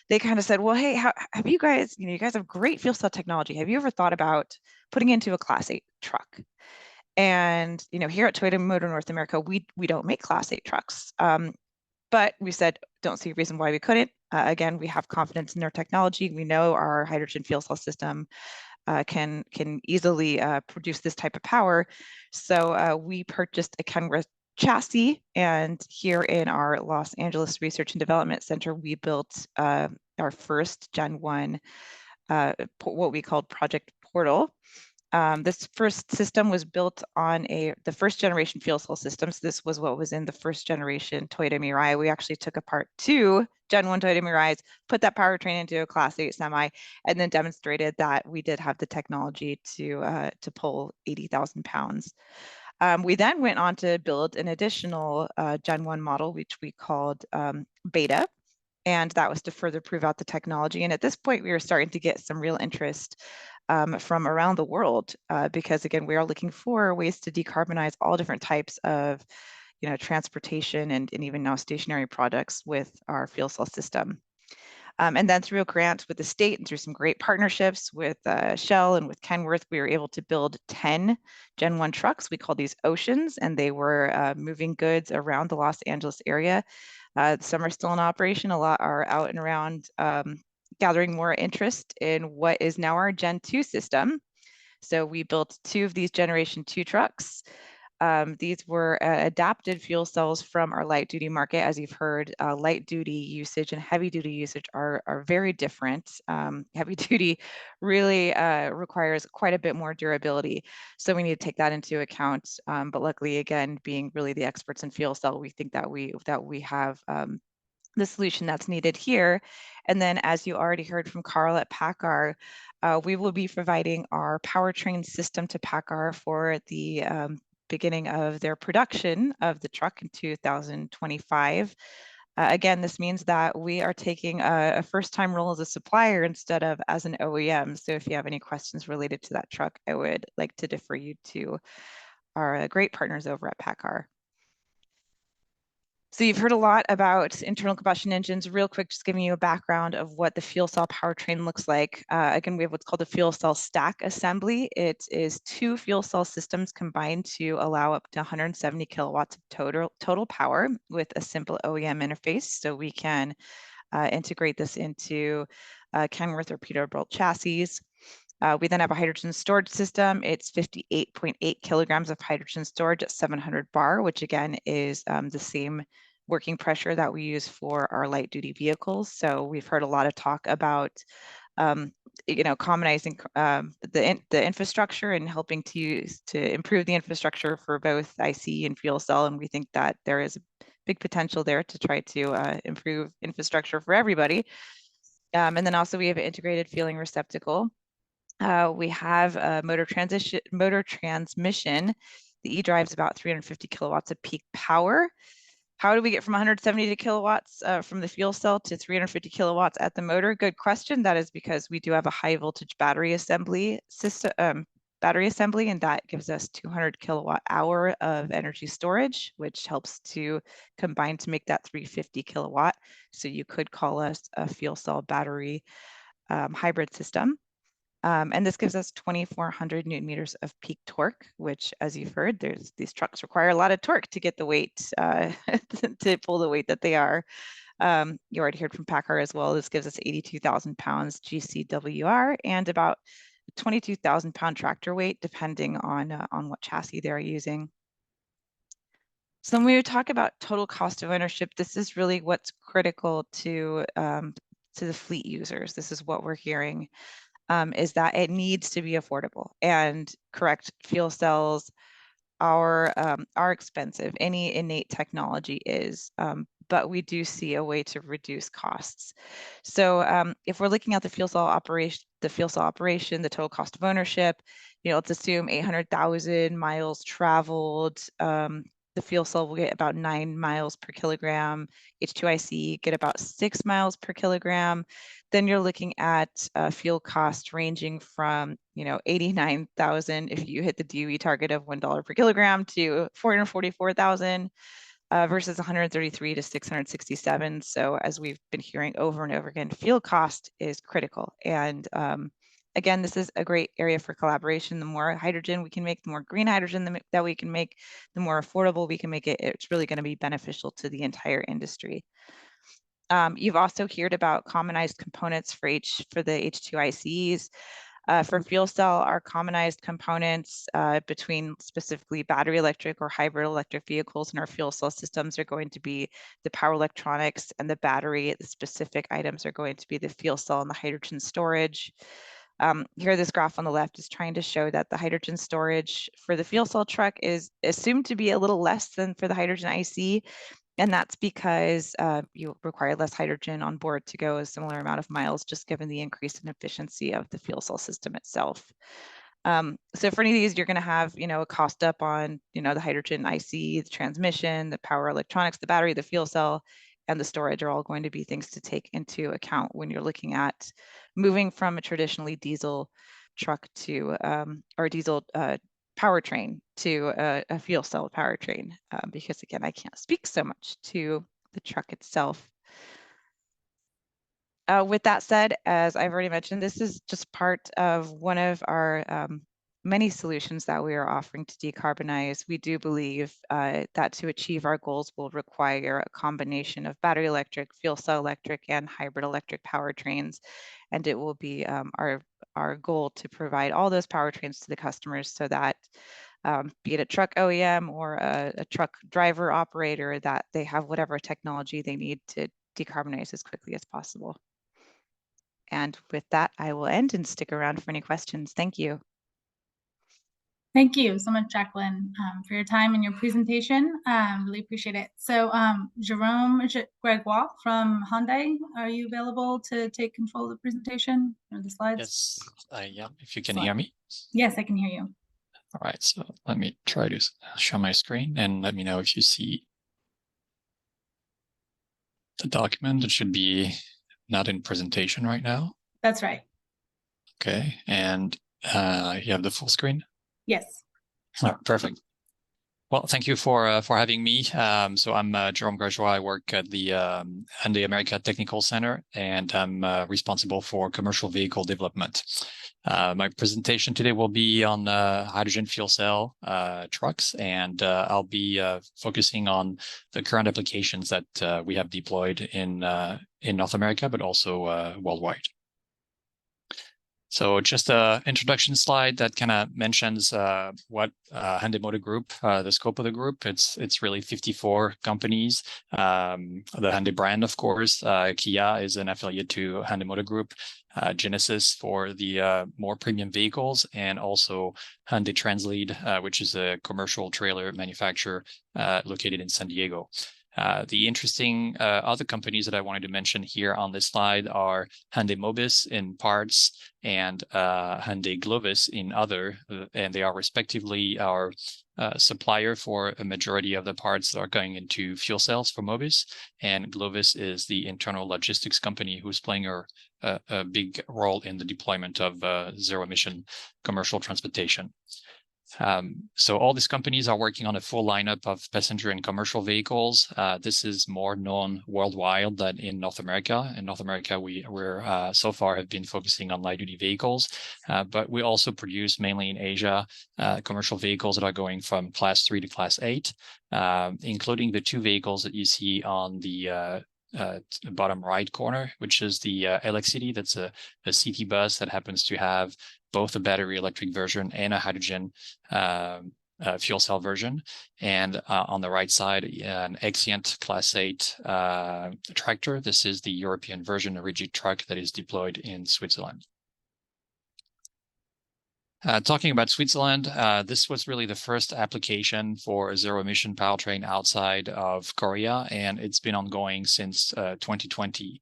They kind of said, well, hey, have you guys, you guys have great fuel cell technology. Have you ever thought about putting into a Class 8 truck? And, here at Toyota Motor North America, we don't make Class 8 trucks. But we said, don't see a reason why we couldn't. Again, we have confidence in our technology. We know our hydrogen fuel cell system can easily produce this type of power. So we purchased a Kenworth chassis, and here in our Los Angeles Research and Development Center, we built our first Gen 1, what we called Project Portal. This first system was built on the first generation fuel cell systems. This was what was in the first generation Toyota Mirai. We actually took apart 2 Gen 1 Toyota Mirais, put that powertrain into a Class 8 semi, and then demonstrated that we did have the technology to pull 80,000 pounds. We then went on to build an additional Gen 1 model, which we called Beta, and that was to further prove out the technology. And at this point, we were starting to get some real interest from around the world, because again, we are looking for ways to decarbonize all different types of, transportation and even now stationary products with our fuel cell system. And then through a grant with the state and through some great partnerships with Shell and with Kenworth, we were able to build 10 Gen 1 trucks. We call these Oceans, and they were moving goods around the Los Angeles area. Some are still in operation. A lot are out and around, gathering more interest in what is now our Gen 2 system. So we built 2 of these Generation 2 trucks. These were adapted fuel cells from our light duty market. As you've heard, light duty usage and heavy duty usage are very different. Heavy duty really requires quite a bit more durability. So we need to take that into account. But luckily, again, being really the experts in fuel cell, we think that we have the solution that's needed here. And then, as you already heard from Carl at PACCAR, we will be providing our powertrain system to PACCAR for the beginning of their production of the truck in 2025. Again, this means that we are taking a first-time role as a supplier instead of as an OEM. So if you have any questions related to that truck, I would like to defer you to our great partners over at PACCAR. So you've heard a lot about internal combustion engines. Real quick, just giving you a background of what the fuel cell powertrain looks like. Again, we have what's called a fuel cell stack assembly. It is 2 fuel cell systems combined to allow up to 170 kilowatts of total power with a simple OEM interface. So we can integrate this into Kenworth or Peterbilt chassis. We then have a hydrogen storage system. It's 58.8 kilograms of hydrogen storage at 700 bar, which again is the same working pressure that we use for our light duty vehicles. So we've heard a lot of talk about, commonizing the infrastructure and helping to improve the infrastructure for both IC and fuel cell. And we think that there is a big potential there to try to improve infrastructure for everybody. And then also we have an integrated fueling receptacle. We have a motor transmission. The e-drive is about 350 kilowatts of peak power. How do we get from 170 kilowatts from the fuel cell to 350 kilowatts at the motor? Good question. That is because we do have a high voltage battery assembly system, and that gives us 200 kilowatt hour of energy storage, which helps to combine to make that 350 kilowatt. So you could call us a fuel cell battery hybrid system. And this gives us 2,400 Newton meters of peak torque, which, as you've heard, these trucks require a lot of torque to get the weight, to pull the weight that they are. You already heard from PACCAR as well. This gives us 82,000 pounds GCWR and about 22,000 pound tractor weight, depending on what chassis they're using. So when we talk about total cost of ownership, this is really what's critical to the fleet users. This is what we're hearing. Is that it needs to be affordable, and correct, fuel cells are expensive. Any innate technology is, but we do see a way to reduce costs. So if we're looking at the fuel cell operation, the total cost of ownership, let's assume 800,000 miles traveled. The fuel cell will get about 9 miles per kilogram. H2IC get about 6 miles per kilogram. Then you're looking at fuel cost ranging from 89,000 if you hit the DOE target of $1 per kilogram to 444,000 versus 133 to 667. So as we've been hearing over and over again, fuel cost is critical. And again, this is a great area for collaboration. The more hydrogen we can make, the more green hydrogen that we can make, the more affordable we can make it. It's really going to be beneficial to the entire industry. You've also heard about commonized components for the H2ICs. For fuel cell, our commonized components between specifically battery electric or hybrid electric vehicles in our fuel cell systems are going to be the power electronics and the battery. The specific items are going to be the fuel cell and the hydrogen storage. Here, this graph on the left is trying to show that the hydrogen storage for the fuel cell truck is assumed to be a little less than for the hydrogen IC. And that's because you require less hydrogen on board to go a similar amount of miles, just given the increase in efficiency of the fuel cell system itself. So for any of these, you're going to have, a cost up on, the hydrogen IC, the transmission, the power electronics, the battery, the fuel cell, and the storage are all going to be things to take into account when you're looking at moving from a traditionally diesel truck to or diesel powertrain to a fuel cell powertrain, because again, I can't speak so much to the truck itself. With that said, as I've already mentioned, this is just part of one of our many solutions that we are offering to decarbonize. We do believe that to achieve our goals will require a combination of battery electric, fuel cell electric, and hybrid electric powertrains. And it will be our goal to provide all those powertrains to the customers so that be it a truck OEM or a truck driver operator, that they have whatever technology they need to decarbonize as quickly as possible. And with that, I will end and stick around for any questions. Thank you. Thank you so much, Jacqueline, for your time and your presentation. Really appreciate it. So Jerome Gregoire from Hyundai, are you available to take control of the presentation or the slides? Yes, I am. If you can hear me. Yes, I can hear you. All right, so let me try to share my screen and let me know if you see the document. It should be not in presentation right now. That's right. Okay, and you have the full screen? Yes. All right, perfect. Well, thank you for having me. So I'm Jerome Gregoire. I work at the Hyundai America Technical Center, and I'm responsible for commercial vehicle development. My presentation today will be on hydrogen fuel cell trucks, and I'll be focusing on the current applications that we have deployed in North America, but also worldwide. So just an introduction slide that kind of mentions what Hyundai Motor Group, the scope of the group. It's really 54 companies. The Hyundai brand, of course. Kia is an affiliate to Hyundai Motor Group. Genesis for the more premium vehicles, and also Hyundai Translead, which is a commercial trailer manufacturer located in San Diego. The interesting other companies that I wanted to mention here on this slide are Hyundai Mobis in parts and Hyundai Glovis in other, and they are respectively our supplier for a majority of the parts that are going into fuel cells for Mobis, and Glovis is the internal logistics company who's playing a big role in the deployment of zero-emission commercial transportation. So all these companies are working on a full lineup of passenger and commercial vehicles. This is more known worldwide than in North America. In North America, we're so far have been focusing on light-duty vehicles, but we also produce mainly in Asia commercial vehicles that are going from Class 3 to Class 8, including the two vehicles that you see on the bottom right corner, which is the LXCity. That's a city bus that happens to have both a battery electric version and a hydrogen fuel cell version. And on the right side, an Exient Class 8 tractor. This is the European version, a rigid truck that is deployed in Switzerland. Talking about Switzerland, this was really the first application for a zero-emission powertrain outside of Korea, and it's been ongoing since 2020.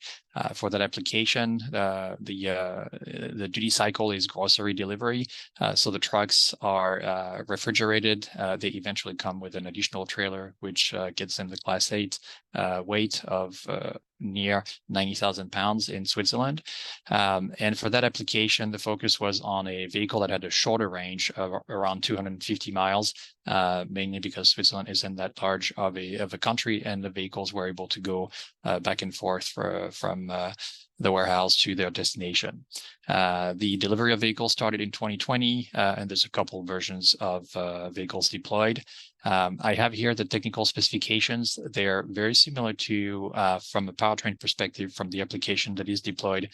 For that application, the duty cycle is grocery delivery, so the trucks are refrigerated. They eventually come with an additional trailer, which gets them the Class 8 weight of near 90,000 pounds in Switzerland. And for that application, the focus was on a vehicle that had a shorter range of around 250 miles, mainly because Switzerland isn't that large of a country, and the vehicles were able to go back and forth from the warehouse to their destination. The delivery of vehicles started in 2020, and there's a couple versions of vehicles deployed. I have here the technical specifications. They're very similar to, from a powertrain perspective, from the application that is deployed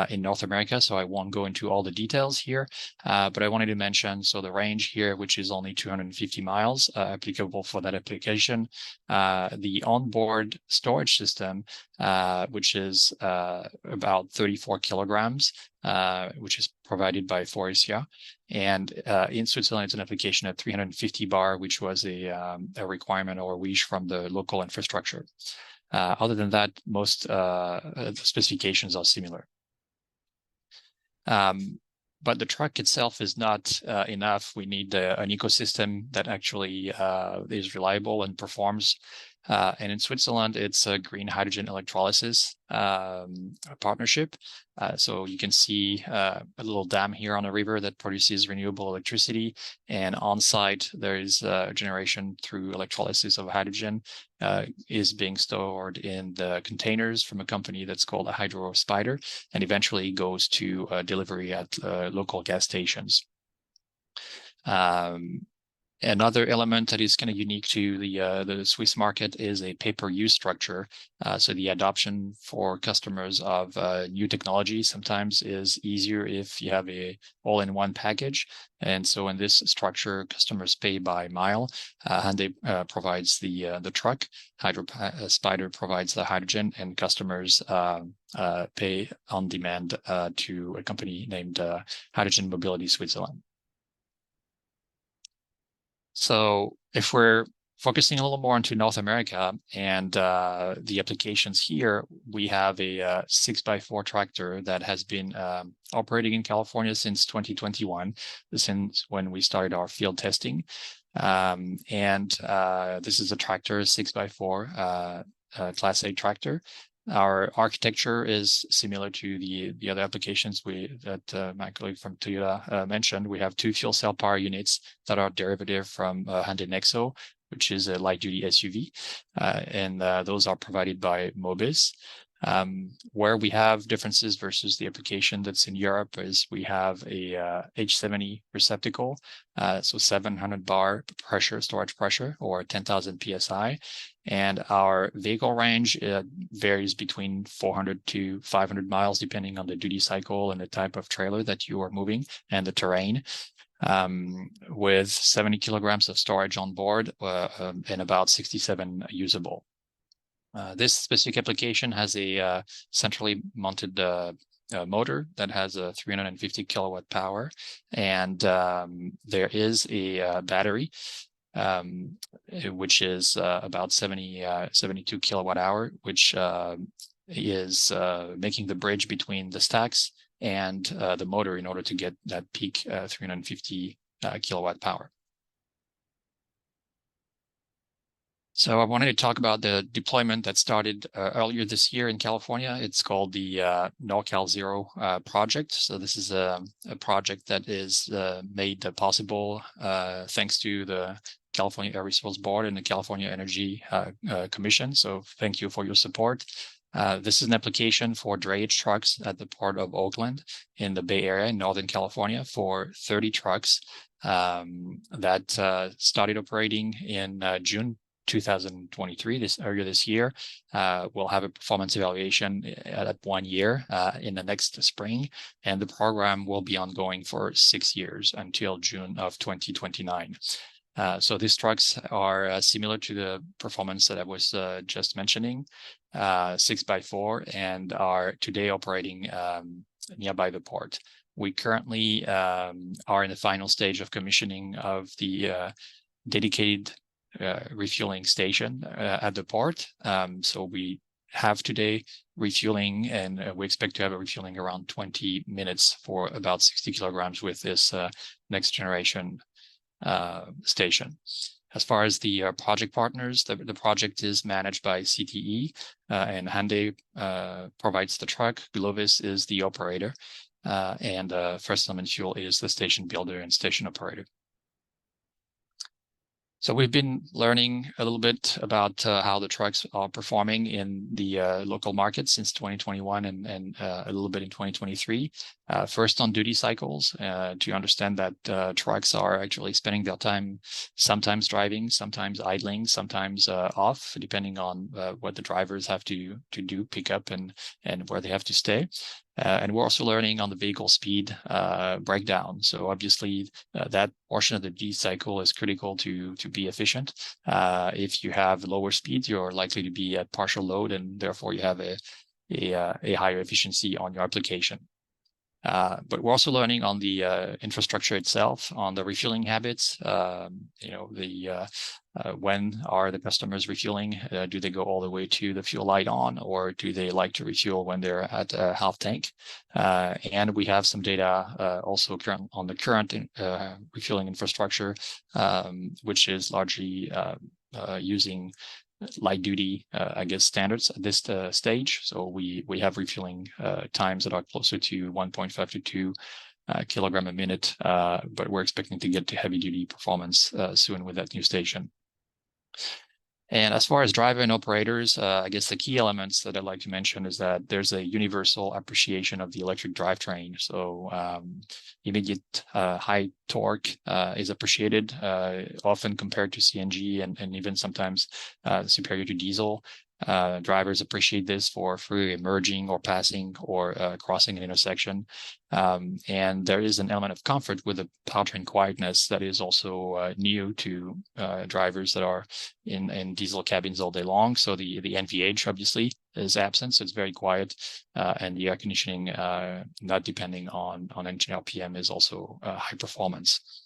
in North America. So I won't go into all the details here, but I wanted to mention, so the range here, which is only 250 miles, applicable for that application. The onboard storage system, which is about 34 kilograms, which is provided by Faurecia. And in Switzerland, it's an application at 350 bar, which was a requirement or a wish from the local infrastructure. Other than that, most the specifications are similar. But the truck itself is not enough. We need an ecosystem that actually is reliable and performs. And in Switzerland, it's a green hydrogen electrolysis partnership. So you can see a little dam here on a river that produces renewable electricity. And on site, there is generation through electrolysis of hydrogen is being stored in the containers from a company that's called a Hydro Spider, and eventually goes to delivery at local gas stations. Another element that is kind of unique to the Swiss market is a pay-per-use structure. So the adoption for customers of new technology sometimes is easier if you have a all-in-one package. And so in this structure, customers pay by mile, and they provides the truck. Hydro Spider provides the hydrogen, and customers pay on demand to a company named Hydrogen Mobility Switzerland. So if we're focusing a little more into North America and the applications here, we have a 6x4 tractor that has been operating in California since 2021, since when we started our field testing. This is a tractor, 6x4 Class 8 tractor. Our architecture is similar to the other applications that my colleague from Toyota mentioned. We have two fuel cell power units that are derivative from Hyundai Nexo, which is a light-duty SUV, and those are provided by Mobis. Where we have differences versus the application that's in Europe is we have a H70 receptacle, so 700 bar pressure, storage pressure, or 10,000 PSI. And our vehicle range varies between 400 to 500 miles, depending on the duty cycle and the type of trailer that you are moving and the terrain. With 70 kilograms of storage on board and about 67 usable. This specific application has a centrally mounted motor that has a 350 kilowatt power, and there is a battery, which is about 72 kilowatt hour, which is making the bridge between the stacks and the motor in order to get that peak 350 kilowatt power. So I wanted to talk about the deployment that started earlier this year in California. It's called the NorCal Zero project. So this is a project that is made possible thanks to the California Air Resources Board and the California Energy Commission. So thank you for your support. This is an application for drayage trucks at the Port of Oakland in the Bay Area in Northern California for 30 trucks that started operating in June 2023, earlier this year. We'll have a performance evaluation at 1 year in the next spring, and the program will be ongoing for 6 years until June of 2029. So these trucks are similar to the performance that I was just mentioning, 6x4, and are today operating nearby the port. We currently are in the final stage of commissioning of the dedicated refueling station at the port. So we have today refueling, and we expect to have a refueling around 20 minutes for about 60 kilograms with this next generation station. As far as the project partners, the project is managed by CTE, and Hyundai provides the truck. Glovis is the operator, and First Element Fuel is the station builder and station operator. So we've been learning a little bit about how the trucks are performing in the local market since 2021 and a little bit in 2023. First on duty cycles, to understand that trucks are actually spending their time sometimes driving, sometimes idling, sometimes off, depending on what the drivers have to do, pick up and where they have to stay. And we're also learning on the vehicle speed breakdown. So obviously that portion of the duty cycle is critical to be efficient. If you have lower speeds, you're likely to be at partial load, and therefore you have a higher efficiency on your application. But we're also learning on the infrastructure itself, on the refueling habits. When are the customers refueling? Do they go all the way to the fuel light on, or do they like to refuel when they're at half tank? And we have some data also on the current refueling infrastructure, which is largely using light duty, standards at this stage. So we have refueling times that are closer to 1.5 to 2 kilogram a minute, but we're expecting to get to heavy duty performance soon with that new station. And as far as driver and operators, I guess the key elements that I'd like to mention is that there's a universal appreciation of the electric drivetrain. So immediate high torque is appreciated, often compared to CNG and even sometimes superior to diesel. Drivers appreciate this for emerging or passing or crossing an intersection. And there is an element of comfort with the powertrain quietness that is also new to drivers that are in diesel cabins all day long. So the NVH obviously is absent, so it's very quiet, and the air conditioning, not depending on engine RPM, is also high performance.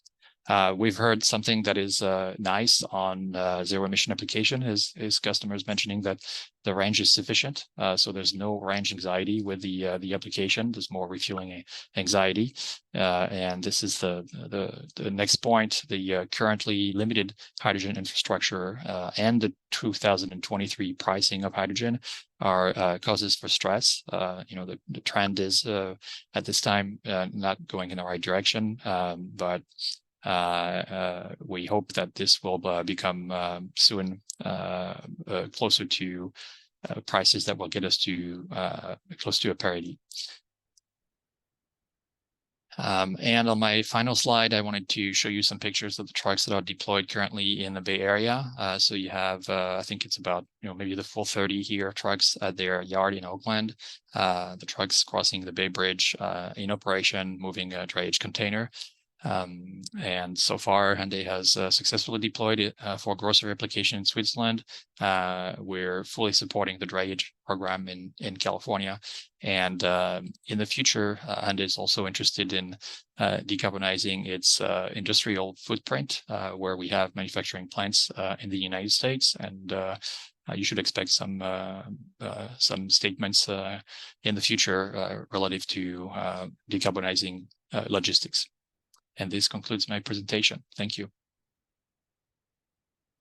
We've heard something that is nice on zero emission application is customers mentioning that the range is sufficient. So there's no range anxiety with the application. There's more refueling anxiety. And this is the next point. The currently limited hydrogen infrastructure and the 2023 pricing of hydrogen are causes for stress. The trend is at this time not going in the right direction, but we hope that this will become soon closer to prices that will get us to close to a parity. And on my final slide, I wanted to show you some pictures of the trucks that are deployed currently in the Bay Area. So you have, I think it's about, maybe the full 30 here trucks at their yard in Oakland. The trucks crossing the Bay Bridge in operation, moving a drayage container. And so far, Hyundai has successfully deployed it for grocery application in Switzerland. We're fully supporting the drayage program in California. And in the future, Hyundai is also interested in decarbonizing its industrial footprint, where we have manufacturing plants in the United States. And you should expect some statements in the future relative to decarbonizing logistics. And this concludes my presentation. Thank you.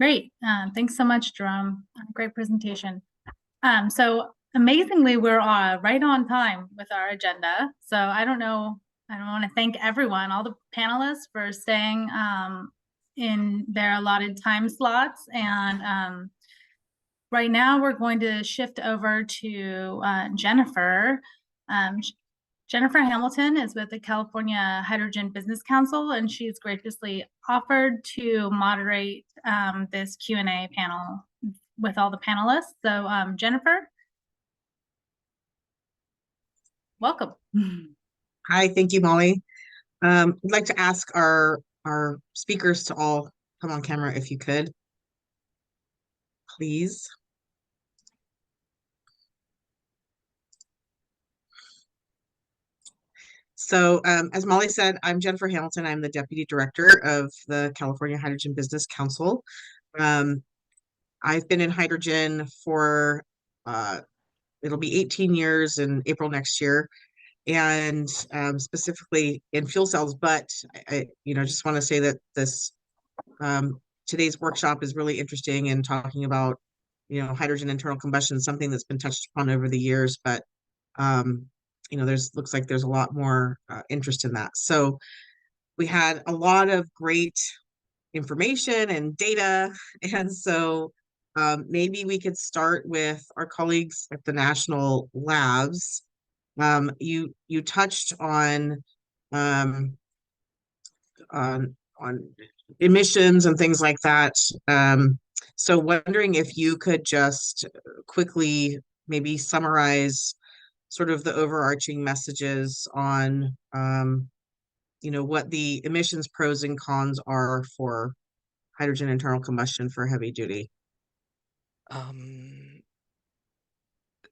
Great. Thanks so much, Jerome. Great presentation. So amazingly, we're right on time with our agenda. So I don't want to thank everyone, all the panelists, for staying in their allotted time slots. And right now we're going to shift over to Jennifer. Jennifer Hamilton is with the California Hydrogen Business Council, and she's graciously offered to moderate this Q&A panel with all the panelists. So Jennifer, welcome. Hi, thank you, Molly. I'd like to ask our speakers to all come on camera if you could, please. So as Molly said, I'm Jennifer Hamilton. I'm the Deputy Director of the California Hydrogen Business Council. I've been in hydrogen for, it'll be 18 years in April next year, and specifically in fuel cells. But I just want to say that this today's workshop is really interesting in talking about, hydrogen internal combustion, something that's been touched upon over the years, but looks like there's a lot more interest in that. So we had a lot of great information and data, and so maybe we could start with our colleagues at the national labs. You touched on emissions and things like that. So wondering if you could just quickly maybe summarize sort of the overarching messages on what the emissions pros and cons are for hydrogen internal combustion for heavy duty.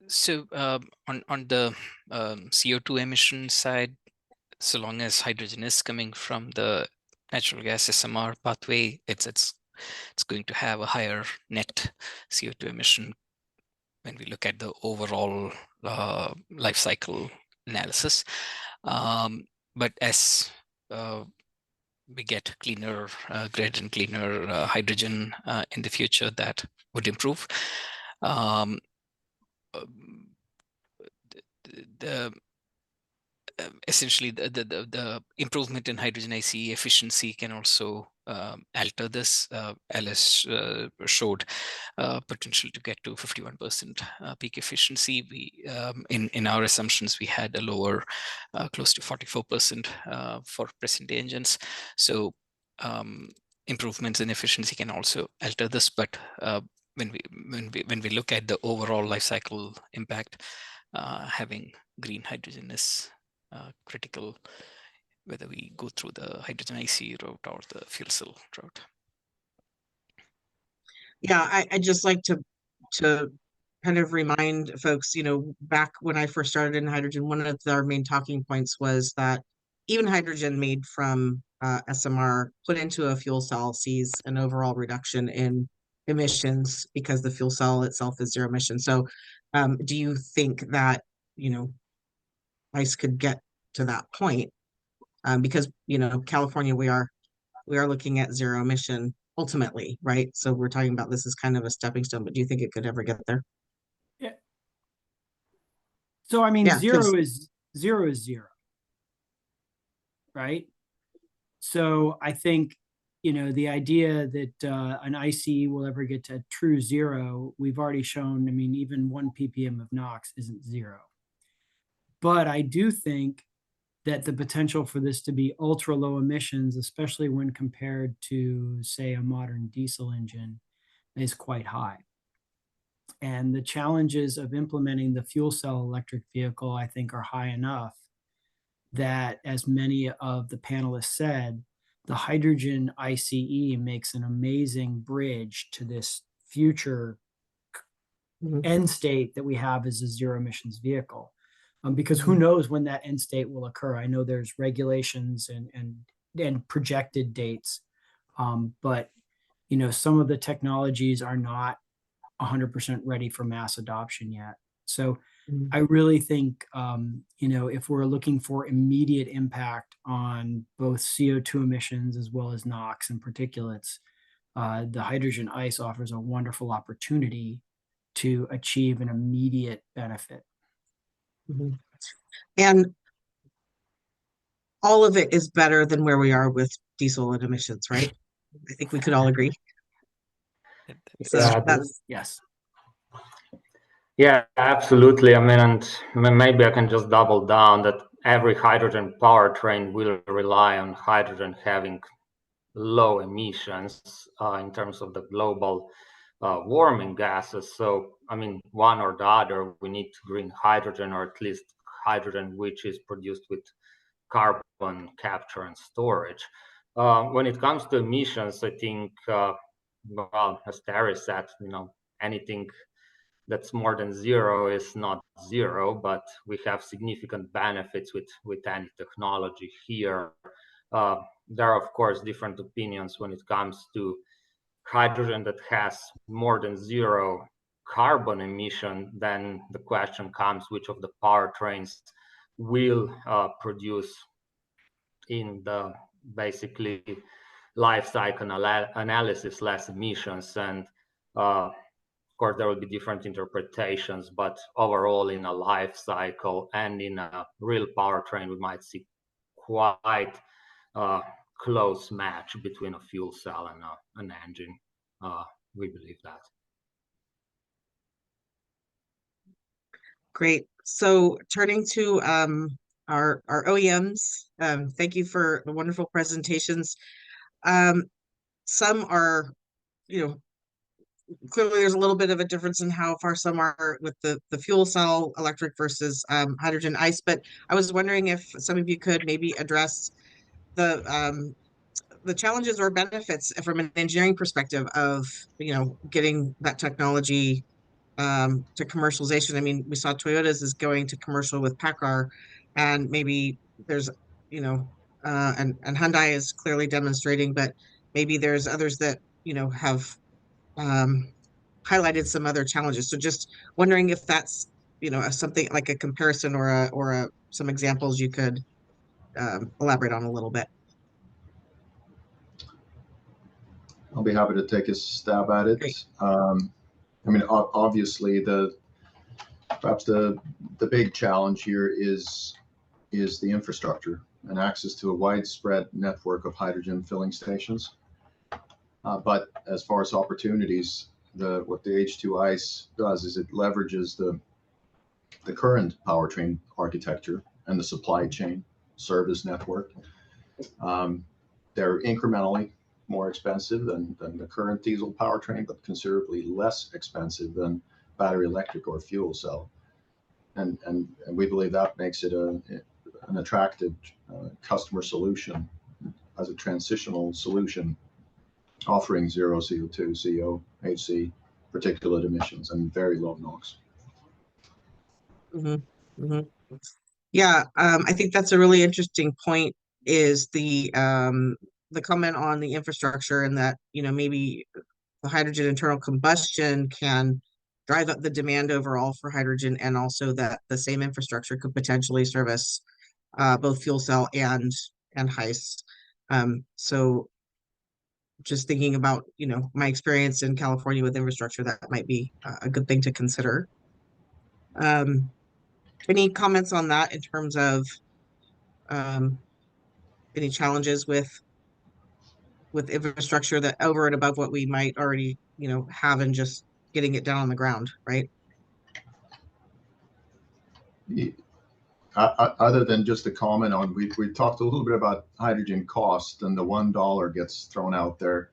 So on the CO2 emission side, so long as hydrogen is coming from the natural gas SMR pathway, it's going to have a higher net CO2 emission when we look at the overall life cycle analysis. But as we get cleaner grid and cleaner hydrogen in the future, that would improve. Essentially, the improvement in hydrogen ICE efficiency can also alter this. Alice showed potential to get to 51% peak efficiency. We in our assumptions, we had a lower, close to 44% for present day engines. So improvements in efficiency can also alter this. But when we look at the overall life cycle impact, having green hydrogen is critical, whether we go through the hydrogen IC route or the fuel cell route. Yeah, I just like to kind of remind folks, back when I first started in hydrogen, one of our main talking points was that even hydrogen made from SMR put into a fuel cell sees an overall reduction in emissions because the fuel cell itself is zero emission. So do you think that, ICE could get to that point? Because, California, we are looking at zero emission ultimately, right? So we're talking about this as kind of a stepping stone, but do you think it could ever get there? Yeah. So I mean, Yeah, zero is zero, right? So I think, the idea that an ICE will ever get to true zero, we've already shown, I mean, even 1 ppm of NOx isn't zero. But I do think that the potential for this to be ultra low emissions, especially when compared to, say, a modern diesel engine, is quite high. And the challenges of implementing the fuel cell electric vehicle, I think, are high enough that, as many of the panelists said, the hydrogen ICE makes an amazing bridge to this future end state that we have as a zero emissions vehicle. Because who knows when that end state will occur? I know there's regulations and projected dates, but some of the technologies are not 100% ready for mass adoption yet. So I really think, if we're looking for immediate impact on both CO2 emissions as well as NOx and particulates, the hydrogen ICE offers a wonderful opportunity to achieve an immediate benefit. And all of it is better than where we are with diesel and emissions, right? I think we could all agree. So that's yes. Yeah, absolutely. I mean, and maybe I can just double down that every hydrogen powertrain will rely on hydrogen having low emissions in terms of the global warming gases. So, I mean, one or the other, we need green hydrogen, or at least hydrogen which is produced with carbon capture and storage. When it comes to emissions, I think, well, as Terry said, anything that's more than zero is not zero, but we have significant benefits with any technology here. There are, of course, different opinions when it comes to hydrogen that has more than zero carbon emission. Then the question comes, which of the powertrains will produce in the basically life cycle analysis less emissions. And of course, there will be different interpretations, but overall in a life cycle and in a real powertrain, we might see quite a close match between a fuel cell and an engine. We believe that. Great. So turning to our OEMs, thank you for the wonderful presentations. Some are, clearly there's a little bit of a difference in how far some are with the fuel cell electric versus hydrogen ICE, but I was wondering if some of you could maybe address the challenges or benefits from an engineering perspective of, getting that technology to commercialization. I mean, we saw Toyota's is going to commercial with PACCAR, and maybe there's, and Hyundai is clearly demonstrating, but maybe there's others that, have highlighted some other challenges. So just wondering if that's, something like a comparison or some examples you could elaborate on a little bit. I'll be happy to take a stab at it. Great. I mean, obviously, perhaps the big challenge here is the infrastructure and access to a widespread network of hydrogen filling stations. But as far as opportunities, what the H2 ICE does is it leverages the current powertrain architecture and the supply chain service network. They're incrementally more expensive than the current diesel powertrain, but considerably less expensive than battery electric or fuel cell. And we believe that makes it an attractive customer solution as a transitional solution, offering zero CO2, CO, HC, particulate emissions, and very low NOx. Mm-hmm. Mm-hmm. Yeah, I think that's a really interesting point, is the comment on the infrastructure, and that, maybe the hydrogen internal combustion can drive up the demand overall for hydrogen, and also that the same infrastructure could potentially service both fuel cell and HICE. So just thinking about, my experience in California with infrastructure, that might be a good thing to consider. Any comments on that in terms of any challenges with infrastructure that over and above what we might already, have, and just getting it down on the ground, right? Other than just a comment on, we talked a little bit about hydrogen cost, and the $1 gets thrown out there,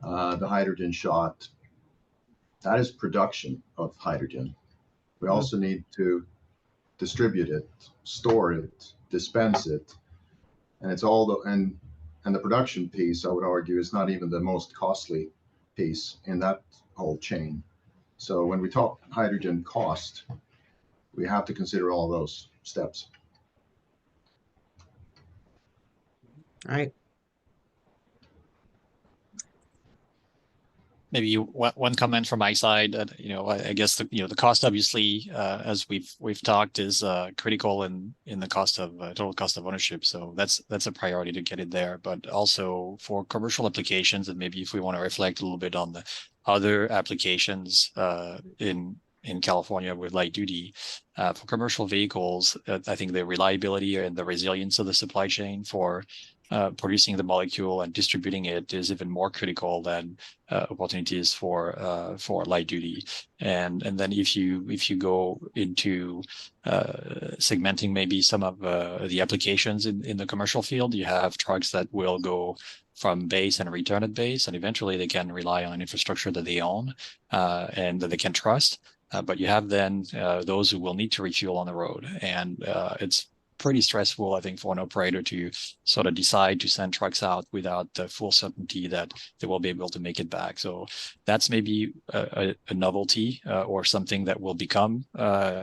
the hydrogen shot. That is production of hydrogen. We also need to distribute it, store it, dispense it, and it's all and the production piece, I would argue, is not even the most costly piece in that whole chain. So when we talk hydrogen cost, we have to consider all those steps. Right. Maybe one comment from my side that, I guess the cost, obviously, as we've talked, is critical in the cost of total cost of ownership. So that's a priority to get it there. But also for commercial applications, and maybe if we want to reflect a little bit on the other applications in California with light duty, for commercial vehicles, I think the reliability and the resilience of the supply chain for producing the molecule and distributing it is even more critical than opportunities for light duty. And then if you go into segmenting maybe some of the applications in the commercial field, you have trucks that will go from base and return at base, and eventually they can rely on infrastructure that they own and that they can trust. But you have then those who will need to refuel on the road, and it's pretty stressful, I think, for an operator to sort of decide to send trucks out without the full certainty that they will be able to make it back. So that's maybe a novelty or something that will become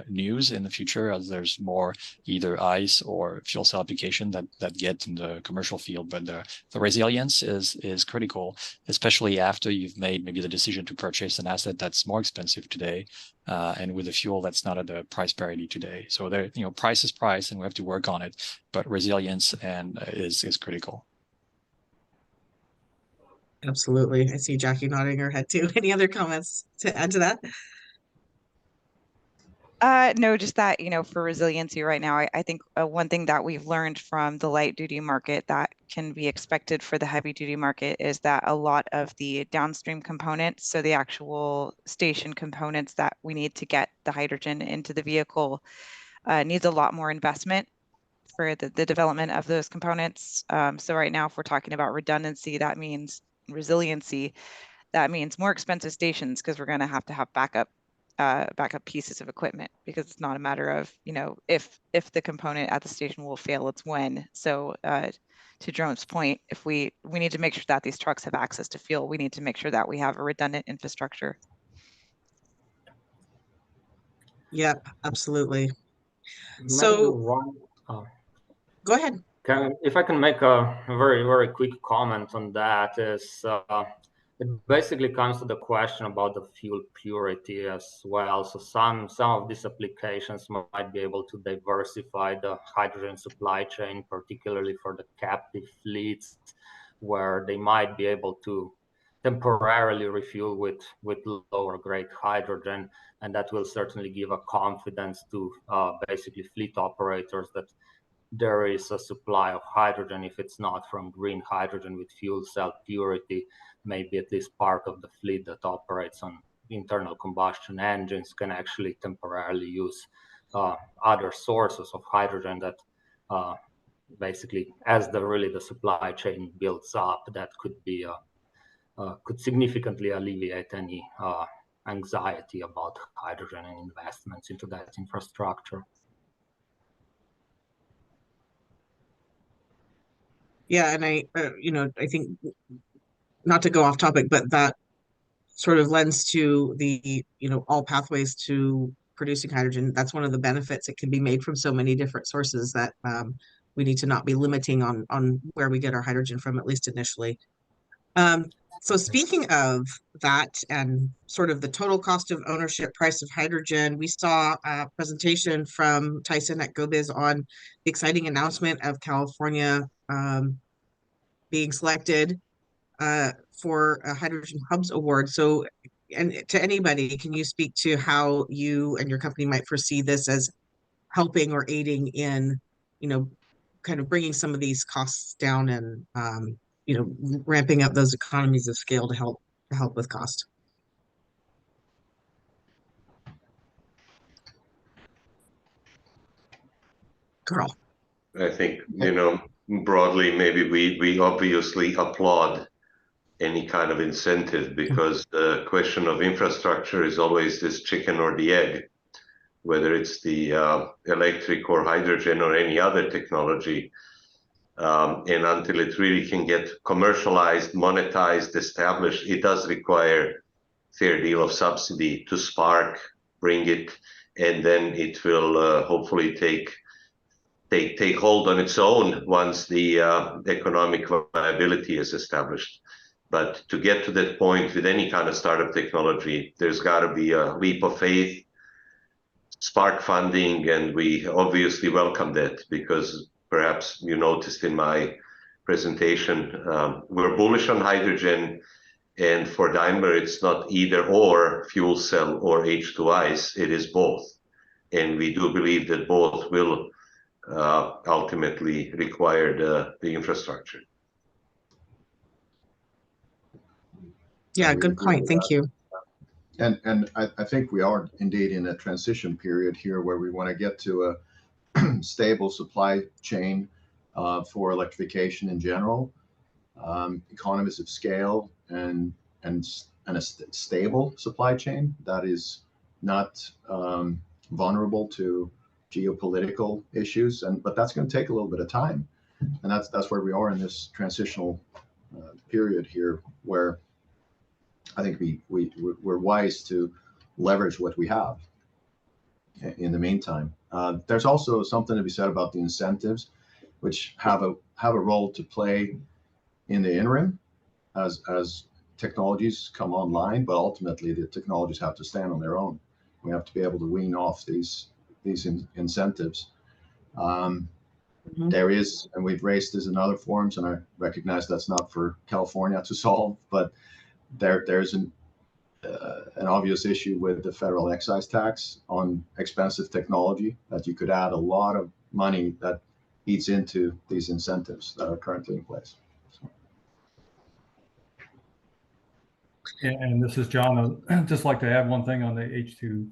news in the future as there's more either ICE or fuel cell application that get in the commercial field. But the resilience is critical, especially after you've made maybe the decision to purchase an asset that's more expensive today, and with a fuel that's not at the price parity today. So there, price is price, and we have to work on it. But resilience is critical. Absolutely. I see Jackie nodding her head too. Any other comments to add to that? No, just that, for resiliency right now, I think one thing that we've learned from the light duty market that can be expected for the heavy duty market is that a lot of the downstream components, so the actual station components that we need to get the hydrogen into the vehicle, needs a lot more investment for the development of those components. So right now, if we're talking about redundancy, that means resiliency, that means more expensive stations, because we're going to have backup pieces of equipment, because it's not a matter of, if the component at the station will fail, it's when. So to Jerome's point, if we need to make sure that these trucks have access to fuel, we need to make sure that we have a redundant infrastructure. Yep, absolutely. So go ahead. If I can make a very, very quick comment on that, is it basically comes to the question about the fuel purity as well. So some of these applications might be able to diversify the hydrogen supply chain, particularly for the captive fleets, where they might be able to temporarily refuel with lower grade hydrogen, and that will certainly give a confidence to basically fleet operators that there is a supply of hydrogen. If it's not from green hydrogen with fuel cell purity, maybe at least part of the fleet that operates on internal combustion engines can actually temporarily use other sources of hydrogen that basically, as the supply chain builds up, that could significantly alleviate any anxiety about hydrogen and investments into that infrastructure. Yeah, and I think, not to go off topic, but that sort of lends to the, all pathways to producing hydrogen. That's one of the benefits. It can be made from so many different sources that we need to not be limiting on where we get our hydrogen from, at least initially. So speaking of that and sort of the total cost of ownership price of hydrogen, we saw a presentation from Tyson at GoBiz on the exciting announcement of California being selected for a Hydrogen Hubs Award. So, and to anybody, can you speak to how you and your company might foresee this as helping or aiding in, kind of bringing some of these costs down and, ramping up those economies of scale to help with cost? Girl. I think, broadly, maybe we obviously applaud any kind of incentive, because the question of infrastructure is always this chicken or the egg, whether it's the electric or hydrogen or any other technology. And until it really can get commercialized, monetized, established, it does require a fair deal of subsidy to spark, bring it, and then it will hopefully take hold on its own once the economic viability is established. But to get to that point with any kind of startup technology, there's got to be a leap of faith, spark funding, and we obviously welcome that, because perhaps you noticed in my presentation, we're bullish on hydrogen, and for Daimler, it's not either or fuel cell or H2 ICE, it is both. And we do believe that both will ultimately require the infrastructure. Yeah, good point. Thank you. And I think we are indeed in a transition period here where we want to get to a stable supply chain for electrification in general, economies of scale, and a stable supply chain that is not vulnerable to geopolitical issues, but that's going to take a little bit of time, and that's where we are in this transitional period here, where I think we're wise to leverage what we have in the meantime. There's also something to be said about the incentives, which have a role to play in the interim as technologies come online, but ultimately the technologies have to stand on their own. We have to be able to wean off these incentives. There is, and we've raised this in other forums, and I recognize that's not for California to solve, but there's an obvious issue with the federal excise tax on expensive technology, that you could add a lot of money that eats into these incentives that are currently in place. So. And this is John. I'd just like to add one thing on the H2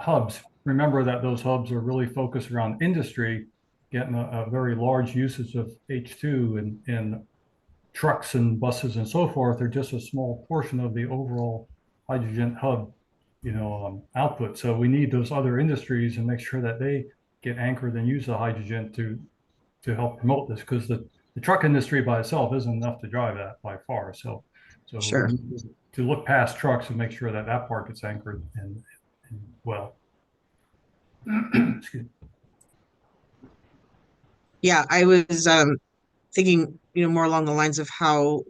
hubs. Remember that those hubs are really focused around industry, getting a very large usage of H2 in trucks and buses and so forth. They're just a small portion of the overall hydrogen hub, output. So we need those other industries and make sure that they get anchored and use the hydrogen to help promote this, because the truck industry by itself isn't enough to drive that by far. So Sure. we need to look past trucks and make sure that that part gets anchored and well. Excuse me. Yeah, I was thinking, more along the lines of how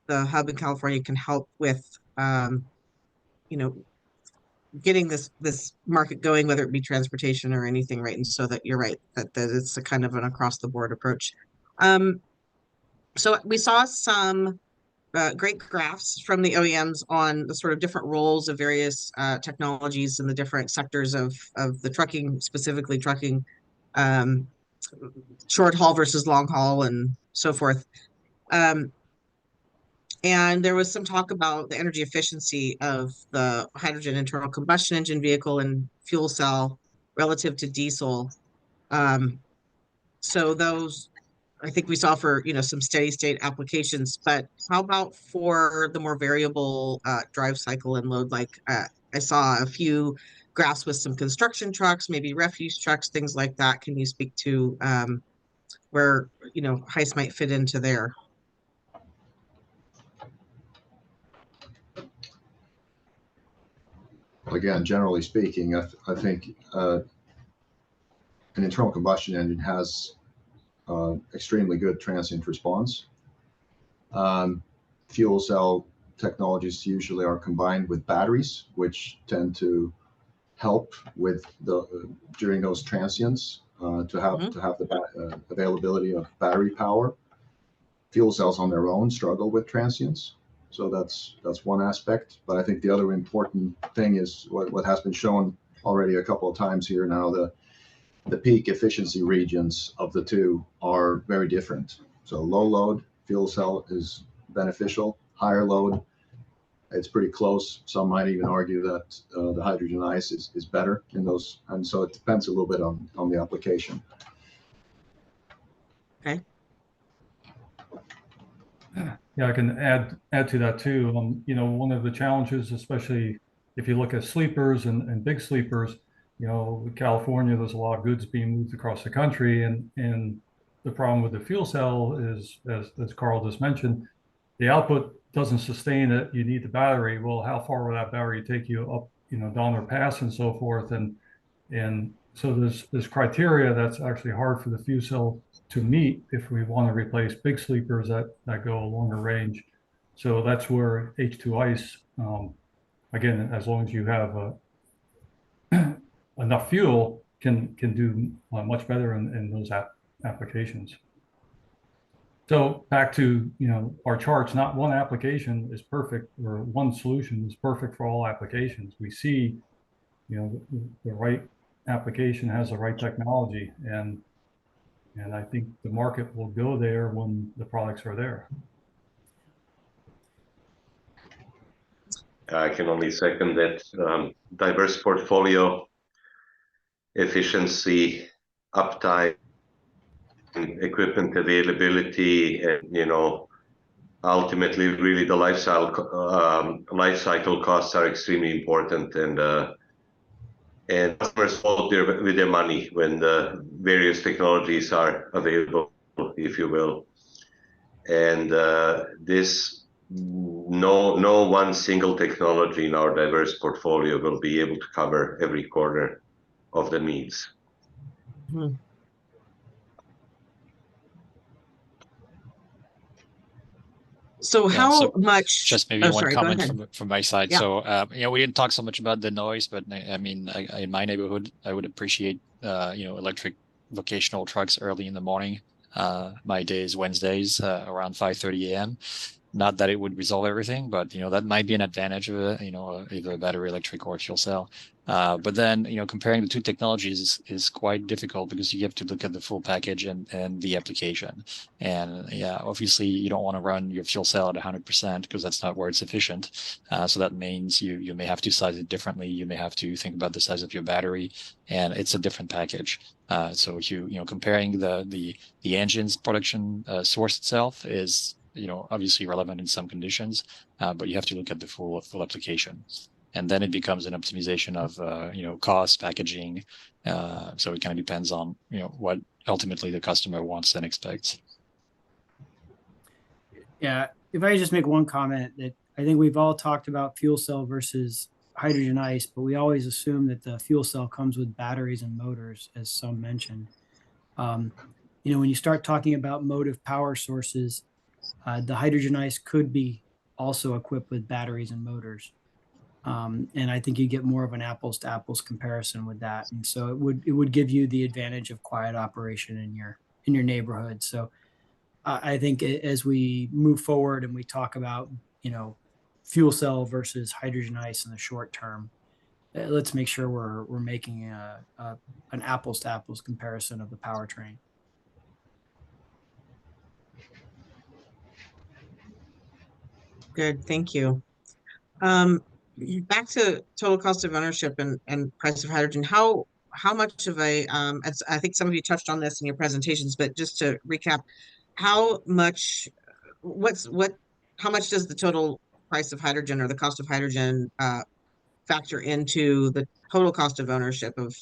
the hub in California can help with, getting this market going, whether it be transportation or anything, right? And so that you're right, that it's a kind of an across the board approach. So we saw some great graphs from the OEMs on the sort of different roles of various technologies in the different sectors of the trucking, specifically trucking, short haul versus long haul and so forth. And there was some talk about the energy efficiency of the hydrogen internal combustion engine vehicle and fuel cell relative to diesel. So those, I think we saw for, some steady state applications, but how about for the more variable drive cycle and load? Like I saw a few graphs with some construction trucks, maybe refuse trucks, things like that. Can you speak to where, HICE might fit into there? Again, generally speaking, I think an internal combustion engine has extremely good transient response. Fuel cell technologies usually are combined with batteries, which tend to help with during those transients to have the availability of battery power. Fuel cells on their own struggle with transients. So that's one aspect. But I think the other important thing is what has been shown already a couple of times here now, the peak efficiency regions of the two are very different. So low load fuel cell is beneficial, higher load, it's pretty close. Some might even argue that the hydrogen ICE is better in those. And so it depends a little bit on the application. Okay. Yeah, I can add to that too. One of the challenges, especially if you look at sleepers and big sleepers, California, there's a lot of goods being moved across the country, and the problem with the fuel cell is, as Carl just mentioned, the output doesn't sustain it. You need the battery. Well, how far will that battery take you up, Donner Pass and so forth, and so there's criteria that's actually hard for the fuel cell to meet if we want to replace big sleepers that go a longer range. So that's where H2 ICE, again, as long as you have enough fuel, can do much better in those applications. So back to our charts, not one application is perfect, or one solution is perfect for all applications. We see the right application has the right technology, and I think the market will go there when the products are there. I can only second that. Diverse portfolio, efficiency, uptime, equipment availability, and ultimately really the life cycle costs are extremely important, and and customers vote with their money when the various technologies are available, if you will. And no one single technology in our diverse portfolio will be able to cover every corner of the needs. Hmm. So Yeah, how so much? just maybe Oh, one sorry, go comment ahead. from my side. Yeah. So, we didn't talk so much about the noise, but I mean, in my neighborhood, I would appreciate, electric vocational trucks early in the morning. My day is Wednesdays, around 5:30 a.m. Not that it would resolve everything, but that might be an advantage of either a battery electric or a fuel cell. But then comparing the two technologies is quite difficult because you have to look at the full package and the application. And yeah, obviously you don't want to run your fuel cell at 100% because that's not where it's efficient. So that means you may have to size it differently. You may have to think about the size of your battery, and it's a different package. So if comparing the engine's production source itself is obviously relevant in some conditions, but you have to look at the full application, and then it becomes an optimization of cost, packaging. So it kind of depends on what ultimately the customer wants and expects. Yeah, if I just make one comment, that I think we've all talked about fuel cell versus hydrogen ice, but we always assume that the fuel cell comes with batteries and motors, as some mentioned. When you start talking about motive power sources, the hydrogen ice could be also equipped with batteries and motors. And I think you get more of an apples to apples comparison with that. And so it would give you the advantage of quiet operation in your neighborhood. So I think as we move forward and we talk about, fuel cell versus hydrogen ice in the short term, let's make sure we're making an apples to apples comparison of the powertrain. Good, thank you. Back to total cost of ownership and price of hydrogen. How much of a I think some of you touched on this in your presentations, but just to recap, how much does the total price of hydrogen or the cost of hydrogen factor into the total cost of ownership of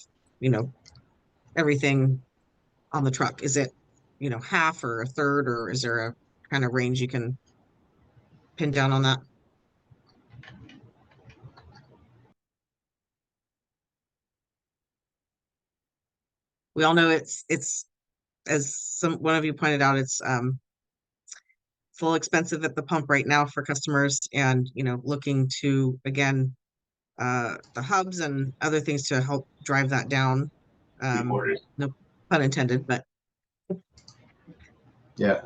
everything on the truck? Is it half or a third, or is there a kind of range you can pin down on that? We all know it's as one of you pointed out, it's a little expensive at the pump right now for customers, and looking to, again, the hubs and other things to help drive that down. No pun intended, but Yeah.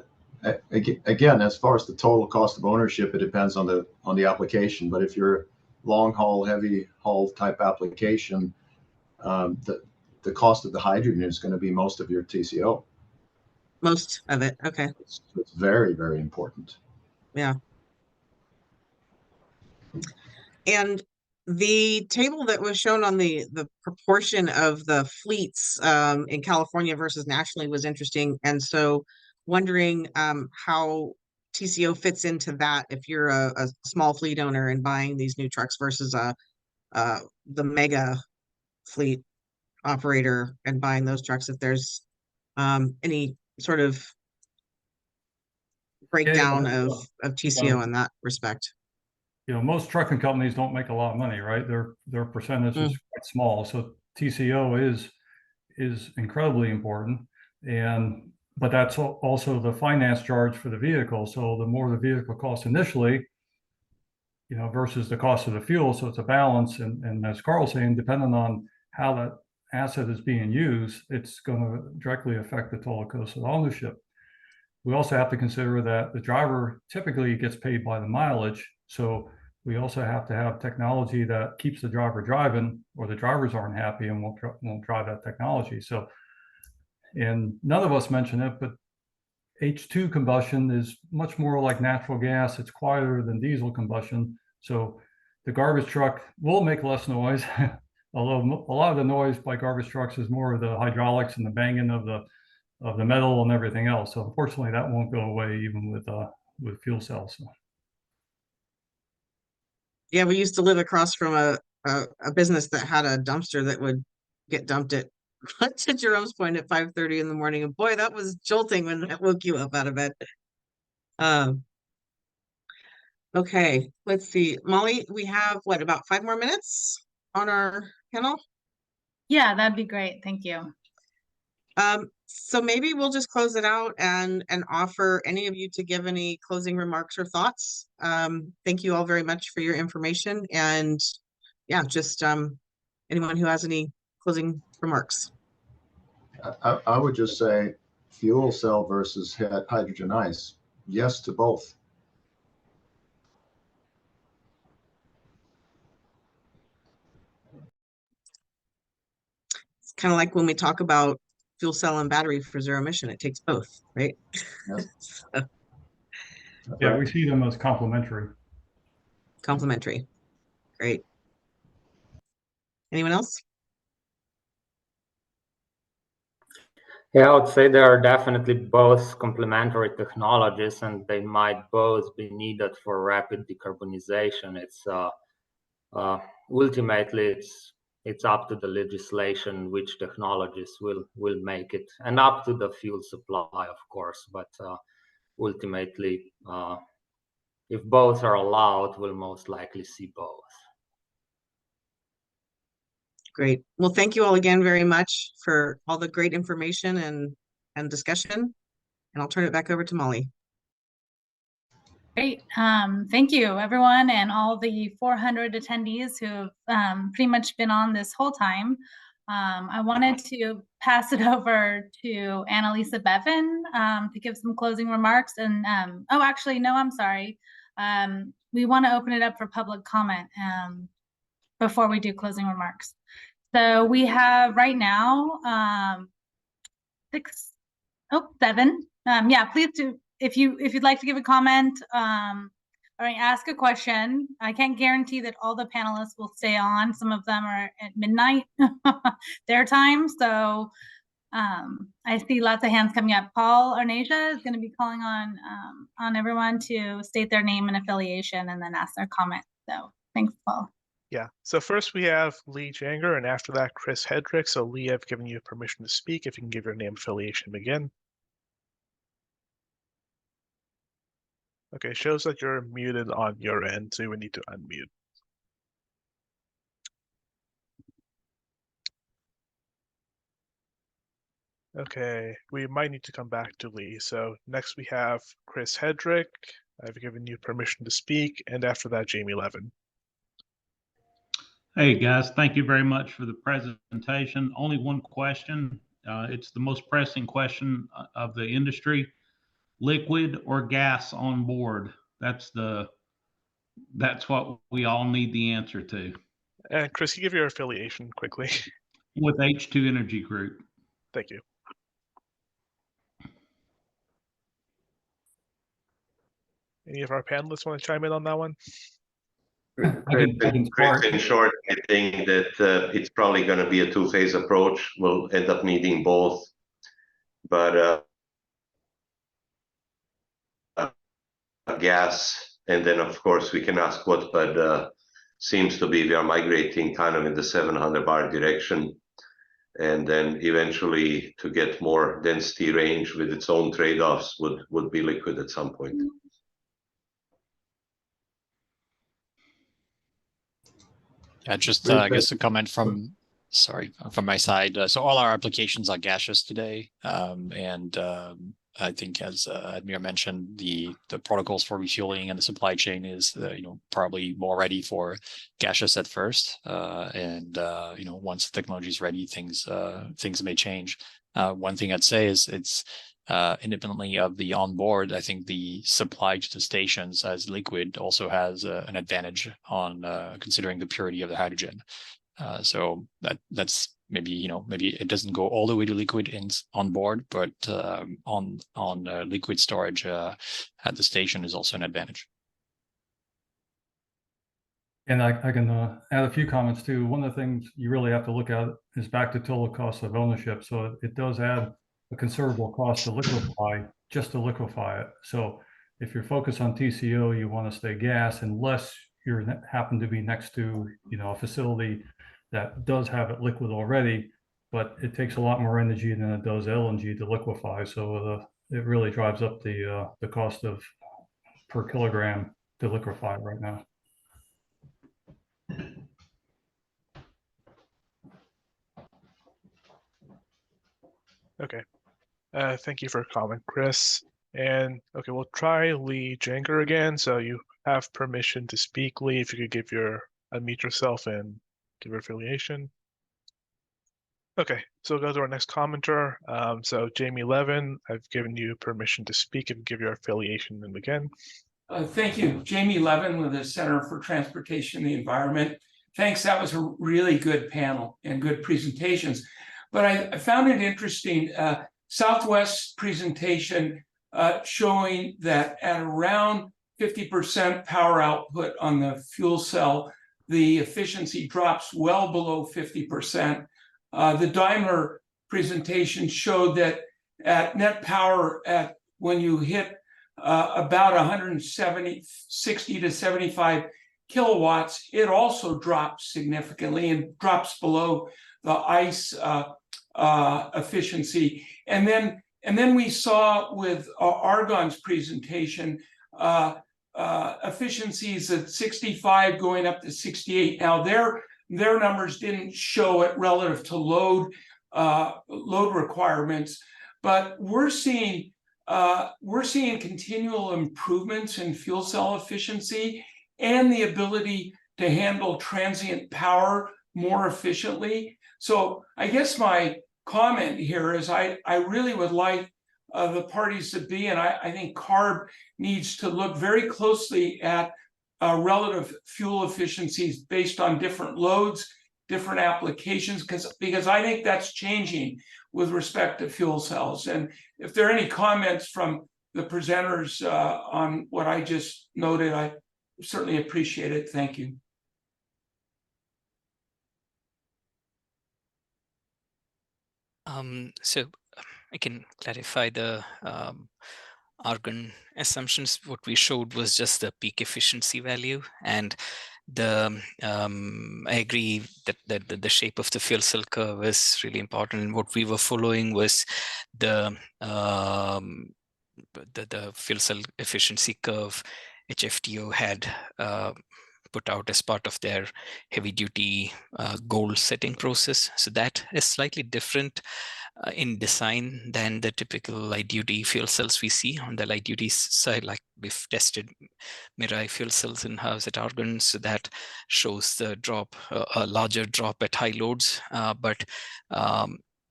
Again, as far as the total cost of ownership, it depends on the application. But if you're long haul, heavy haul type application, the cost of the hydrogen is going to be most of your TCO. most of it. Okay. It's very, very important. Yeah. And the table that was shown on the proportion of the fleets in California versus nationally was interesting. And so wondering how TCO fits into that if you're a small fleet owner and buying these new trucks versus the mega fleet operator and buying those trucks, if there's any sort of breakdown of TCO in that respect. Most trucking companies don't make a lot of money, right? Their percentage is quite small. So TCO is incredibly important. But that's also the finance charge for the vehicle. So the more the vehicle costs initially, versus the cost of the fuel. So it's a balance. And as Carl's saying, depending on how that asset is being used, it's going to directly affect the total cost of ownership. We also have to consider that the driver typically gets paid by the mileage. So we also have to have technology that keeps the driver driving, or the drivers aren't happy and won't drive that technology. So, and none of us mentioned it, but H2 combustion is much more like natural gas. It's quieter than diesel combustion. So the garbage truck will make less noise, although a lot of the noise by garbage trucks is more of the hydraulics and the banging of the metal and everything else. So unfortunately, that won't go away even with fuel cells. Yeah, we used to live across from a business that had a dumpster that would get dumped at to Jerome's point at 5:30 in the morning. And boy, that was jolting when that woke you up out of bed. Okay, let's see. Molly, we have what, about 5 more minutes on our panel? Yeah, that'd be great. Thank you. So maybe we'll just close it out and offer any of you to give any closing remarks or thoughts. Thank you all very much for your information, and yeah, just anyone who has any closing remarks. I would just say fuel cell versus hydrogen ice. Yes to both. It's kind of like when we talk about fuel cell and battery for zero emission, it takes both, right? Yes. So, Yeah, we see them as complementary. complementary. Great. Anyone else? Yeah, I would say there are definitely both complementary technologies, and they might both be needed for rapid decarbonization. It's ultimately it's up to the legislation which technologies will make it, and up to the fuel supply, of course. But ultimately, if both are allowed, we'll most likely see both. Great. Well, thank you all again very much for all the great information and discussion. And I'll turn it back over to Molly. Great. Thank you, everyone, and all the 400 attendees who have pretty much been on this whole time. I wanted to pass it over to Annalisa Bevan to give some closing remarks. And oh, actually, no, I'm sorry. We want to open it up for public comment before we do closing remarks. So we have right now 7. Yeah, please do. If you'd like to give a comment or ask a question, I can't guarantee that all the panelists will stay on. Some of them are at midnight their time. So I see lots of hands coming up. Paul Arnasia is going to be calling on everyone to state their name and affiliation and then ask their comment. So thanks, Paul. Yeah, so first we have Lee Janger, and after that, Chris Hedrick. So Lee, I've given you permission to speak. If you can give your name, affiliation, begin. Okay, shows that you're muted on your end, so you would need to unmute. Okay, we might need to come back to Lee. So next we have Chris Hedrick. I've given you permission to speak, and after that, Jamie Levin. Hey guys, thank you very much for the presentation. Only one question. It's the most pressing question of the industry. Liquid or gas on board? That's what we all need the answer to. And Chris, you give your affiliation quickly. With H2 Energy Group. Thank you. Any of our panelists want to chime in on that one? Chris, in short, I think that it's probably going to be a two-phase approach. We'll end up needing both, but gas, and then of course we can ask what, but seems to be we are migrating kind of in the 700 bar direction, and then eventually to get more density range with its own trade-offs would be liquid at some point. Yeah, just I guess a comment from my side. So all our applications are gaseous today, and I think as Admir mentioned, the protocols for refueling and the supply chain is probably more ready for gaseous at first, and once the technology is ready, things may change. One thing I'd say is it's independently of the onboard, I think the supply to the stations as liquid also has an advantage on considering the purity of the hydrogen. So that's maybe it doesn't go all the way to liquid on board, but on liquid storage at the station is also an advantage. And I can add a few comments too. One of the things you really have to look at is back to total cost of ownership. So it does add a considerable cost to liquefy, just to liquefy it. So if you're focused on TCO, you want to stay gas unless you happen to be next to, a facility that does have it liquid already, but it takes a lot more energy than it does LNG to liquefy. So it really drives up the cost of per kilogram to liquefy right now. Okay. Thank you for your comment, Chris. And okay, we'll try Lee Jenger again. So you have permission to speak, Lee. If you could unmute yourself and give your affiliation. Okay, so we'll go to our next commenter. So Jamie Levin, I've given you permission to speak and give your affiliation and again. Thank you. Jamie Levin with the Center for Transportation and the Environment. Thanks, that was a really good panel and good presentations. But I found it interesting, Southwest presentation showing that at around 50% power output on the fuel cell, the efficiency drops well below 50%. The Daimler presentation showed that at net power, when you hit about 60 to 75 kilowatts, it also drops significantly and drops below the ICE efficiency. And then we saw with Argon's presentation efficiencies at 65 going up to 68. Now their numbers didn't show it relative to load requirements, but we're seeing continual improvements in fuel cell efficiency and the ability to handle transient power more efficiently. So I guess my comment here is I really would like the parties to be, and I think CARB needs to look very closely at relative fuel efficiencies based on different loads, different applications, because I think that's changing with respect to fuel cells. And if there are any comments from the presenters on what I just noted, I certainly appreciate it. Thank you. So I can clarify the Argon assumptions. What we showed was just the peak efficiency value, and I agree that the shape of the fuel cell curve is really important. And what we were following was the fuel cell efficiency curve HFTO had put out as part of their heavy duty goal setting process. So that is slightly different in design than the typical light duty fuel cells we see on the light duty side. Like we've tested Mirai fuel cells in house at Argon, so that shows the drop, a larger drop at high loads. But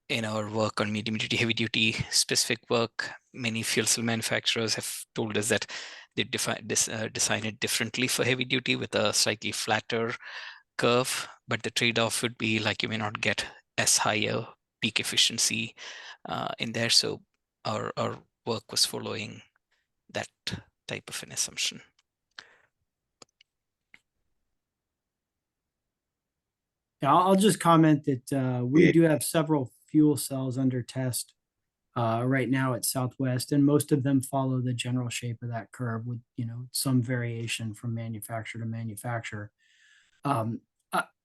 in our work on medium duty, heavy duty specific work, many fuel cell manufacturers have told us that they design it differently for heavy duty with a slightly flatter curve, but the trade-off would be like you may not get as high a peak efficiency in there. So our work was following that type of an assumption. Yeah, I'll just comment that we do have several fuel cells under test right now at Southwest, and most of them follow the general shape of that curve with, some variation from manufacturer to manufacturer. I'll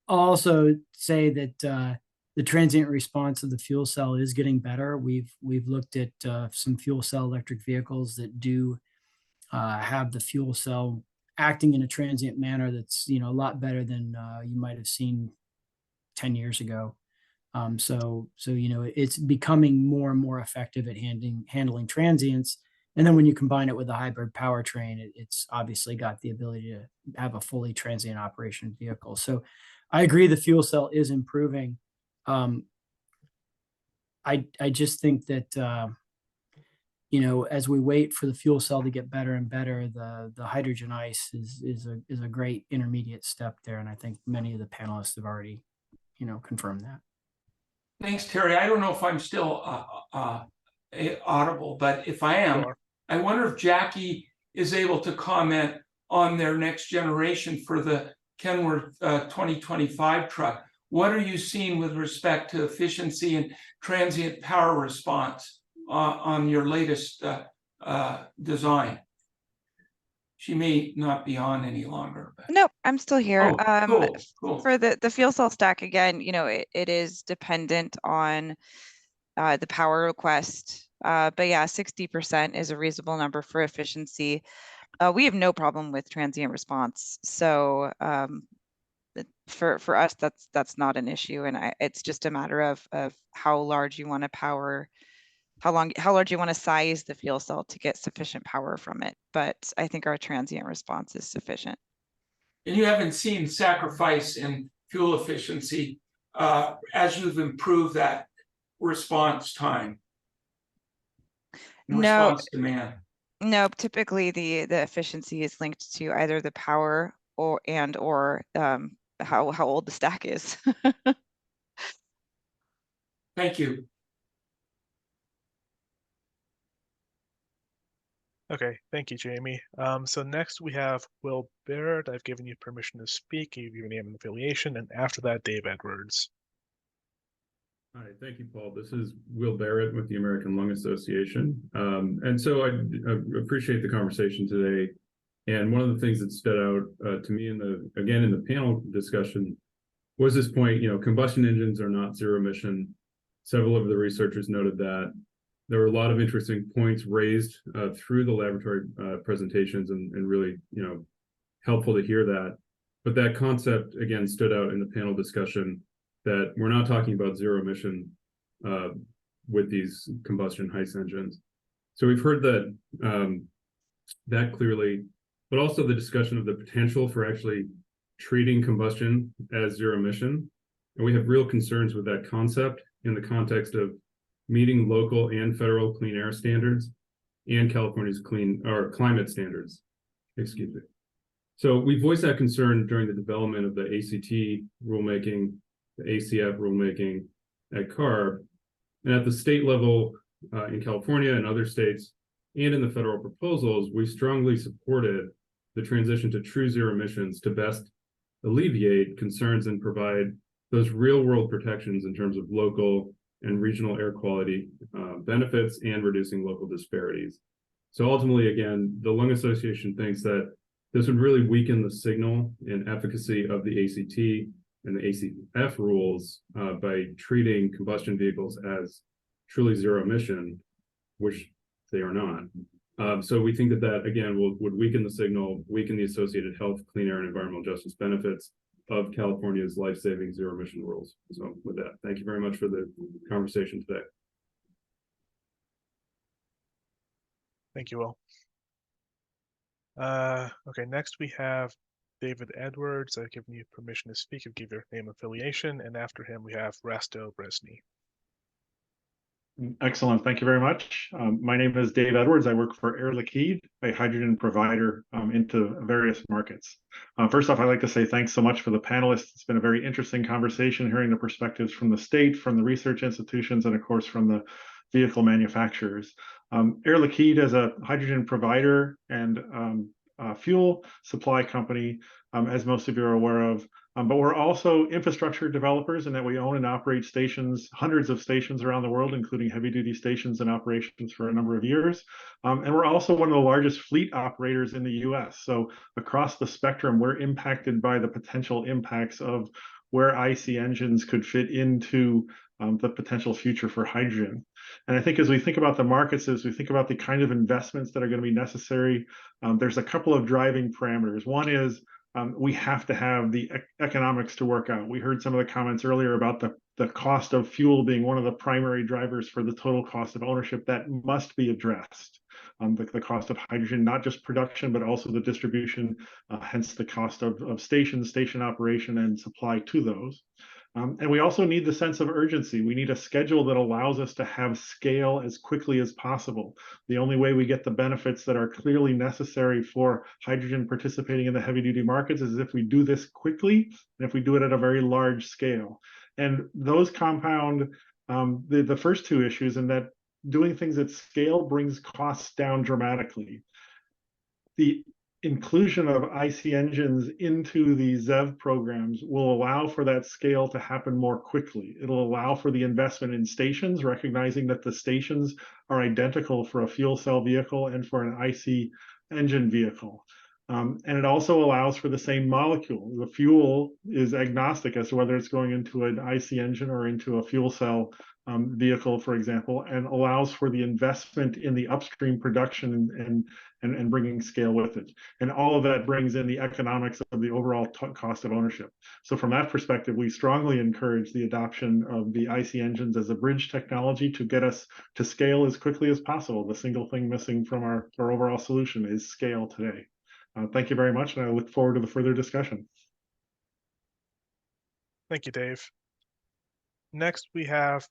also say that the transient response of the fuel cell is getting better. We've looked at some fuel cell electric vehicles that do have the fuel cell acting in a transient manner that's, a lot better than you might have seen 10 years ago. So it's becoming more and more effective at handling transients. And then when you combine it with a hybrid powertrain, it's obviously got the ability to have a fully transient operation vehicle. So I agree the fuel cell is improving. I just think that, as we wait for the fuel cell to get better and better, the hydrogen ICE is a great intermediate step there. And I think many of the panelists have already, confirmed that. Thanks, Terry. I don't know if I'm still audible, but if I am, I wonder if Jackie is able to comment on their next generation for the Kenworth 2025 truck. What are you seeing with respect to efficiency and transient power response on your latest design? She may not be on any longer. But... Nope, I'm still here. Cool. For the fuel cell stack, again, it is dependent on the power request. But yeah, 60% is a reasonable number for efficiency. We have no problem with transient response. So for us, that's not an issue. And it's just a matter of how large you want to power, how large you want to size the fuel cell to get sufficient power from it. But I think our transient response is sufficient. And you haven't seen sacrifice in fuel efficiency as you've improved that response time? No. Response demand. No, typically the efficiency is linked to either the power or how old the stack is. Thank you. Okay, thank you, Jamie. So next we have Will Barrett. I've given you permission to speak. You give your name and affiliation, and after that, Dave Edwards. Hi, thank you, Paul. This is Will Barrett with the American Lung Association. And so I appreciate the conversation today. And one of the things that stood out to me in the panel discussion was this point, combustion engines are not zero emission. Several of the researchers noted that. There were a lot of interesting points raised through the laboratory presentations and really, helpful to hear that. But that concept, again, stood out in the panel discussion that we're not talking about zero emission with these combustion HEIS engines. So we've heard that that clearly, but also the discussion of the potential for actually treating combustion as zero emission. And we have real concerns with that concept in the context of meeting local and federal clean air standards and California's climate standards, excuse me. So we voiced that concern during the development of the ACT rulemaking, the ACF rulemaking at CARB, and at the state level in California and other states, and in the federal proposals, we strongly supported the transition to true zero emissions to best alleviate concerns and provide those real world protections in terms of local and regional air quality benefits and reducing local disparities. So ultimately, again, the Lung Association thinks that this would really weaken the signal and efficacy of the ACT and the ACF rules by treating combustion vehicles as truly zero emission, which they are not. So we think that again, would weaken the signal, weaken the associated health, clean air, and environmental justice benefits of California's life-saving zero emission rules. So with that, thank you very much for the conversation today. Thank you, Will. Okay, next we have David Edwards. I've given you permission to speak. You give your name and affiliation, and after him we have Rasto Bresny. Excellent. Thank you very much. My name is Dave Edwards. I work for Air Liquide, a hydrogen provider into various markets. First off, I'd like to say thanks so much for the panelists. It's been a very interesting conversation, hearing the perspectives from the state, from the research institutions, and of course from the vehicle manufacturers. Air Liquide is a hydrogen provider and fuel supply company, as most of you are aware of. But we're also infrastructure developers in that we own and operate stations, hundreds of stations around the world, including heavy-duty stations in operations for a number of years. And we're also one of the largest fleet operators in the US. So across the spectrum, we're impacted by the potential impacts of where IC engines could fit into the potential future for hydrogen. And I think as we think about the markets, as we think about the kind of investments that are going to be necessary, there's a couple of driving parameters. One is we have to have the economics to work out. We heard some of the comments earlier about the cost of fuel being one of the primary drivers for the total cost of ownership. That must be addressed. The cost of hydrogen, not just production, but also the distribution, hence the cost of station operation and supply to those. And we also need the sense of urgency. We need a schedule that allows us to have scale as quickly as possible. The only way we get the benefits that are clearly necessary for hydrogen participating in the heavy-duty markets is if we do this quickly and if we do it at a very large scale. And those compound the first two issues, in that doing things at scale brings costs down dramatically. The inclusion of IC engines into the ZEV programs will allow for that scale to happen more quickly. It'll allow for the investment in stations, recognizing that the stations are identical for a fuel cell vehicle and for an IC engine vehicle. And it also allows for the same molecule. The fuel is agnostic as to whether it's going into an IC engine or into a fuel cell vehicle, for example, and allows for the investment in the upstream production and bringing scale with it. And all of that brings in the economics of the overall cost of ownership. So from that perspective, we strongly encourage the adoption of the IC engines as a bridge technology to get us to scale as quickly as possible. The single thing missing from our overall solution is scale today. Thank you very much, and I look forward to the further discussion. Thank you, Dave. Next, we have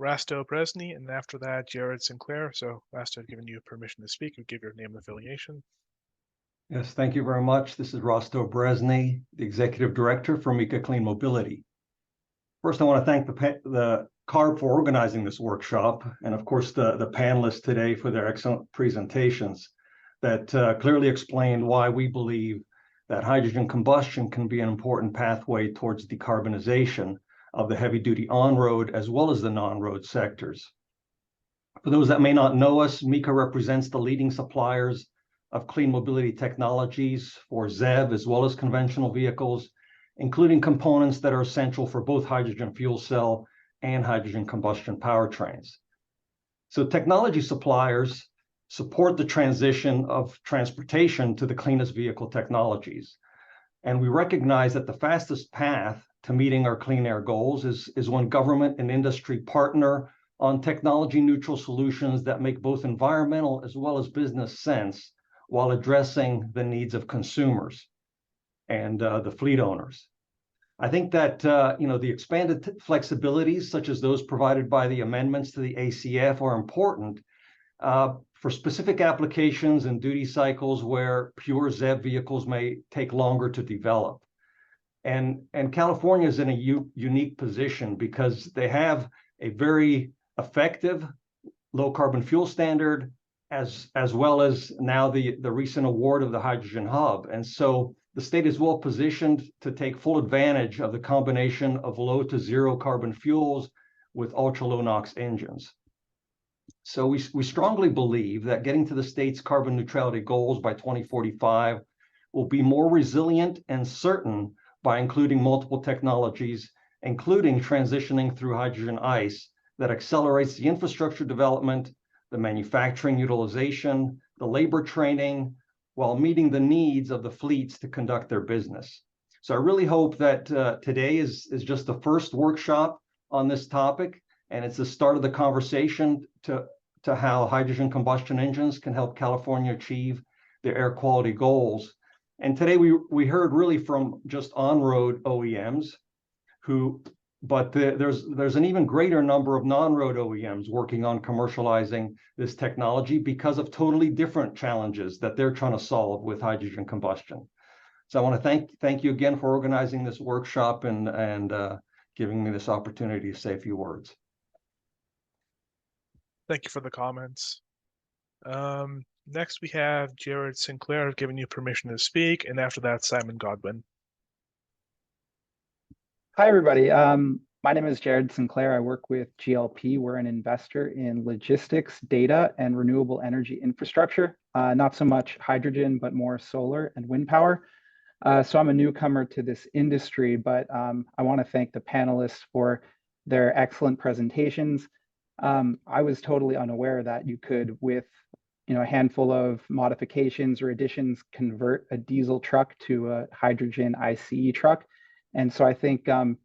Rasto Bresny, and after that, Jared Sinclair. So, Rasto, I've given you permission to speak. You give your name and affiliation. Yes, thank you very much. This is Rasto Bresny, the Executive Director for Mika Clean Mobility. First, I want to thank the CARB for organizing this workshop, and of course, the panelists today for their excellent presentations that clearly explained why we believe that hydrogen combustion can be an important pathway towards decarbonization of the heavy-duty on-road as well as the non-road sectors. For those that may not know us, Mika represents the leading suppliers of clean mobility technologies for ZEV as well as conventional vehicles, including components that are essential for both hydrogen fuel cell and hydrogen combustion powertrains. So technology suppliers support the transition of transportation to the cleanest vehicle technologies. And we recognize that the fastest path to meeting our clean air goals is when government and industry partner on technology neutral solutions that make both environmental as well as business sense while addressing the needs of consumers and the fleet owners. I think that the expanded flexibilities such as those provided by the amendments to the ACF are important for specific applications and duty cycles where pure ZEV vehicles may take longer to develop. And California is in a unique position because they have a very effective low carbon fuel standard as well as now the recent award of the hydrogen hub. And so the state is well positioned to take full advantage of the combination of low to zero carbon fuels with ultra low NOx engines. So we strongly believe that getting to the state's carbon neutrality goals by 2045 will be more resilient and certain by including multiple technologies, including transitioning through hydrogen ICE that accelerates the infrastructure development, the manufacturing utilization, the labor training, while meeting the needs of the fleets to conduct their business. So I really hope that today is just the first workshop on this topic, and it's the start of the conversation to how hydrogen combustion engines can help California achieve their air quality goals. And today we heard really from just on-road OEMs but there's an even greater number of non-road OEMs working on commercializing this technology because of totally different challenges that they're trying to solve with hydrogen combustion. So I want to thank you again for organizing this workshop and giving me this opportunity to say a few words. Thank you for the comments. Next, we have Jared Sinclair. I've given you permission to speak, and after that, Simon Godwin. Hi, everybody. My name is Jared Sinclair. I work with GLP. We're an investor in logistics, data, and renewable energy infrastructure. Not so much hydrogen, but more solar and wind power. So I'm a newcomer to this industry, but I want to thank the panelists for their excellent presentations. I was totally unaware that you could, with a handful of modifications or additions, convert a diesel truck to a hydrogen ICE truck. And so I think, a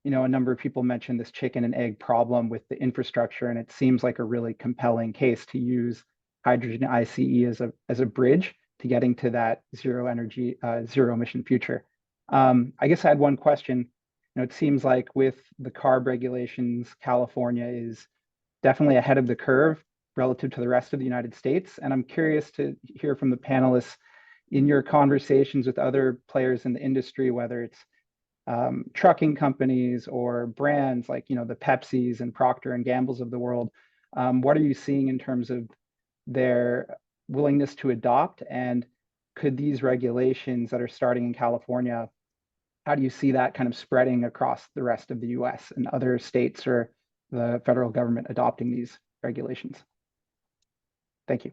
number of people mentioned this chicken and egg problem with the infrastructure, and it seems like a really compelling case to use hydrogen ICE as a bridge to getting to that zero emission future. I guess I had one question. It seems like with the CARB regulations, California is definitely ahead of the curve relative to the rest of the United States. And I'm curious to hear from the panelists in your conversations with other players in the industry, whether it's trucking companies or brands like, the Pepsis and Procter and Gamble's of the world. What are you seeing in terms of their willingness to adopt? And could these regulations that are starting in California, how do you see that kind of spreading across the rest of the US and other states or the federal government adopting these regulations? Thank you.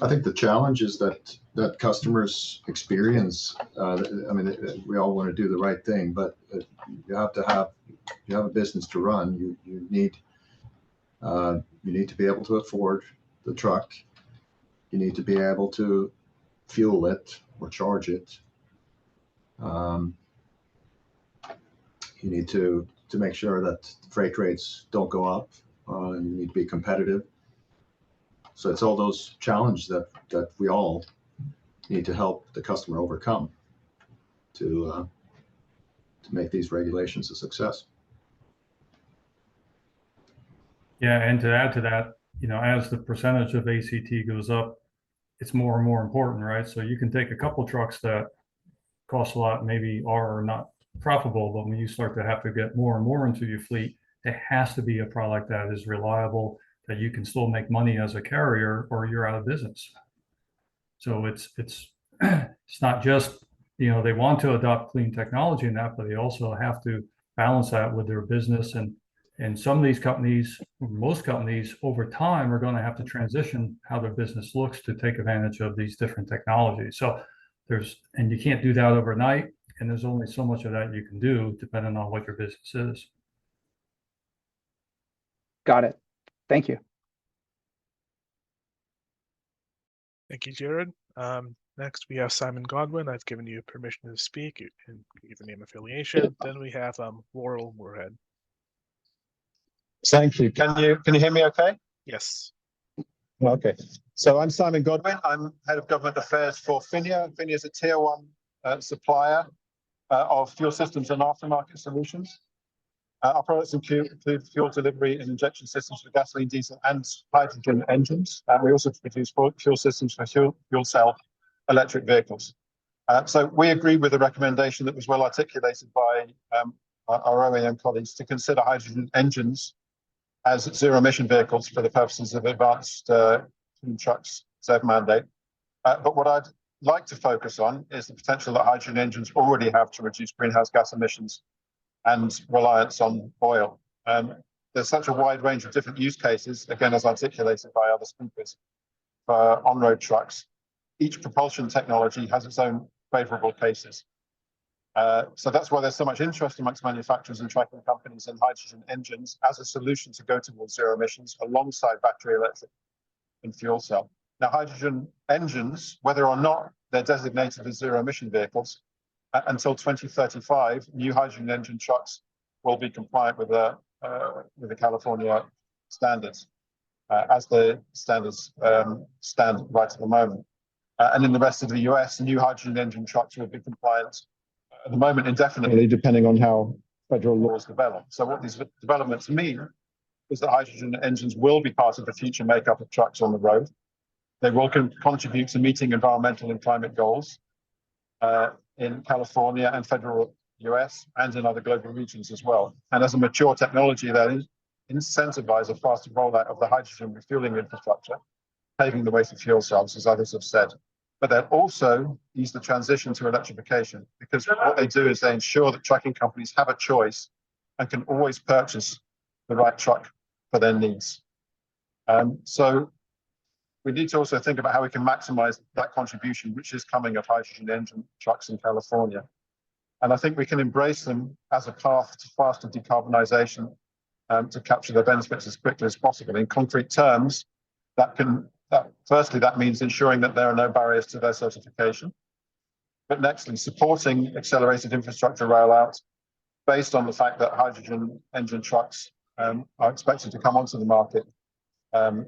I think the challenge is that customers experience. I mean, we all want to do the right thing, but you have a business to run. You need to be able to afford the truck. You need to be able to fuel it or charge it. You need to make sure that freight rates don't go up. And you need to be competitive. So it's all those challenges that we all need to help the customer overcome to make these regulations a success. Yeah, and to add to that, as the percentage of ACT goes up, it's more and more important, right? So you can take a couple trucks that cost a lot, maybe are not profitable, but when you start to have to get more and more into your fleet, there has to be a product that is reliable, that you can still make money as a carrier, or you're out of business. So it's not just, they want to adopt clean technology in that, but they also have to balance that with their business. And some of these companies, most companies over time are going to have to transition how their business looks to take advantage of these different technologies. So and you can't do that overnight. And there's only so much of that you can do depending on what your business is. Got it. Thank you. Thank you, Jared. Next, we have Simon Godwin. I've given you permission to speak. You can give your name, affiliation. Then we have Laurel Moorhead. Thank you. Can you hear me okay? Yes. Okay. So I'm Simon Godwin. I'm Head of Government Affairs for PHINIA. PHINIA is a Tier 1 supplier of fuel systems and aftermarket solutions. Our products include fuel delivery and injection systems for gasoline, diesel, and hydrogen engines. And we also produce fuel systems for fuel cell electric vehicles. So we agree with the recommendation that was well articulated by our OEM colleagues to consider hydrogen engines as zero-emission vehicles for the purposes of advanced clean trucks ZEV mandate. But what I'd like to focus on is the potential that hydrogen engines already have to reduce greenhouse gas emissions and reliance on oil. There's such a wide range of different use cases, again, as articulated by other speakers, for on-road trucks. Each propulsion technology has its own favorable cases. So that's why there's so much interest amongst manufacturers and trucking companies in hydrogen engines as a solution to go towards zero emissions alongside battery electric and fuel cell. Now, hydrogen engines, whether or not they're designated as zero emission vehicles, until 2035, new hydrogen engine trucks will be compliant with the California standards, as the standards stand right at the moment. And in the rest of the US, new hydrogen engine trucks will be compliant at the moment indefinitely, depending on how federal laws develop. So what these developments mean is that hydrogen engines will be part of the future makeup of trucks on the road. They will contribute to meeting environmental and climate goals in California and federal US and in other global regions as well. And as a mature technology, that incentivize a faster rollout of the hydrogen refueling infrastructure, paving the way for fuel cells, as others have said. But they'll also ease the transition to electrification, because what they do is they ensure that trucking companies have a choice and can always purchase the right truck for their needs. So we need to also think about how we can maximize that contribution, which is coming of hydrogen engine trucks in California. And I think we can embrace them as a path to faster decarbonization to capture the benefits as quickly as possible. In concrete terms, firstly, that means ensuring that there are no barriers to their certification. But nextly, supporting accelerated infrastructure rollout based on the fact that hydrogen engine trucks are expected to come onto the market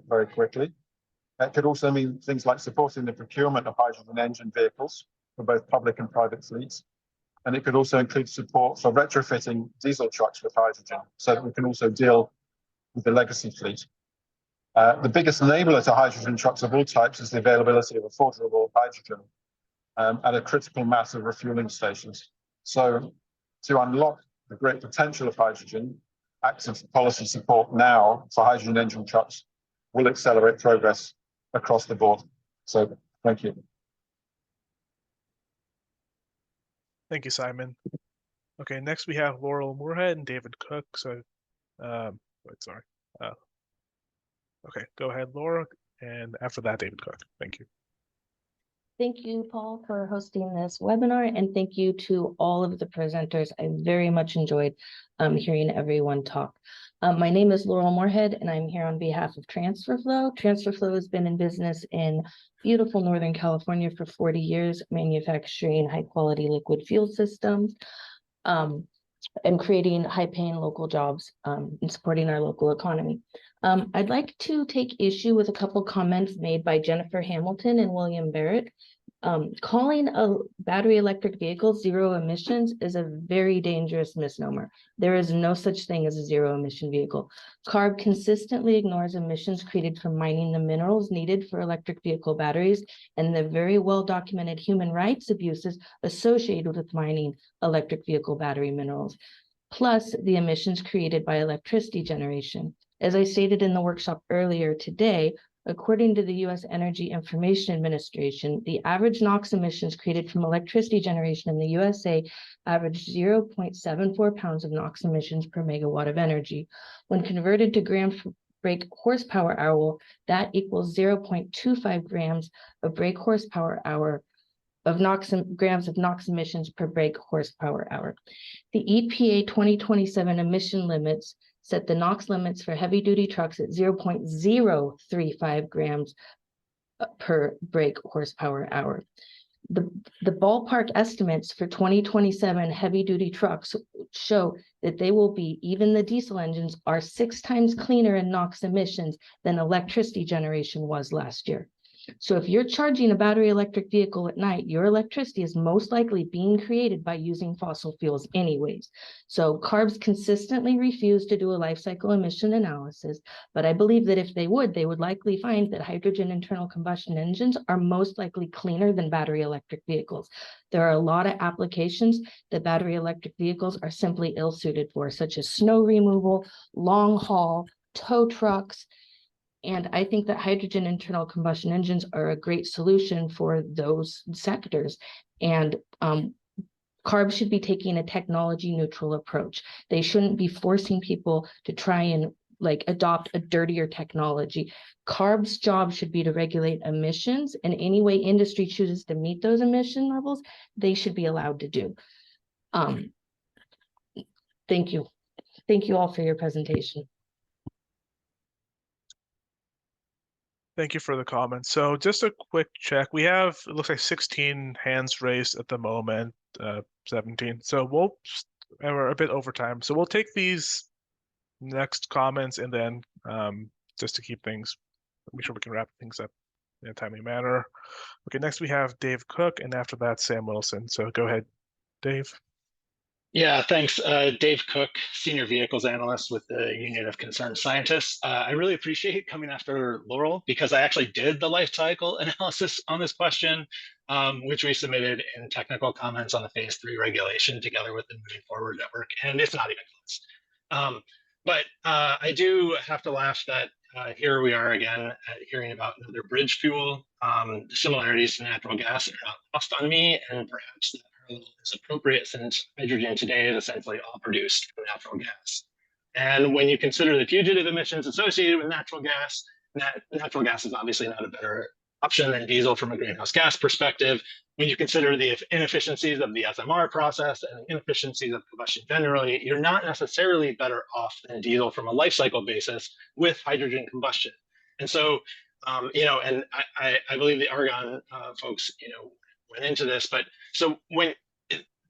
very quickly. It could also mean things like supporting the procurement of hydrogen engine vehicles for both public and private fleets. And it could also include support for retrofitting diesel trucks with hydrogen, so that we can also deal with the legacy fleet. The biggest enabler to hydrogen trucks of all types is the availability of affordable hydrogen at a critical mass of refueling stations. So to unlock the great potential of hydrogen, active policy support now for hydrogen engine trucks will accelerate progress across the board. So thank you. Thank you, Simon. Okay, next we have Laurel Moorhead and David Cook. So, okay, go ahead, Laura, and after that, David Cook. Thank you. Thank you, Paul, for hosting this webinar, and thank you to all of the presenters. I very much enjoyed hearing everyone talk. My name is Laurel Moorhead, and I'm here on behalf of TransferFlow. TransferFlow has been in business in beautiful Northern California for 40 years, manufacturing high-quality liquid fuel systems, and creating high-paying local jobs and supporting our local economy. I'd like to take issue with a couple comments made by Jennifer Hamilton and William Barrett. Calling a battery electric vehicle zero emissions is a very dangerous misnomer. There is no such thing as a zero emission vehicle. CARB consistently ignores emissions created from mining the minerals needed for electric vehicle batteries and the very well documented human rights abuses associated with mining electric vehicle battery minerals, plus the emissions created by electricity generation. As I stated in the workshop earlier today, according to the U.S. Energy Information Administration, the average NOx emissions created from electricity generation in the USA averaged 0.74 pounds of NOx emissions per megawatt of energy. When converted to grams per brake horsepower hour, that equals 0.25 grams of brake horsepower hour of grams of NOx emissions per brake horsepower hour. The EPA 2027 emission limits set the NOx limits for heavy-duty trucks at 0.035 grams per brake horsepower hour. The ballpark estimates for 2027 heavy-duty trucks show that they will be, even the diesel engines, are 6 times cleaner in NOx emissions than electricity generation was last year. So if you're charging a battery electric vehicle at night, your electricity is most likely being created by using fossil fuels anyways. So CARBs consistently refuse to do a life cycle emission analysis, but I believe that if they would likely find that hydrogen internal combustion engines are most likely cleaner than battery electric vehicles. There are a lot of applications that battery electric vehicles are simply ill-suited for, such as snow removal, long haul, tow trucks, and I think that hydrogen internal combustion engines are a great solution for those sectors. And CARB should be taking a technology neutral approach. They shouldn't be forcing people to try and adopt a dirtier technology. CARB's job should be to regulate emissions, and any way industry chooses to meet those emission levels, they should be allowed to do. Thank you. Thank you all for your presentation. Thank you for the comments. So just a quick check. We have, it looks like 16 hands raised at the moment, 17. So we're a bit over time. So we'll take these next comments and then just to keep things, make sure we can wrap things up in a timely manner. Okay, next we have Dave Cook, and after that, Sam Wilson. So go ahead, Dave. Yeah, thanks. Dave Cook, Senior Vehicles Analyst with the Union of Concerned Scientists. I really appreciate coming after Laurel because I actually did the life cycle analysis on this question, which we submitted in technical comments on the phase 3 regulation together with the Moving Forward Network, and it's not even close. But I do have to laugh that here we are again hearing about another bridge fuel. Similarities to natural gas are not lost on me, and perhaps that is appropriate since hydrogen today is essentially all produced from natural gas. And when you consider the fugitive emissions associated with natural gas is obviously not a better option than diesel from a greenhouse gas perspective. When you consider the inefficiencies of the SMR process and the inefficiencies of combustion generally, you're not necessarily better off than diesel from a life cycle basis with hydrogen combustion. And so, and I believe the Argonne folks, went into this, but so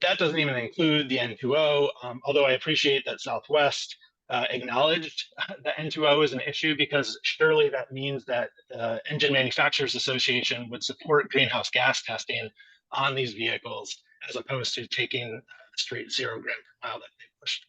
that doesn't even include the N2O, although I appreciate that Southwest acknowledged that N2O is an issue because surely that means that the Engine Manufacturers Association would support greenhouse gas testing on these vehicles as opposed to taking straight 0 gram per mile that they pushed.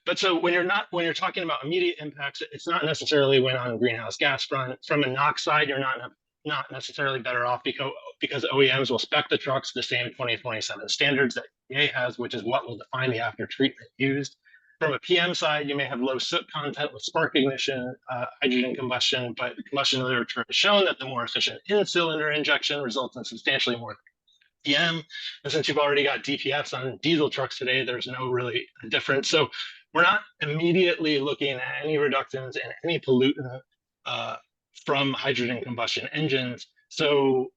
But so when you're talking about immediate impacts, it's not necessarily when on greenhouse gas front. From a NOx side, you're not necessarily better off because OEMs will spec the trucks the same 2027 standards that EPA has, which is what will define the after treatment used. From a PM side, you may have low soot content with spark ignition, hydrogen combustion, but the combustion literature has shown that the more efficient in-cylinder injection results in substantially more PM. And since you've already got DPFs on diesel trucks today, there's no really difference. So we're not immediately looking at any reductions in any pollutant from hydrogen combustion engines. So,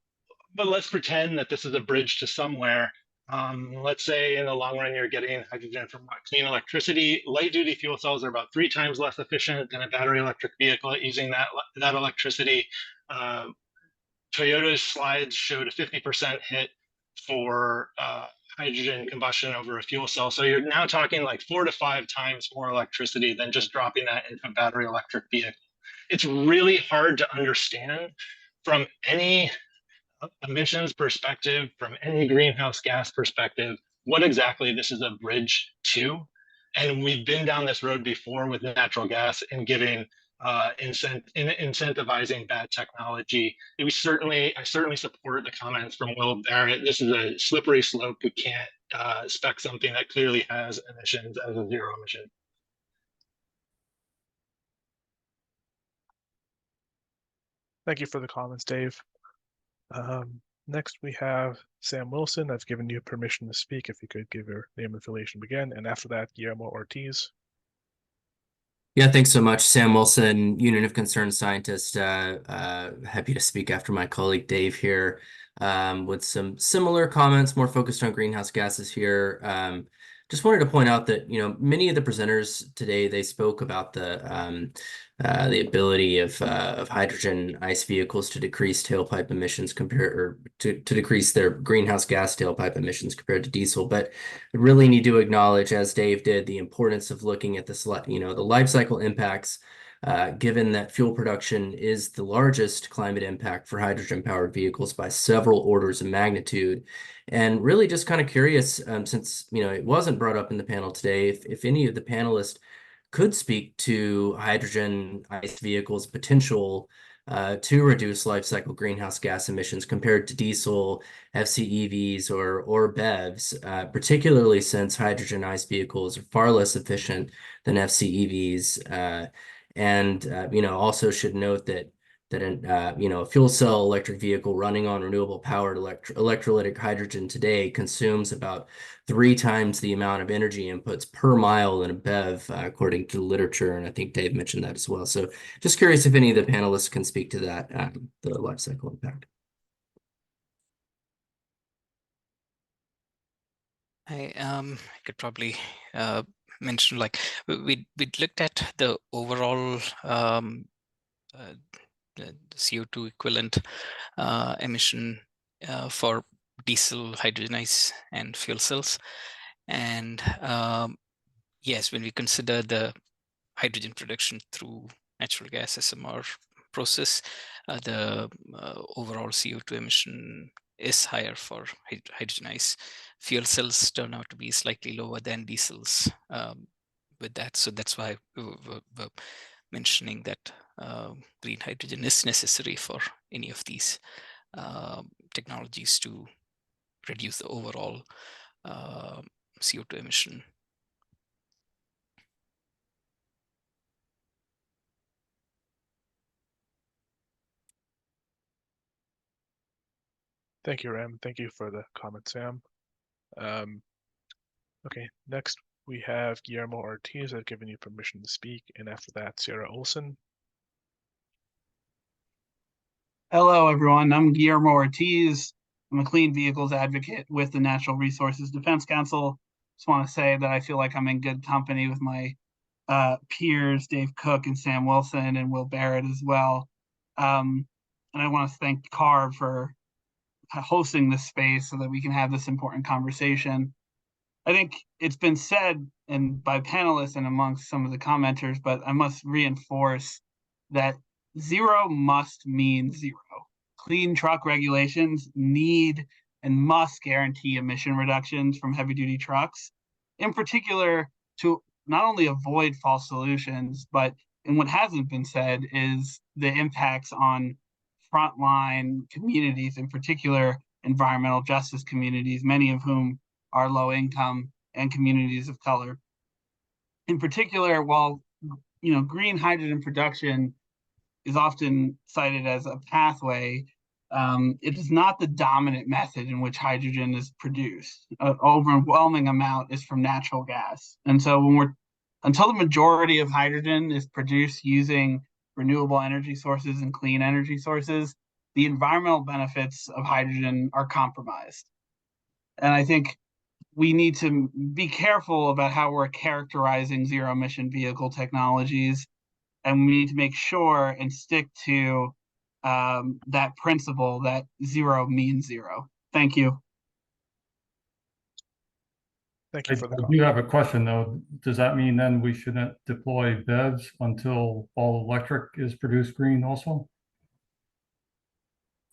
but let's pretend that this is a bridge to somewhere. Let's say in the long run, you're getting hydrogen from clean electricity. Light duty fuel cells are about 3 times less efficient than a battery electric vehicle at using that electricity. Toyota's slides showed a 50% hit for hydrogen combustion over a fuel cell. So you're now talking like 4 to 5 times more electricity than just dropping that into a battery electric vehicle. It's really hard to understand from any emissions perspective, from any greenhouse gas perspective, what exactly this is a bridge to. And we've been down this road before with natural gas and giving incentivizing bad technology. I certainly support the comments from Will Barrett. This is a slippery slope. We can't spec something that clearly has emissions as a zero emission. Thank you for the comments, Dave. Next, we have Sam Wilson. I've given you permission to speak. If you could give your name and affiliation again. And after that, Guillermo Ortiz. Yeah, thanks so much. Sam Wilson, Union of Concerned Scientists. Happy to speak after my colleague Dave here with some similar comments, more focused on greenhouse gases here. Just wanted to point out that, you know, many of the presenters today, they spoke about the ability of hydrogen ICE vehicles to decrease tailpipe emissions to decrease their greenhouse gas tailpipe emissions compared to diesel. But I really need to acknowledge, as Dave did, the importance of looking at the life cycle impacts, given that fuel production is the largest climate impact for hydrogen-powered vehicles by several orders of magnitude. And really just kind of curious, since, you know, it wasn't brought up in the panel today, if any of the panelists could speak to hydrogen ICE vehicles' potential to reduce life cycle greenhouse gas emissions compared to diesel, FCEVs, or BEVs, particularly since hydrogen ICE vehicles are far less efficient than FCEVs. You know, also should note that you know, a fuel cell electric vehicle running on renewable powered electrolytic hydrogen today consumes about 3 times the amount of energy inputs per mile than a BEV, according to the literature. And I think Dave mentioned that as well. So just curious if any of the panelists can speak to that, the life cycle impact. I could probably mention, like, we looked at the overall the CO2 equivalent emission for diesel, hydrogen ICE, and fuel cells. And yes, when we consider the hydrogen production through natural gas SMR process, the overall CO2 emission is higher for hydrogen ICE. Fuel cells turn out to be slightly lower than diesels with that. So that's why we're mentioning that green hydrogen is necessary for any of these technologies to reduce the overall CO2 emission. Thank you, Ram. Thank you for the comment, Sam. Okay, next we have Guillermo Ortiz. I've given you permission to speak. And after that, Sierra Olson. Hello, everyone. I'm Guillermo Ortiz. I'm a clean vehicles advocate with the Natural Resources Defense Council. Just want to say that I feel like I'm in good company with my peers, Dave Cook and Sam Wilson and Will Barrett as well. And I want to thank CARB for hosting this space so that we can have this important conversation. I think it's been said and by panelists and amongst some of the commenters, but I must reinforce that zero must mean zero. Clean truck regulations need and must guarantee emission reductions from heavy duty trucks, in particular to not only avoid false solutions, but, and what hasn't been said, is the impacts on frontline communities, in particular environmental justice communities, many of whom are low income and communities of color. In particular, while, you know, green hydrogen production is often cited as a pathway, it is not the dominant method in which hydrogen is produced. An overwhelming amount is from natural gas. And so until the majority of hydrogen is produced using renewable energy sources and clean energy sources, the environmental benefits of hydrogen are compromised. And I think we need to be careful about how we're characterizing zero emission vehicle technologies. And we need to make sure and stick to that principle that zero means zero. Thank you. Thank you for the I call. do have a question though. Does that mean then we shouldn't deploy BEVs until all electric is produced green also?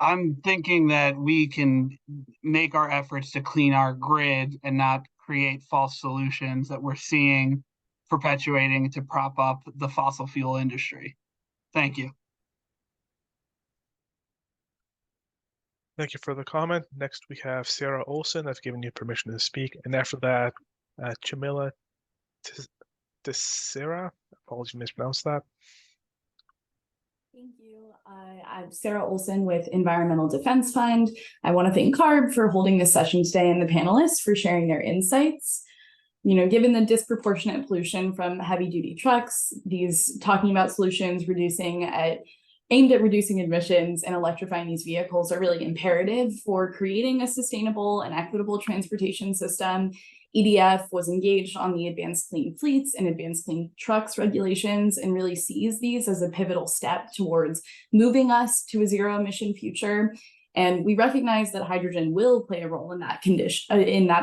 I'm thinking that we can make our efforts to clean our grid and not create false solutions that we're seeing perpetuating to prop up the fossil fuel industry. Thank you. Thank you for the comment. Next, we have Sarah Olson. I've given you permission to speak. And after that, Chamila Tessera. Apologies, mispronounced that. Thank you. I'm Sarah Olson with Environmental Defense Fund. I want to thank CARB for holding this session today and the panelists for sharing their insights. You know, given the disproportionate pollution from heavy duty trucks, these talking about solutions aimed at reducing emissions and electrifying these vehicles are really imperative for creating a sustainable and equitable transportation system. EDF was engaged on the Advanced Clean Fleets and Advanced Clean Trucks regulations and really sees these as a pivotal step towards moving us to a zero emission future. And we recognize that hydrogen will play a role in that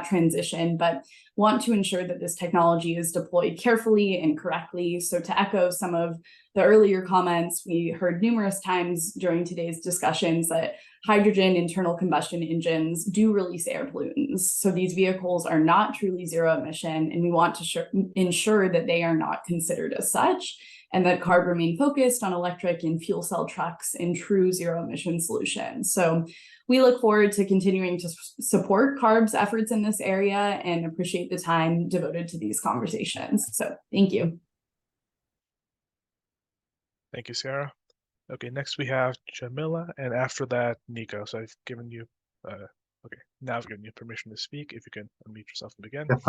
transition, but want to ensure that this technology is deployed carefully and correctly. So to echo some of the earlier comments, we heard numerous times during today's discussions that hydrogen internal combustion engines do release air pollutants. So these vehicles are not truly zero emission, and we want to ensure that they are not considered as such, and that CARB remain focused on electric and fuel cell trucks and true zero emission solutions. So we look forward to continuing to support CARB's efforts in this area and appreciate the time devoted to these conversations. So thank you. Thank you, Sarah. Okay, next we have Jamila, and after that, Nico. So I've given you, okay, now I've given you permission to speak. If you can unmute yourself and begin. Yes,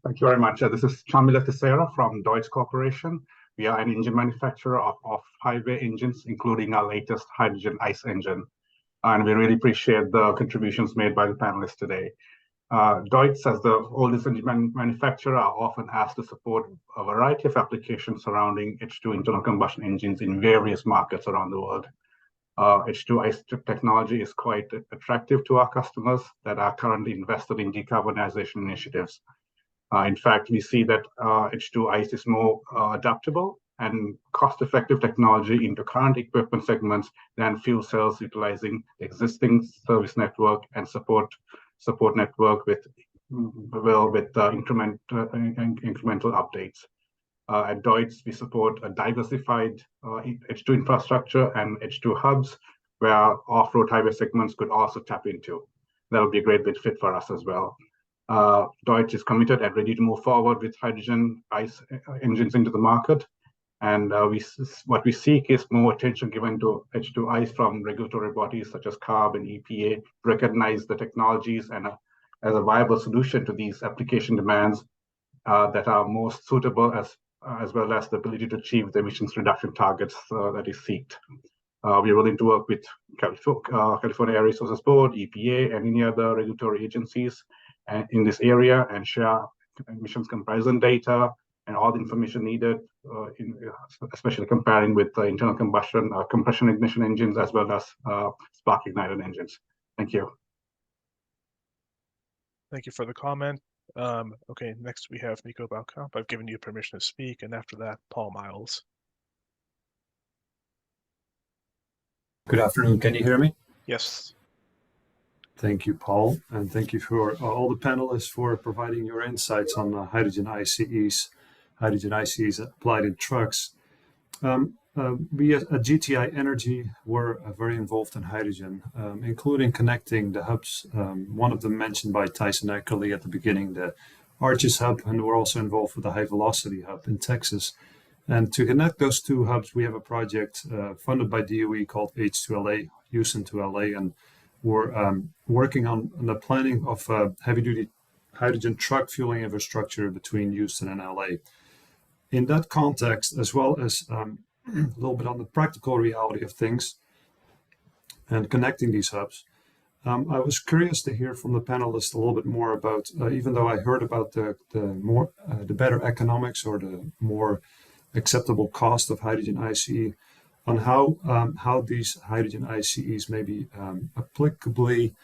thank you very much. This is Chamila Tessera from Deutz Corporation. We are an engine manufacturer of off-highway engines, including our latest hydrogen ICE engine. And we really appreciate the contributions made by the panelists today. Deutz, as the oldest engine manufacturer, are often asked to support a variety of applications surrounding H2 internal combustion engines in various markets around the world. H2 ICE technology is quite attractive to our customers that are currently invested in decarbonization initiatives. In fact, we see that H2 ICE is more adaptable and cost-effective technology into current equipment segments than fuel cells utilizing existing service network and support network with incremental updates. At Deutz, we support a diversified H2 infrastructure and H2 hubs where off-road highway segments could also tap into. That would be a great fit for us as well. Deutz is committed and ready to move forward with hydrogen ICE engines into the market. And what we seek is more attention given to H2 ICE from regulatory bodies such as CARB and EPA to recognize the technologies and as a viable solution to these application demands that are most suitable as well as the ability to achieve the emissions reduction targets that is sought. We are willing to work with California Air Resources Board, EPA, and any other regulatory agencies in this area and share emissions comparison data and all the information needed, especially comparing with the internal combustion, compression ignition engines, as well as spark ignited engines. Thank you. Thank you for the comment. Okay, next we have Nico Balkamp. I've given you permission to speak, and after that, Paul Miles. Good afternoon. Can you hear me? Yes. Thank you, Paul, and thank you for all the panelists for providing your insights on hydrogen ICEs applied in trucks. We at GTI Energy were very involved in hydrogen, including connecting the hubs. One of them mentioned by Tyson Eckerly at the beginning, the Arches hub, and we're also involved with the High Velocity hub in Texas. And to connect those two hubs, we have a project funded by DOE called H2LA, Houston to LA, and we're working on the planning of heavy-duty hydrogen truck fueling infrastructure between Houston and LA. In that context, as well as little bit on the practical reality of things and connecting these hubs. I was curious to hear from the panelists a little bit more about, even though I heard about the better economics or the more acceptable cost of hydrogen ICE, on how these hydrogen ICEs maybe applicably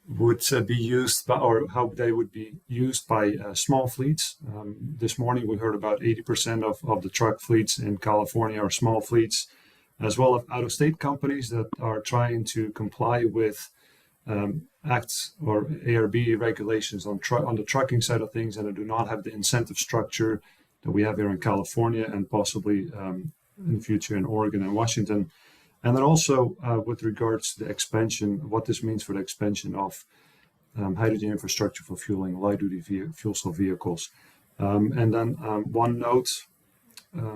would be used by, or how they would be used by small fleets. This morning we heard about 80% of the truck fleets in California are small fleets, as well as out-of-state companies that are trying to comply with acts or ARB regulations on the trucking side of things, and do not have the incentive structure that we have here in California and possibly in the future in Oregon and Washington. And then also with regards to the expansion, what this means for the expansion of hydrogen infrastructure for fueling light-duty fuel cell vehicles. And then one note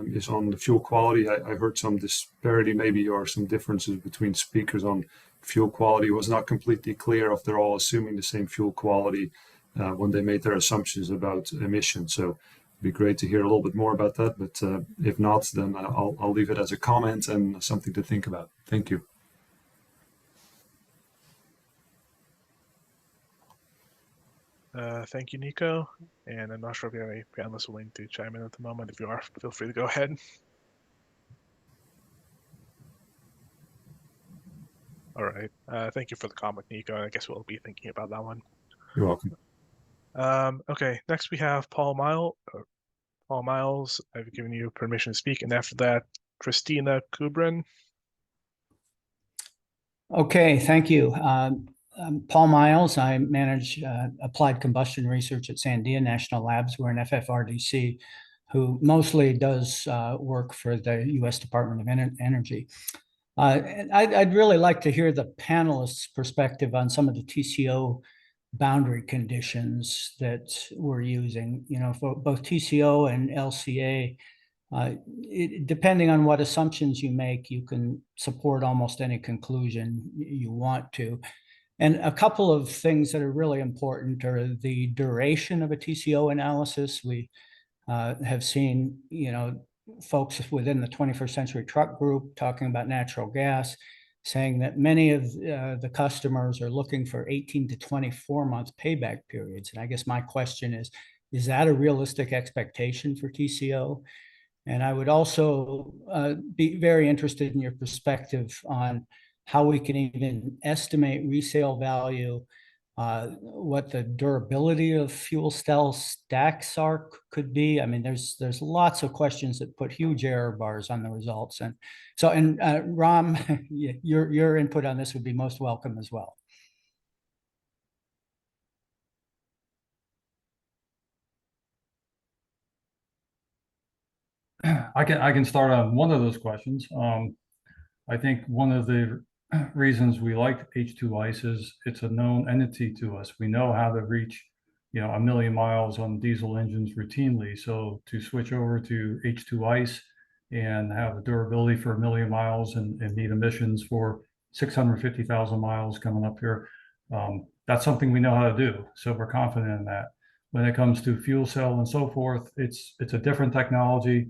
is on the fuel quality. I heard some disparity maybe, or some differences between speakers on fuel quality. It was not completely clear if they're all assuming the same fuel quality when they made their assumptions about emissions. So it'd be great to hear a little bit more about that. But if not, then I'll leave it as a comment and something to think about. Thank you. Thank you, Nico. And I'm not sure if you have any panelists willing to chime in at the moment. If you are, feel free to go ahead. All right. Thank you for the comment, Nico. I guess we'll be thinking about that one. You're welcome. Okay, next we have Paul Miles. Paul Miles, I've given you permission to speak. And after that, Christina Kubrin. Okay, thank you. I'm Paul Miles. I manage applied combustion research at Sandia National Labs. We're an FFRDC who mostly does work for the U.S. Department of Energy. I'd really like to hear the panelists' perspective on some of the TCO boundary conditions that we're using. You know, for both TCO and LCA, depending on what assumptions you make, you can support almost any conclusion you want to. And a couple of things that are really important are the duration of a TCO analysis. We have seen, you know, folks within the 21st Century Truck Group talking about natural gas, saying that many of the customers are looking for 18 to 24 month payback periods. And I guess my question is that a realistic expectation for TCO? And I would also be very interested in your perspective on how we can even estimate resale value, what the durability of fuel cell stacks could be. I mean, there's lots of questions that put huge error bars on the results. And so, Ram, your input on this would be most welcome as well. I can start on one of those questions. I think one of the reasons we like H2 ICE is it's a known entity to us. We know how to reach, you know, 1 million miles on diesel engines routinely. So to switch over to H2 ICE and have a durability for 1 million miles and meet emissions for 650,000 miles coming up here, that's something we know how to do. So we're confident in that. When it comes to fuel cell and so forth, it's a different technology.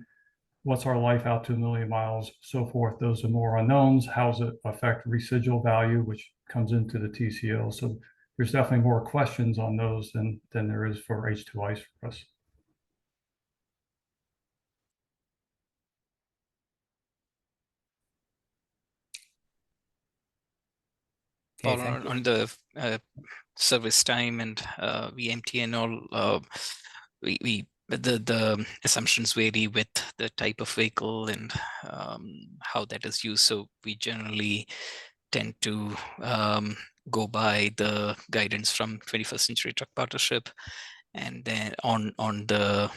What's our life out to 1 million miles, so forth. Those are more unknowns. How does it affect residual value, which comes into the TCO? So there's definitely more questions on those than there is for H2 ICE for us. Paul, on the service time and VMT and all, the assumptions vary with the type of vehicle and how that is used. So we generally tend to go by the guidance from 21st Century Truck Partnership, and then on the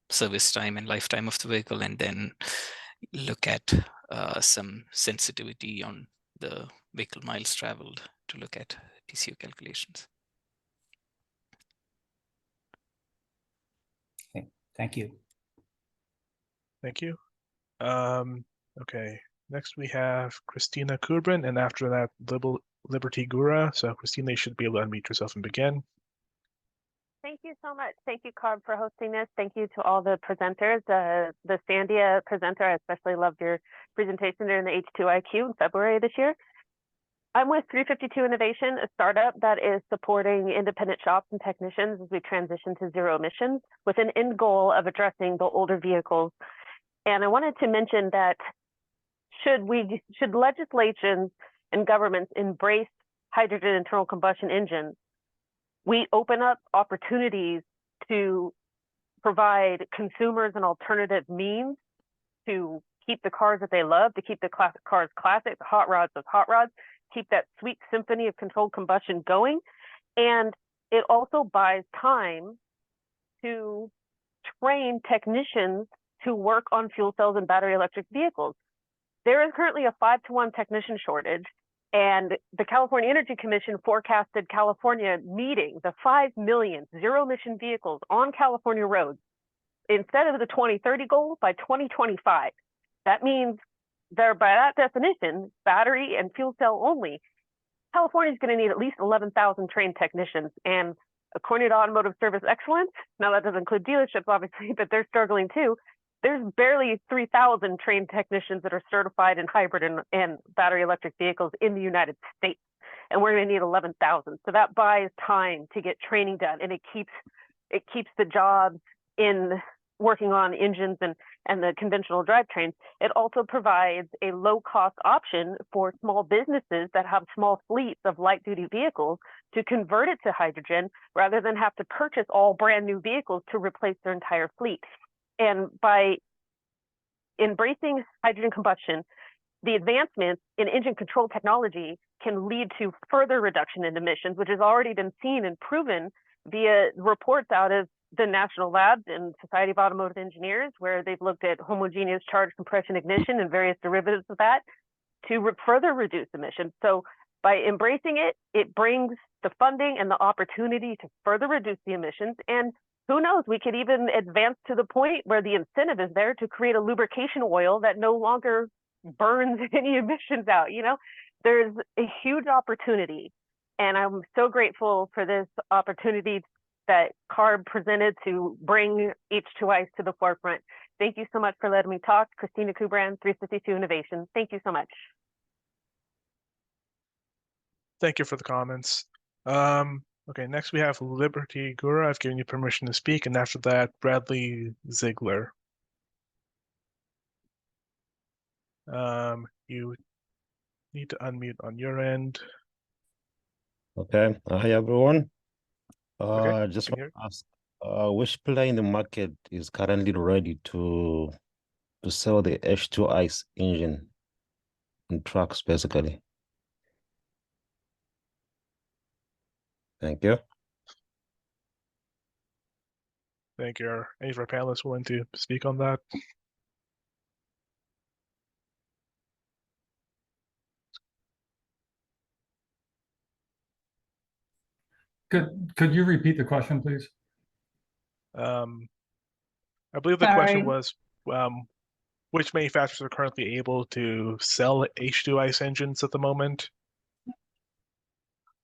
service time and lifetime of the vehicle, and then look at some sensitivity on the vehicle miles traveled to look at TCO calculations. Okay, thank you. Thank you. Okay, next we have Christina Kubrin, and after that, Liberty Gura. So Christina, you should be able to unmute yourself and begin. Thank you so much. Thank you, Carb, for hosting this. Thank you to all the presenters. The Sandia presenter, I especially loved your presentation during the H2IQ in February this year. I'm with 352 Innovation, a startup that is supporting independent shops and technicians as we transition to zero emissions with an end goal of addressing the older vehicles. And I wanted to mention that should legislations and governments embrace hydrogen internal combustion engines, we open up opportunities to provide consumers an alternative means to keep the cars that they love, to keep the classic cars classic, the hot rods of hot rods, keep that sweet symphony of controlled combustion going. And it also buys time to train technicians to work on fuel cells and battery electric vehicles. There is currently a 5-to-1 technician shortage, and the California Energy Commission forecasted California meeting the 5 million zero-emission vehicles on California roads instead of the 2030 goal by 2025. That means by that definition, battery and fuel cell only, California is going to need at least 11,000 trained technicians. And according to Automotive Service Excellence, now that doesn't include dealerships, obviously, but they're struggling too. There's barely 3,000 trained technicians that are certified in hybrid and battery electric vehicles in the United States. And we're going to need 11,000. So that buys time to get training done. And it keeps the jobs in working on engines and the conventional drivetrains. It also provides a low-cost option for small businesses that have small fleets of light-duty vehicles to convert it to hydrogen rather than have to purchase all brand new vehicles to replace their entire fleet. And by embracing hydrogen combustion, the advancements in engine control technology can lead to further reduction in emissions, which has already been seen and proven via reports out of the national labs and Society of Automotive Engineers, where they've looked at homogeneous charge compression ignition and various derivatives of that to further reduce emissions. So by embracing it, it brings the funding and the opportunity to further reduce the emissions. And who knows, we could even advance to the point where the incentive is there to create a lubrication oil that no longer burns any emissions out. You know, there's a huge opportunity. And I'm so grateful for this opportunity that CARB presented to bring H2ICE to the forefront. Thank you so much for letting me talk. Christina Kubran, 352 Innovation. Thank you so much. Thank you for the comments. Okay, next we have Liberty Gura. I've given you permission to speak, and after that, Bradley Ziegler. You need to unmute on your end. Okay. Hi, everyone. Okay, Just can want you to ask, which player in the market is currently ready to sell the H2ICE engine in trucks, basically? Thank you. Thank you. Are any of our panelists willing to speak on that? Could you repeat the question, please? I believe the question was, which manufacturers are currently able to sell H2ICE engines at the moment?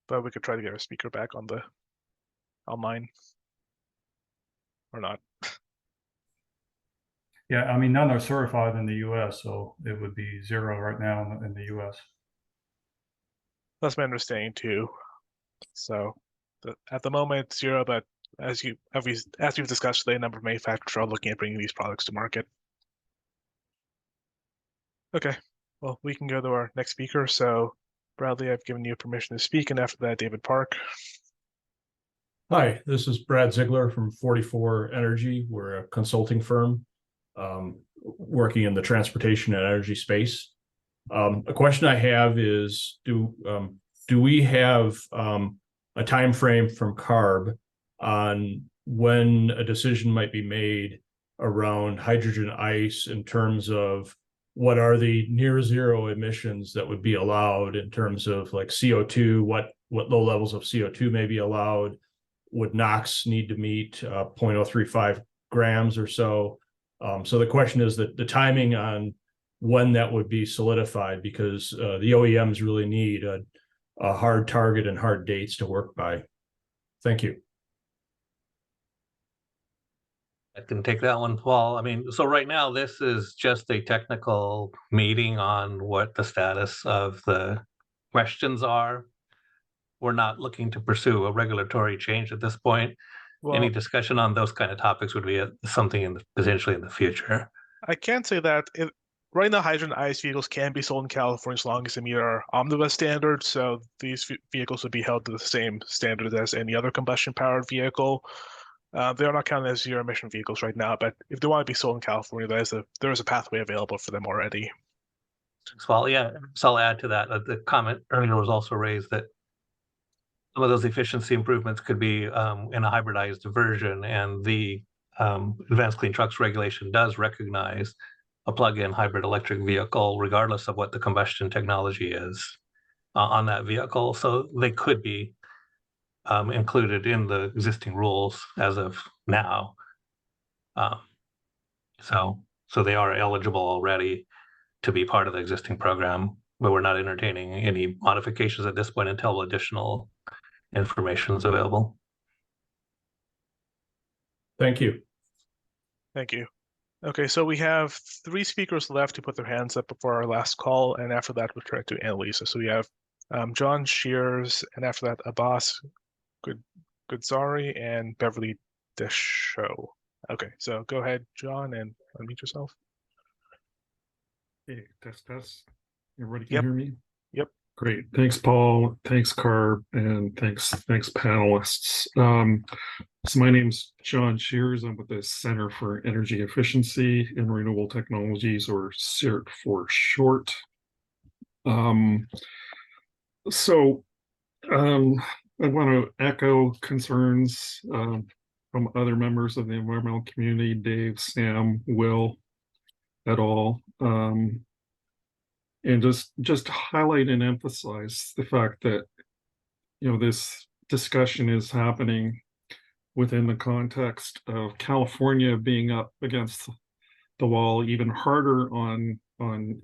But we could try to get our speaker back on the online or not. Yeah, I mean, none are certified in the US, so it would be zero right now in the US. That's my understanding too. So at the moment, zero, but as we've discussed today, a number of manufacturers are looking at bringing these products to market. Okay, well, we can go to our next speaker. So Bradley, I've given you permission to speak, and after that, David Park. Hi, this is Brad Ziegler from 44 Energy. We're a consulting firm working in the transportation and energy space. A question I have is, do we have a time frame from CARB on when a decision might be made around hydrogen ICE in terms of what are the near zero emissions that would be allowed in terms of like CO2, what low levels of CO2 may be allowed? Would NOx need to meet 0.035 grams or so? So the question is that the timing on when that would be solidified, because the OEMs really need a hard target and hard dates to work by. Thank you. I can take that one, Paul. I mean, so right now, this is just a technical meeting on what the status of the questions are. We're not looking to pursue a regulatory change at this point. Any Well, discussion on those kind of topics would be something potentially in the future. I can say that right now, hydrogen ICE vehicles can be sold in California as long as they meet our omnibus standards. So these vehicles would be held to the same standard as any other combustion-powered vehicle. They are not counted as zero-emission vehicles right now, but if they want to be sold in California, there is a pathway available for them already. Well, yeah, so I'll add to that. The comment earlier was also raised that some of those efficiency improvements could be in a hybridized version, and the Advanced Clean Trucks regulation does recognize a plug-in hybrid electric vehicle, regardless of what the combustion technology is on that vehicle. So they could be included in the existing rules as of now. So they are eligible already to be part of the existing program, but we're not entertaining any modifications at this point until additional information is available. Thank you. Thank you. Okay, so we have 3 speakers left to put their hands up before our last call, and after that, we'll turn to Annalisa. So we have John Shears, and after that, Abbas Goodzari and Beverly Deshow. Okay, so go ahead, John, and unmute yourself. Hey, test. Everybody can Yep. hear me? Yep. Great. Thanks, Paul. Thanks, Carb, and thanks, panelists. So my name's John Shears. I'm with the Center for Energy Efficiency and Renewable Technologies, or CERT for short. So I want to echo concerns from other members of the environmental community, Dave, Sam, Will, et al. And just highlight and emphasize the fact that, this discussion is happening within the context of California being up against the wall even harder on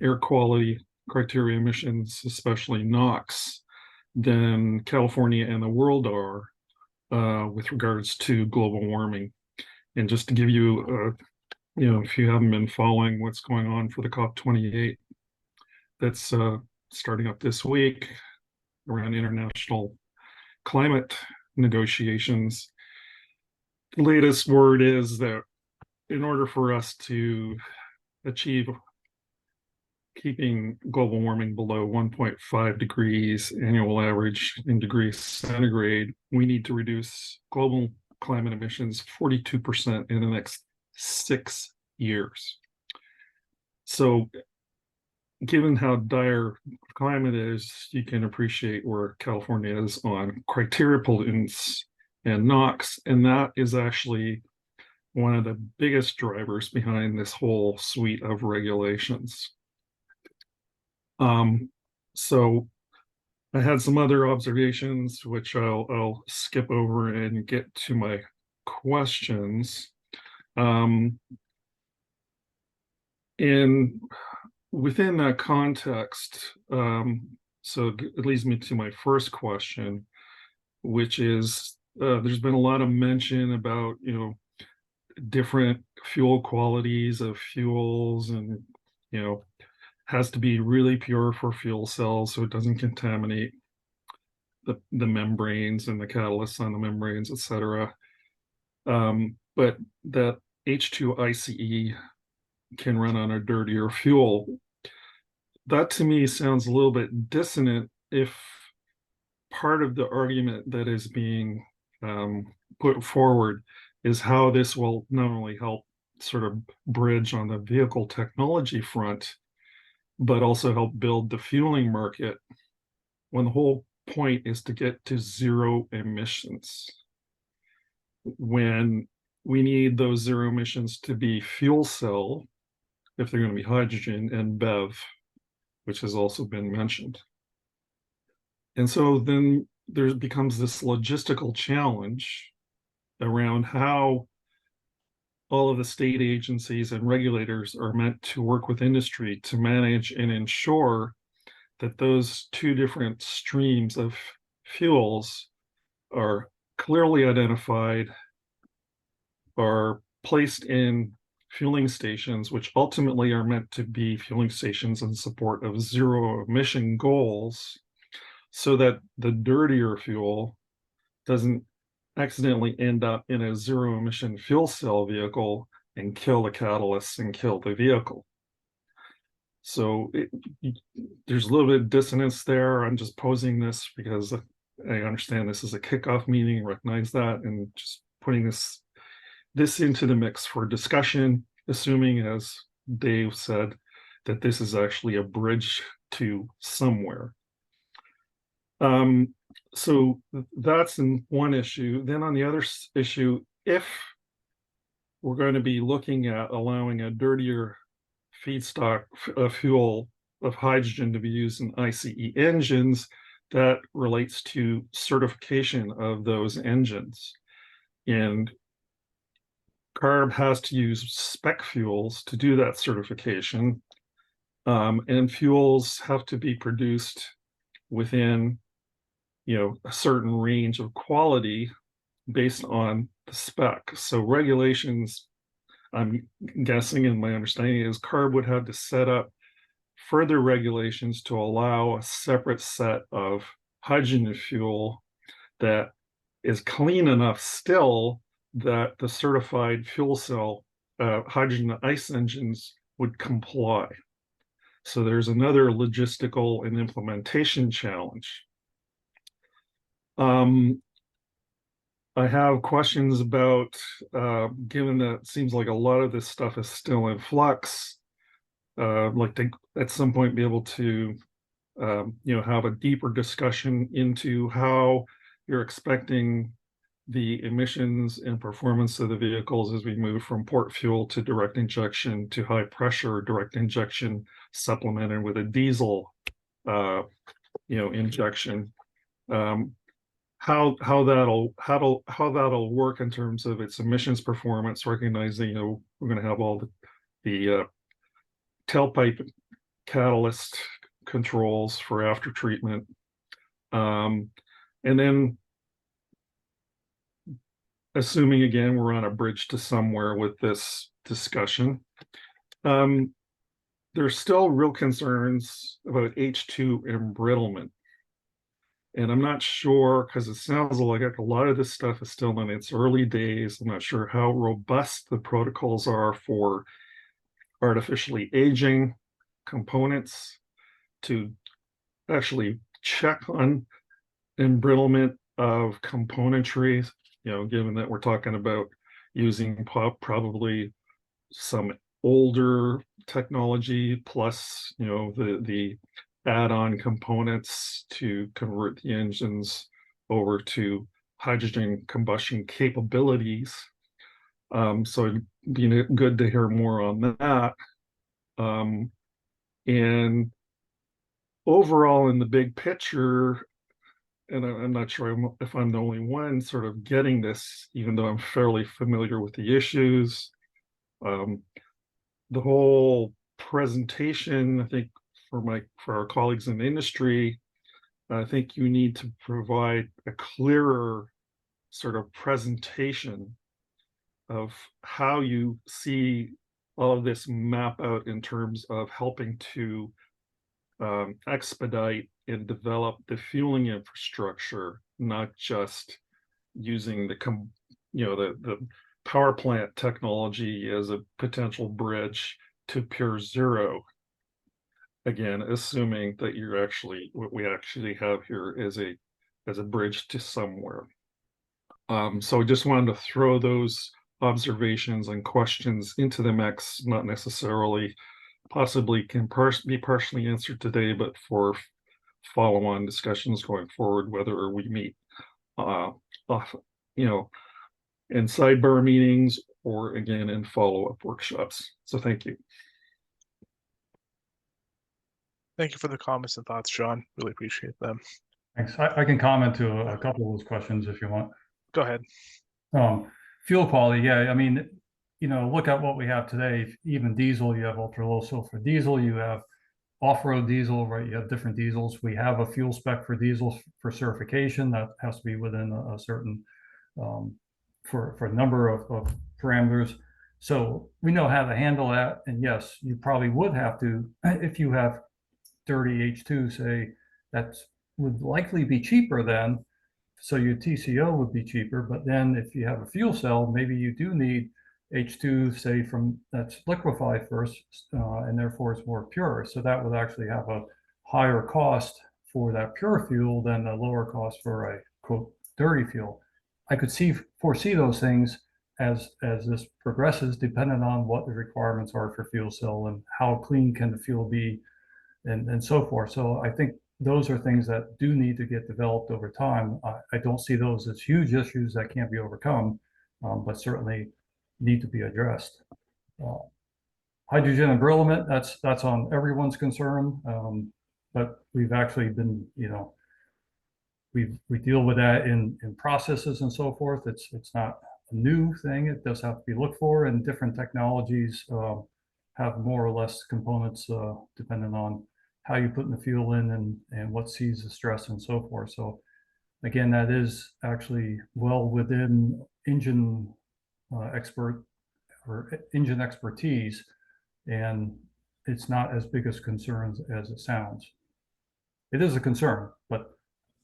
air quality criteria emissions, especially NOx, than California and the world are with regards to global warming. And just to give you, if you haven't been following what's going on for the COP28, that's starting up this week around international climate negotiations. The latest word is that in order for us to achieve keeping global warming below 1.5 degrees annual average in degrees centigrade, we need to reduce global climate emissions 42% in the next 6 years. So given how dire climate is, you can appreciate where California is on criteria pollutants and NOx, and that is actually one of the biggest drivers behind this whole suite of regulations. So I had some other observations, which I'll skip over and get to my questions. And within that context, so it leads me to my first question, which is there's been a lot of mention about, different fuel qualities of fuels, and, has to be really pure for fuel cells so it doesn't contaminate the membranes and the catalysts on the membranes, etc. But that H2 ICE can run on a dirtier fuel. That to me sounds a little bit dissonant if part of the argument that is being put forward is how this will not only help sort of bridge on the vehicle technology front, but also help build the fueling market, when the whole point is to get to zero emissions. When we need those zero emissions to be fuel cell, if they're going to be hydrogen, and BEV, which has also been mentioned. And so then there becomes this logistical challenge around how all of the state agencies and regulators are meant to work with industry to manage and ensure that those two different streams of fuels are clearly identified, are placed in fueling stations, which ultimately are meant to be fueling stations in support of zero emission goals, so that the dirtier fuel doesn't accidentally end up in a zero emission fuel cell vehicle and kill the catalysts and kill the vehicle. So there's a little bit of dissonance there. I'm just posing this because I understand this is a kickoff meeting, recognize that, and just putting this into the mix for discussion, assuming, as Dave said, that this is actually a bridge to somewhere. So that's in one issue. Then on the other issue, if we're going to be looking at allowing a dirtier feedstock fuel of hydrogen to be used in ICE engines, that relates to certification of those engines. And CARB has to use spec fuels to do that certification. And fuels have to be produced within, a certain range of quality based on the spec. So regulations, I'm guessing, and my understanding is CARB would have to set up further regulations to allow a separate set of hydrogen fuel that is clean enough still that the certified fuel cell hydrogen ICE engines would comply. So there's another logistical and implementation challenge. I have questions about, given that it seems like a lot of this stuff is still in flux, like to at some point be able to, have a deeper discussion into how you're expecting the emissions and performance of the vehicles as we move from port fuel to direct injection to high pressure direct injection supplemented with a diesel, injection. How that'll work in terms of its emissions performance, recognizing we're going to have all the tailpipe catalyst controls for after treatment, and then assuming again we're on a bridge to somewhere with this discussion, there's still real concerns about H2 embrittlement. And I'm not sure, because it sounds like a lot of this stuff is still in its early days. I'm not sure how robust the protocols are for artificially aging components to actually check on embrittlement of componentry, given that we're talking about using probably some older technology plus, the add-on components to convert the engines over to hydrogen combustion capabilities. So it'd be good to hear more on that. And overall, in the big picture, and I'm not sure if I'm the only one sort of getting this, even though I'm fairly familiar with the issues. The whole presentation, I think, for our colleagues in the industry, I think you need to provide a clearer sort of presentation of how you see all of this map out in terms of helping to expedite and develop the fueling infrastructure, not just using the power plant technology as a potential bridge to pure zero. Again, assuming that what we actually have here is a bridge to somewhere. So I just wanted to throw those observations and questions into the mix, not necessarily possibly can be partially answered today, but for follow-on discussions going forward, whether we meet in sidebar meetings or again in follow-up workshops. So thank you. Thank you for the comments and thoughts, John. Really appreciate them. Thanks. I can comment to a couple of those questions if you want. Go ahead. Fuel quality, yeah. I mean, look at what we have today. Even diesel, you have ultra low sulfur diesel, you have off-road diesel, right? You have different diesels. We have a fuel spec for diesels for certification that has to be within a certain for a number of parameters. So we know how to handle that. And yes, you probably would have to, if you have dirty H2, say, that would likely be cheaper then. So your TCO would be cheaper. But then if you have a fuel cell, maybe you do need H2, say, from that's liquefied first, and therefore it's more pure. So that would actually have a higher cost for that pure fuel than a lower cost for a quote dirty fuel. I could foresee those things as this progresses, depending on what the requirements are for fuel cell and how clean can the fuel be, and so forth. So I think those are things that do need to get developed over time. I don't see those as huge issues that can't be overcome, but certainly need to be addressed. Hydrogen embrittlement, that's on everyone's concern, but we've actually been, we deal with that in processes and so forth. It's not a new thing. It does have to be looked for, and different technologies have more or less components depending on how you put the fuel in and what sees the stress and so forth. So again, that is actually well within engine expert or engine expertise, and it's not as big as concerns as it sounds. It is a concern, but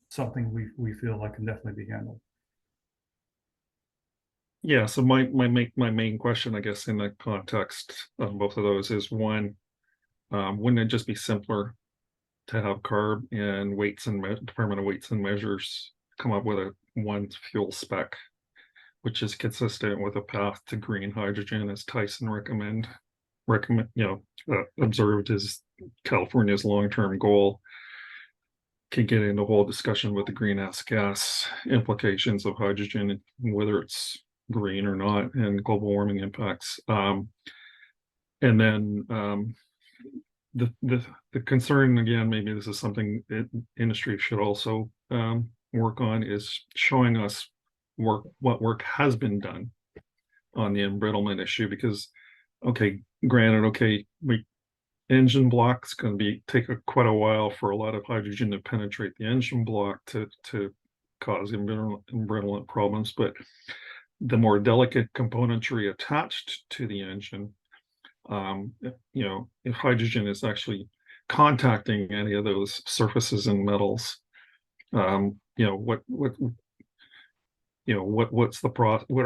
something we feel like can definitely be handled. Yeah, so my main question, I guess, in the context of both of those is one, wouldn't it just be simpler to have CARB and Department of Weights and Measures come up with a one fuel spec, which is consistent with a path to green hydrogen, as Tyson observed as California's long-term goal? Can get into a whole discussion with the greenhouse gas implications of hydrogen, whether it's green or not, and global warming impacts. And then the concern, again, maybe this is something that industry should also work on, is showing us what work has been done on the embrittlement issue. Because, okay, granted, engine block's going to take quite a while for a lot of hydrogen to penetrate the engine block to cause embrittlement problems, but the more delicate componentry attached to the engine, if hydrogen is actually contacting any of those surfaces and metals, what are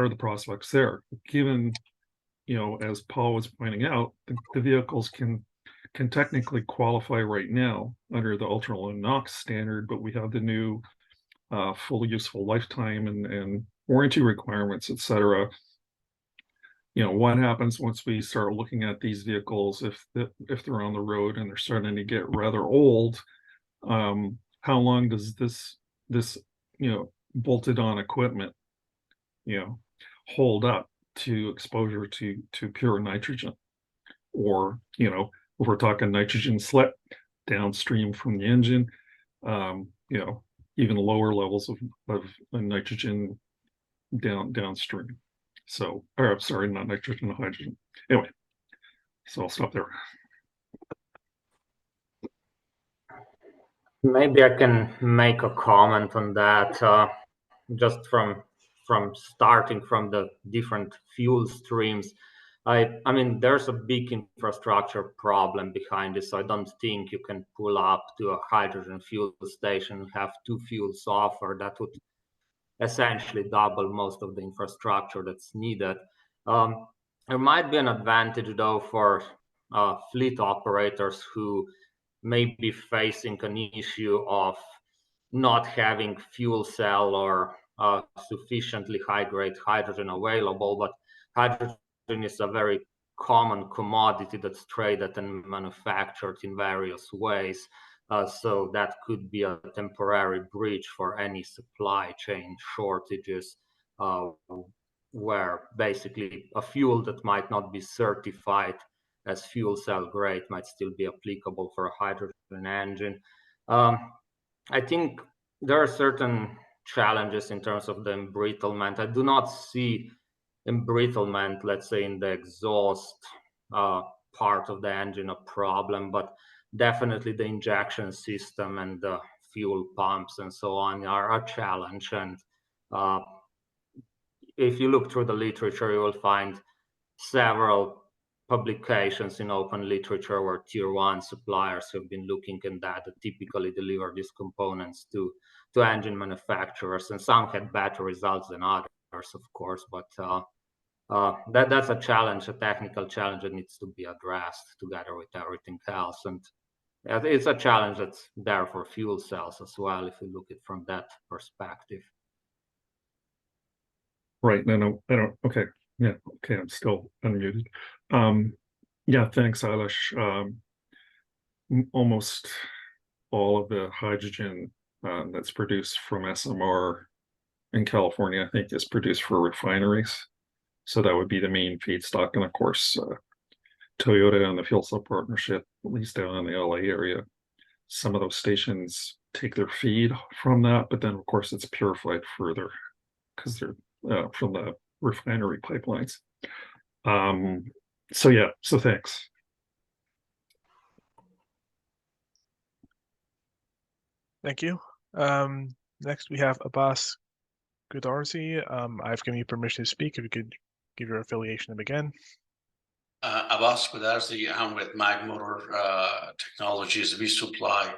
the prospects there? Given, as Paul was pointing out, the vehicles can technically qualify right now under the ultra low NOx standard, but we have the new full useful lifetime and warranty requirements, et cetera. What happens once we start looking at these vehicles, if they're on the road and they're starting to get rather old? How long does this bolted on equipment hold up to exposure to pure nitrogen? Or if we're talking nitrogen slip downstream from the engine, even lower levels of nitrogen downstream. So, or sorry, not nitrogen, hydrogen. Anyway, so I'll stop there. Maybe I can make a comment on that, just from starting from the different fuel streams. I mean, there's a big infrastructure problem behind this, so I don't think you can pull up to a hydrogen fuel station and have two fuels offered. That would essentially double most of the infrastructure that's needed. There might be an advantage, though, for fleet operators who may be facing an issue of not having fuel cell or sufficiently high-grade hydrogen available, but hydrogen is a very common commodity that's traded and manufactured in various ways. So that could be a temporary bridge for any supply chain shortages, where basically a fuel that might not be certified as fuel cell grade might still be applicable for a hydrogen engine. I think there are certain challenges in terms of the embrittlement. I do not see embrittlement, let's say, in the exhaust part of the engine a problem, but definitely the injection system and the fuel pumps and so on are a challenge. And if you look through the literature, you will find several publications in open literature where tier one suppliers have been looking at that typically deliver these components to engine manufacturers, and some had better results than others, of course, but that's a challenge, a technical challenge that needs to be addressed together with everything else. And it's a challenge that's there for fuel cells as well, if you look at it from that perspective. Right. No, I don't. Okay. Yeah. Okay. I'm still unmuted. Yeah. Thanks, Eilish. Almost all of the hydrogen that's produced from SMR in California, I think, is produced for refineries. So that would be the main feedstock. And of course, Toyota and the Fuel Cell Partnership, at least down in the LA area, some of those stations take their feed from that, but then of course it's purified further because they're from the refinery pipelines. So yeah, so thanks. Thank you. Next we have Abbas Goodarzi. I've given you permission to speak. If you could give your affiliation and begin. Abbas Goodarzi, I'm with Mag Motor Technologies. We supply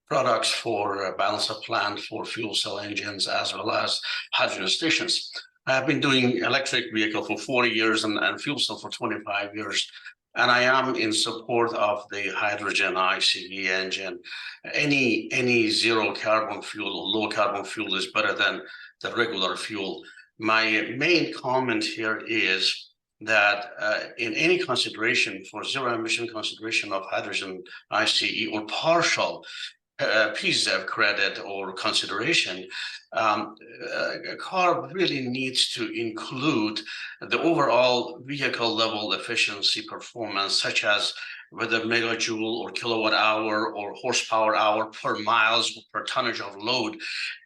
products for balance of plant for fuel cell engines as well as hydrogen stations. I've been doing electric vehicle for 40 years and fuel cell for 25 years. And I am in support of the hydrogen ICE engine. Any zero carbon fuel or low carbon fuel is better than the regular fuel. My main comment here is that in any consideration for zero emission consideration of hydrogen ICE or partial PZEV credit or consideration, CARB really needs to include the overall vehicle level efficiency performance, such as whether megajoule or kilowatt hour or horsepower hour per miles or per tonnage of load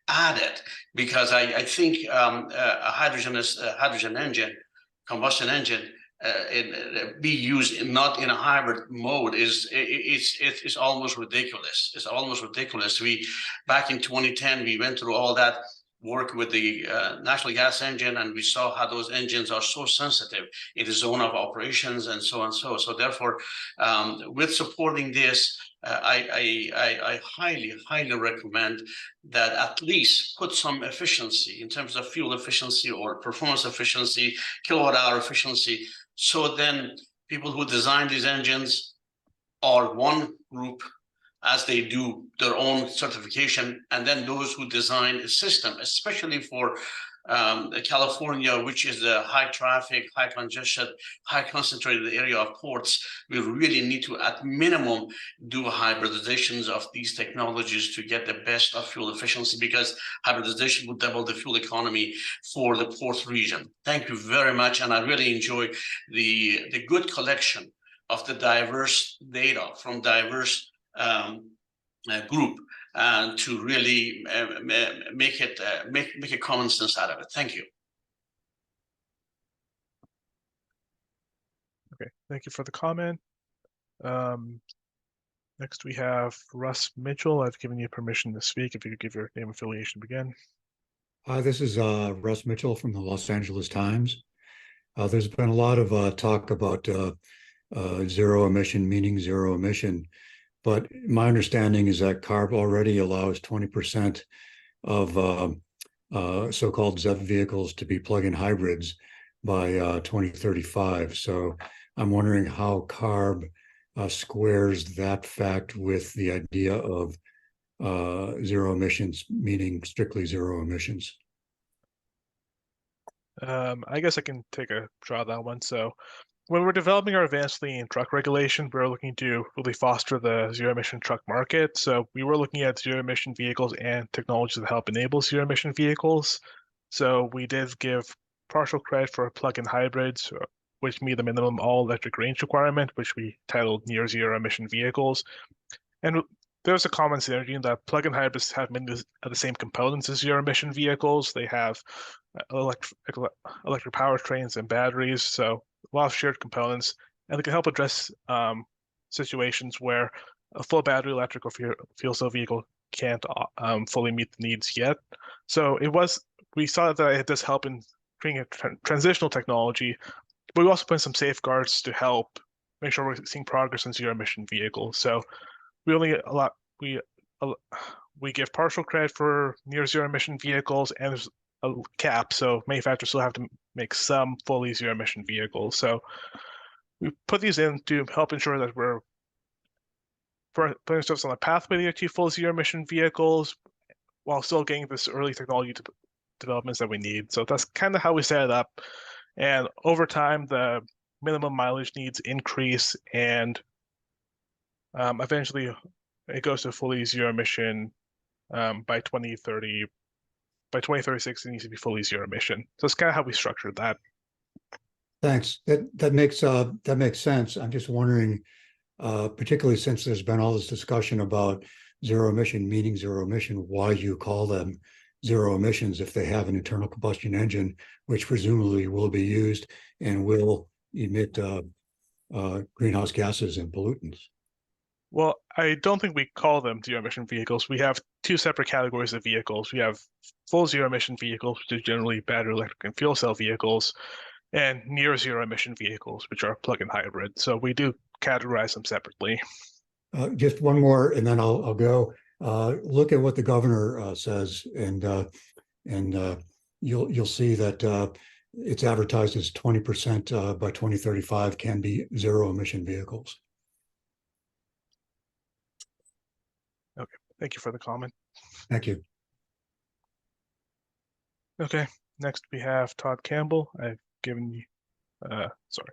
added, because I think a hydrogen engine, combustion engine, be used not in a hybrid mode is almost ridiculous. It's almost ridiculous. Back in 2010 we went through all that work with the natural gas engine, and we saw how those engines are so sensitive in the zone of operations and so on. So therefore, with supporting this, I highly recommend that at least put some efficiency in terms of fuel efficiency or performance efficiency, kilowatt hour efficiency. So then people who design these engines are one group as they do their own certification, and then those who design a system, especially for California, which is a high traffic, high congestion, high concentrated area of ports, we really need to, at minimum, do hybridizations of these technologies to get the best of fuel efficiency, because hybridization would double the fuel economy for the port region. Thank you very much, and I really enjoyed the good collection of the diverse data from diverse group to really make a common sense out of it. Thank you. Okay, thank you for the comment. Next we have Russ Mitchell. I've given you permission to speak. If you could give your name and affiliation to begin. Hi, this is Russ Mitchell from the Los Angeles Times. There's been a lot of talk about zero emission meaning zero emission. But my understanding is that CARB already allows 20% of so-called ZEV vehicles to be plug-in hybrids by 2035. So I'm wondering how CARB squares that fact with the idea of zero emissions, meaning strictly zero emissions. I guess I can take a shot at that one. So when we're developing our advanced lean truck regulation, we're looking to really foster the zero emission truck market. So we were looking at zero emission vehicles and technologies that help enable zero emission vehicles. So we did give partial credit for plug-in hybrids, which meet the minimum all electric range requirement, which we titled near zero emission vehicles. And there's a common synergy in that plug-in hybrids have many of the same components as zero emission vehicles. They have electric powertrains and batteries, so a lot of shared components, and they can help address situations where a full battery electric or fuel cell vehicle can't fully meet the needs yet. So we saw that it does help in creating a transitional technology, but we also put in some safeguards to help make sure we're seeing progress in zero emission vehicles. So we only we give partial credit for near zero emission vehicles, and there's a cap, so manufacturers still have to make some fully zero emission vehicles. So we put these in to help ensure that we're putting ourselves on the pathway to achieve full zero emission vehicles while still getting this early technology developments that we need. So that's kind of how we set it up. And over time, the minimum mileage needs increase, and eventually it goes to fully zero emission by 2030. By 2036, it needs to be fully zero emission. So it's kind of how we structured that. Thanks. That makes sense. I'm just wondering, particularly since there's been all this discussion about zero emission, meaning zero emission, why you call them zero emissions if they have an internal combustion engine, which presumably will be used and will emit greenhouse gases and pollutants. Well, I don't think we call them zero emission vehicles. We have two separate categories of vehicles. We have full zero emission vehicles, which is generally battery electric and fuel cell vehicles, and near zero emission vehicles, which are plug-in hybrid. So we do categorize them separately. Just one more, and then I'll go. Look at what the governor says, and you'll see that it's advertised as 20% by 2035 can be zero emission vehicles. Okay, thank you for the comment. Thank you. Okay, next we have Todd Campbell. I've given you, sorry.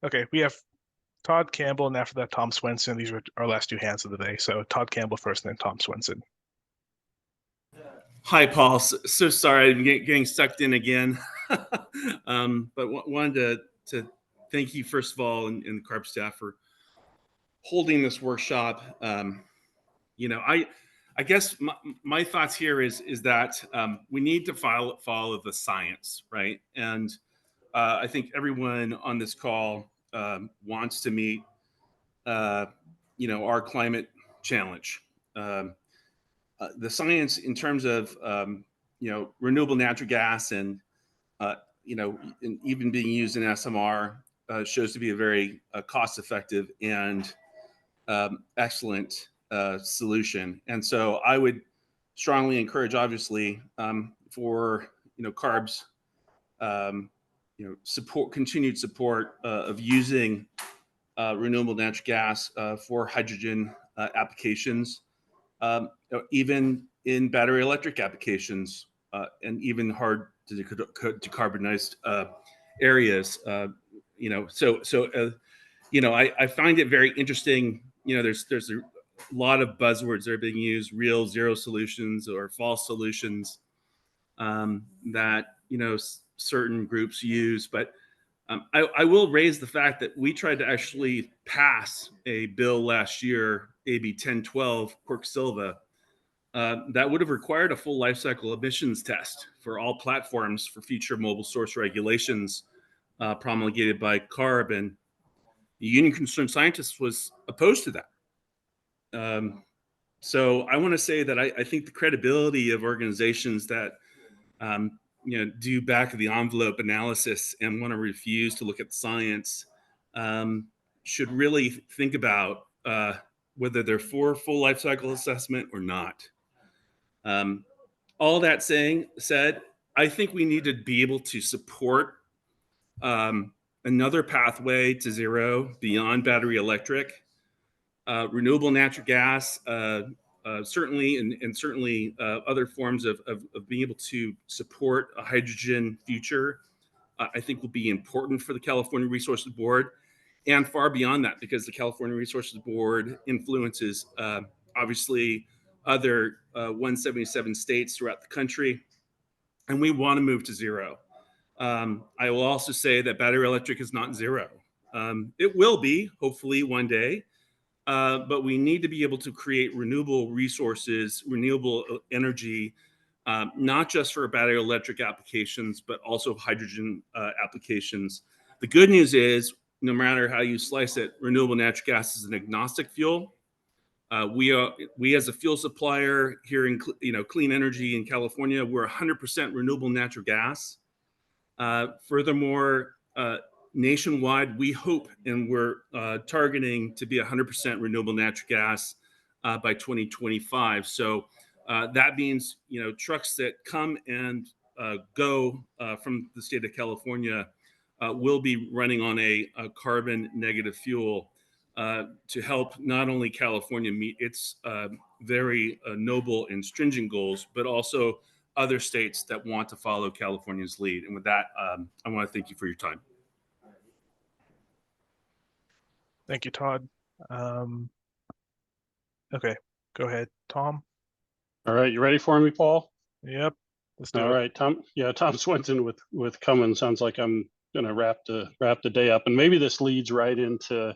Okay, we have Todd Campbell, and after that, Tom Swenson. These are our last two hands of the day. So Todd Campbell first, and then Tom Swenson. Hi, Paul. So sorry, I'm getting sucked in again. But wanted to thank you, first of all, and the CARB staff for holding this workshop. You know, I guess my thoughts here is that we need to follow the science, right? And I think everyone on this call wants to meet, you know, our climate challenge. The science in terms of, you know, renewable natural gas and, you know, and even being used in SMR shows to be a very cost-effective and excellent solution. And so I would strongly encourage, obviously, for, you know, CARB's, you know, continued support of using renewable natural gas for hydrogen applications, even in battery electric applications, and even hard to decarbonized areas. You know, you know, I find it very interesting. You know, there's a lot of buzzwords that are being used: real zero solutions or false solutions, that, you know, certain groups use. But I will raise the fact that we tried to actually pass a bill last year, AB 1012, Quirk Silva, that would have required a full life cycle emissions test for all platforms for future mobile source regulations promulgated by CARB. And the Union Concerned Scientists was opposed to that. So I want to say that I think the credibility of organizations that you know, do back of the envelope analysis and want to refuse to look at science should really think about whether they're for full life cycle assessment or not. All that said, I think we need to be able to support another pathway to zero beyond battery electric, renewable natural gas, certainly, and certainly other forms of being able to support a hydrogen future, I think will be important for the California Resources Board, and far beyond that, because the California Resources Board influences, obviously, other 177 states throughout the country, and we want to move to zero. I will also say that battery electric is not zero. It will be, hopefully, one day. But we need to be able to create renewable resources, renewable energy, not just for battery electric applications, but also hydrogen applications. The good news is, no matter how you slice it, renewable natural gas is an agnostic fuel. We as a fuel supplier here in clean energy in California, we're 100% renewable natural gas. Furthermore, nationwide, we hope and we're targeting to be 100% renewable natural gas by 2025. So that means, trucks that come and go from the state of California will be running on a carbon negative fuel to help not only California meet its very noble and stringent goals, but also other states that want to follow California's lead. And with that, I want to thank you for your time. Thank you, Todd. Okay, go ahead, Tom. All right, you ready for me, Paul? Yep, let's do it. All right, Tom. Yeah, Tom Swinton with Cummins. Sounds like I'm going to wrap the day up, and maybe this leads right into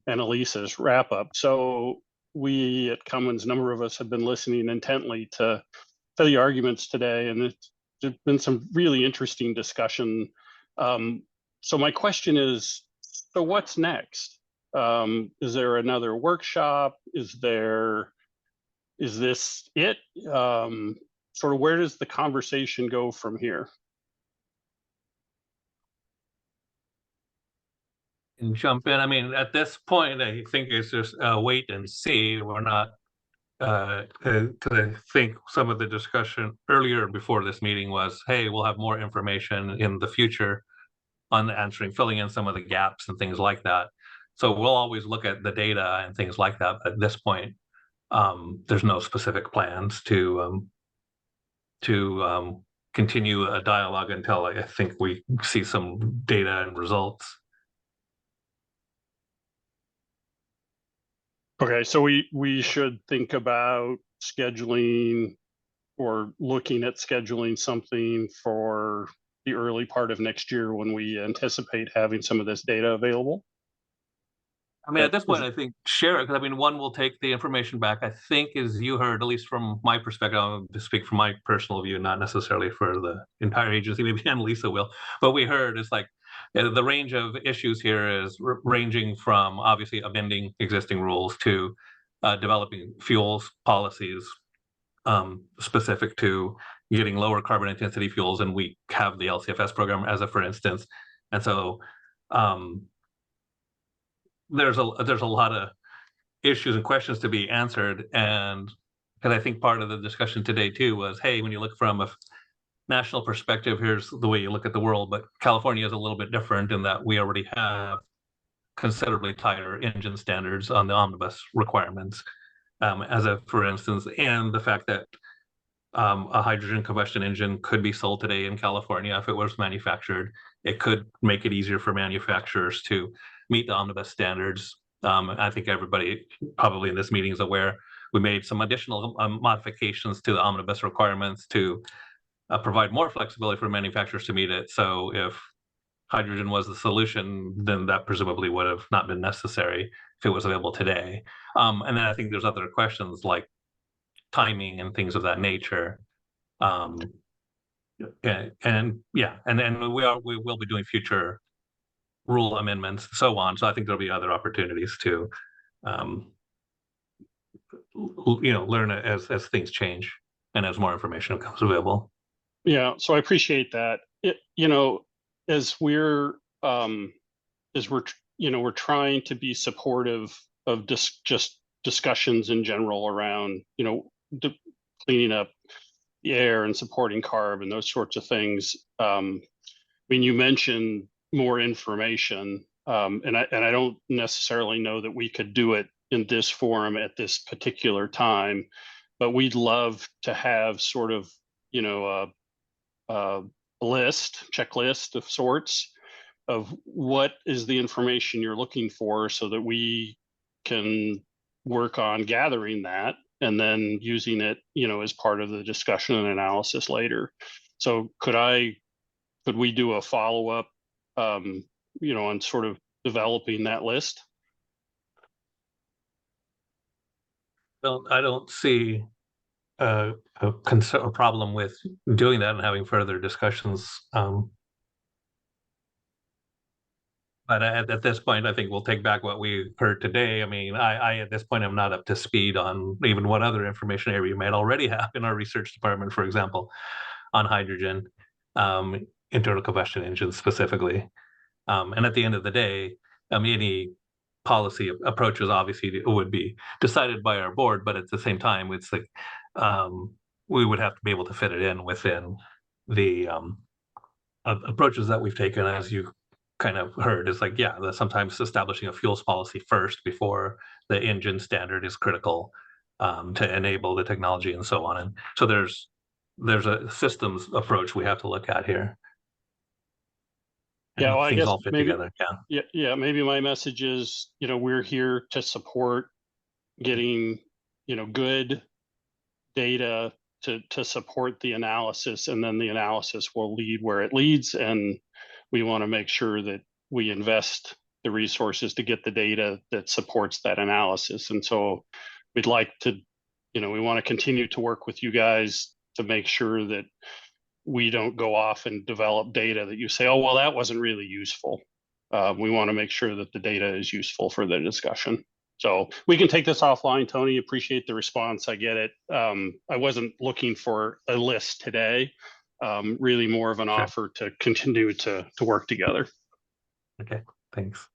Annalisa's wrap up. So we at Cummins, a number of us have been listening intently to the arguments today, and there's been some really interesting discussion. So my question is, so what's next? Is there another workshop? Is this it? Sort of where does the conversation go from here? And jump in. I mean, at this point, I think it's just wait and see. We're not, because I think some of the discussion earlier before this meeting was, hey, we'll have more information in the future on filling in some of the gaps and things like that. So we'll always look at the data and things like that. But at this point, there's no specific plans to continue a dialogue until I think we see some data and results. Okay, so we should think about scheduling or looking at scheduling something for the early part of next year when we anticipate having some of this data available. I mean, at this point, I think share it, because I mean, one will take the information back. I think, as you heard, at least from my perspective, I'm to speak from my personal view, not necessarily for the entire agency. Maybe Annalisa will. But we heard is like the range of issues here is ranging from obviously amending existing rules to developing fuels policies specific to getting lower carbon intensity fuels, and we have the LCFS program as a for instance, and so. There's a lot of issues and questions to be answered, and because I think part of the discussion today too was, hey, when you look from a national perspective, here's the way you look at the world, but California is a little bit different in that we already have considerably tighter engine standards on the omnibus requirements, as a for instance, and the fact that a hydrogen combustion engine could be sold today in California if it was manufactured. It could make it easier for manufacturers to meet the omnibus standards. I think everybody probably in this meeting is aware we made some additional modifications to the omnibus requirements to provide more flexibility for manufacturers to meet it. So if hydrogen was the solution, then that presumably would have not been necessary if it was available today. And then I think there's other questions like timing and things of that nature. And then we will be doing future rule amendments and so on. So I think there'll be other opportunities to learn as things change and as more information becomes available. Yeah, so I appreciate that. As we're we're trying to be supportive of just discussions in general around cleaning up the air and supporting CARB and those sorts of things. I mean, you mentioned more information, and I don't necessarily know that we could do it in this forum at this particular time, but we'd love to have sort of a checklist of sorts of what is the information you're looking for, so that we can work on gathering that and then using it, as part of the discussion and analysis later. So could we do a follow-up, on sort of developing that list? I don't see a problem with doing that and having further discussions. But at this point, I think we'll take back what we heard today. I mean, I at this point, I'm not up to speed on even what other information area we might already have in our research department, for example, on hydrogen, internal combustion engines specifically. And at the end of the day, any policy approaches obviously would be decided by our board, but at the same time, it's like we would have to be able to fit it in within the approaches that we've taken, as you kind of heard. Is like, yeah, sometimes establishing a fuels policy first before the engine standard is critical to enable the technology and so on. And so there's a systems approach we have to look at here. Yeah, well, I things guess all fit maybe together. yeah, maybe my message is, we're here to support getting, good data to support the analysis, and then the analysis will lead where it leads, and we want to make sure that we invest the resources to get the data that supports that analysis. And so we'd like to, we want to continue to work with you guys to make sure that we don't go off and develop data that you say, oh, well, that wasn't really useful. We want to make sure that the data is useful for the discussion. So we can take this offline, Tony. Appreciate the response. I get it. I wasn't looking for a list today. Really more of an offer to continue to work together. Okay, thanks.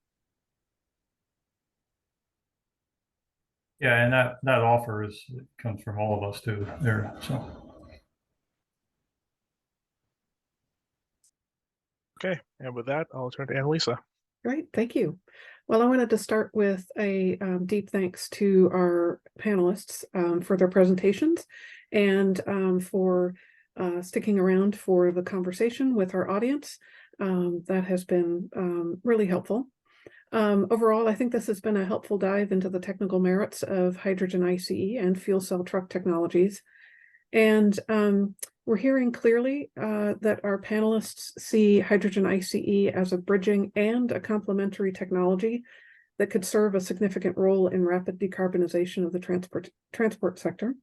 Yeah, and that offer comes from all of us too there. So. Okay, and with that, I'll turn to Annalisa. Great, thank you. Well, I wanted to start with a deep thanks to our panelists for their presentations and for sticking around for the conversation with our audience. That has been really helpful. Overall, I think this has been a helpful dive into the technical merits of hydrogen ICE and fuel cell truck technologies. And we're hearing clearly that our panelists see hydrogen ICE as a bridging and a complementary technology that could serve a significant role in rapid decarbonization of the transport sector.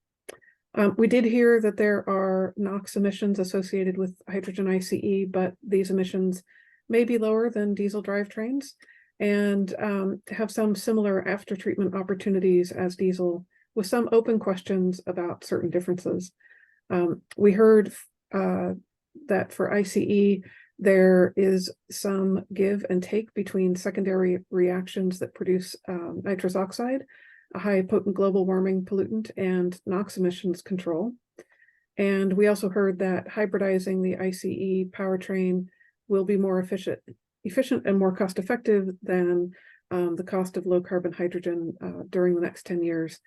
We did hear that there are NOx emissions associated with hydrogen ICE, but these emissions may be lower than diesel drivetrains and have some similar after-treatment opportunities as diesel, with some open questions about certain differences. We heard that for ICE, there is some give and take between secondary reactions that produce nitrous oxide, a high potent global warming pollutant, and NOx emissions control. And we also heard that hybridizing the ICE powertrain will be more efficient and more cost effective than the cost of low carbon hydrogen during the next 10 years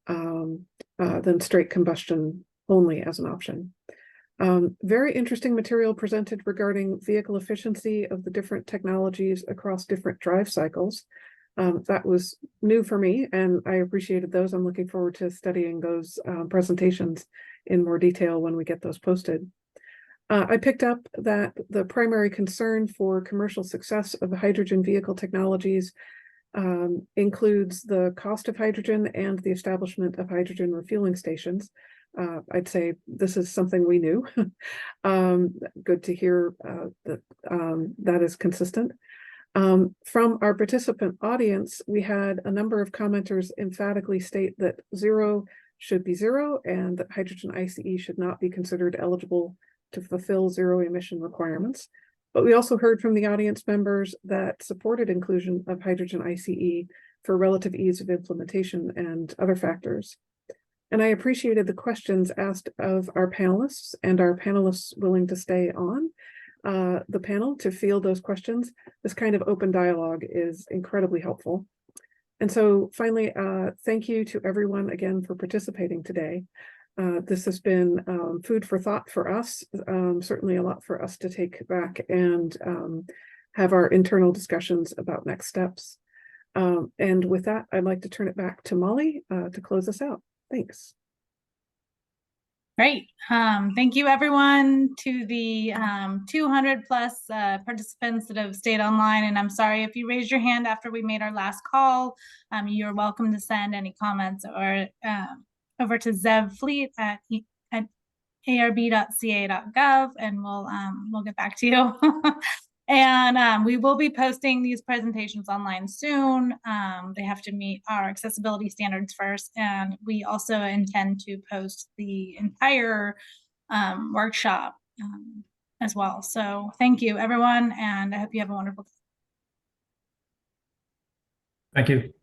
than straight combustion only as an option. Very interesting material presented regarding vehicle efficiency of the different technologies across different drive cycles. That was new for me, and I appreciated those. I'm looking forward to studying those presentations in more detail when we get those posted. I picked up that the primary concern for commercial success of hydrogen vehicle technologies includes the cost of hydrogen and the establishment of hydrogen refueling stations. I'd say this is something we knew. Good to hear that that is consistent. From our participant audience, we had a number of commenters emphatically state that zero should be zero and that hydrogen ICE should not be considered eligible to fulfill zero emission requirements. But we also heard from the audience members that supported inclusion of hydrogen ICE for relative ease of implementation and other factors. And I appreciated the questions asked of our panelists and our panelists willing to stay on the panel to field those questions. This kind of open dialogue is incredibly helpful. And so finally, thank you to everyone again for participating today. This has been food for thought for us, certainly a lot for us to take back and have our internal discussions about next steps. And with that, I'd like to turn it back to Molly to close us out. Thanks. Great. Thank you everyone to the 200 plus participants that have stayed online. And I'm sorry if you raised your hand after we made our last call. You're welcome to send any comments or over to zevfleet at arb.ca.gov and we'll get back to you. And we will be posting these presentations online soon. They have to meet our accessibility standards first. And we also intend to post the entire workshop as well. So thank you, everyone. And I hope you have a wonderful day. Thank you.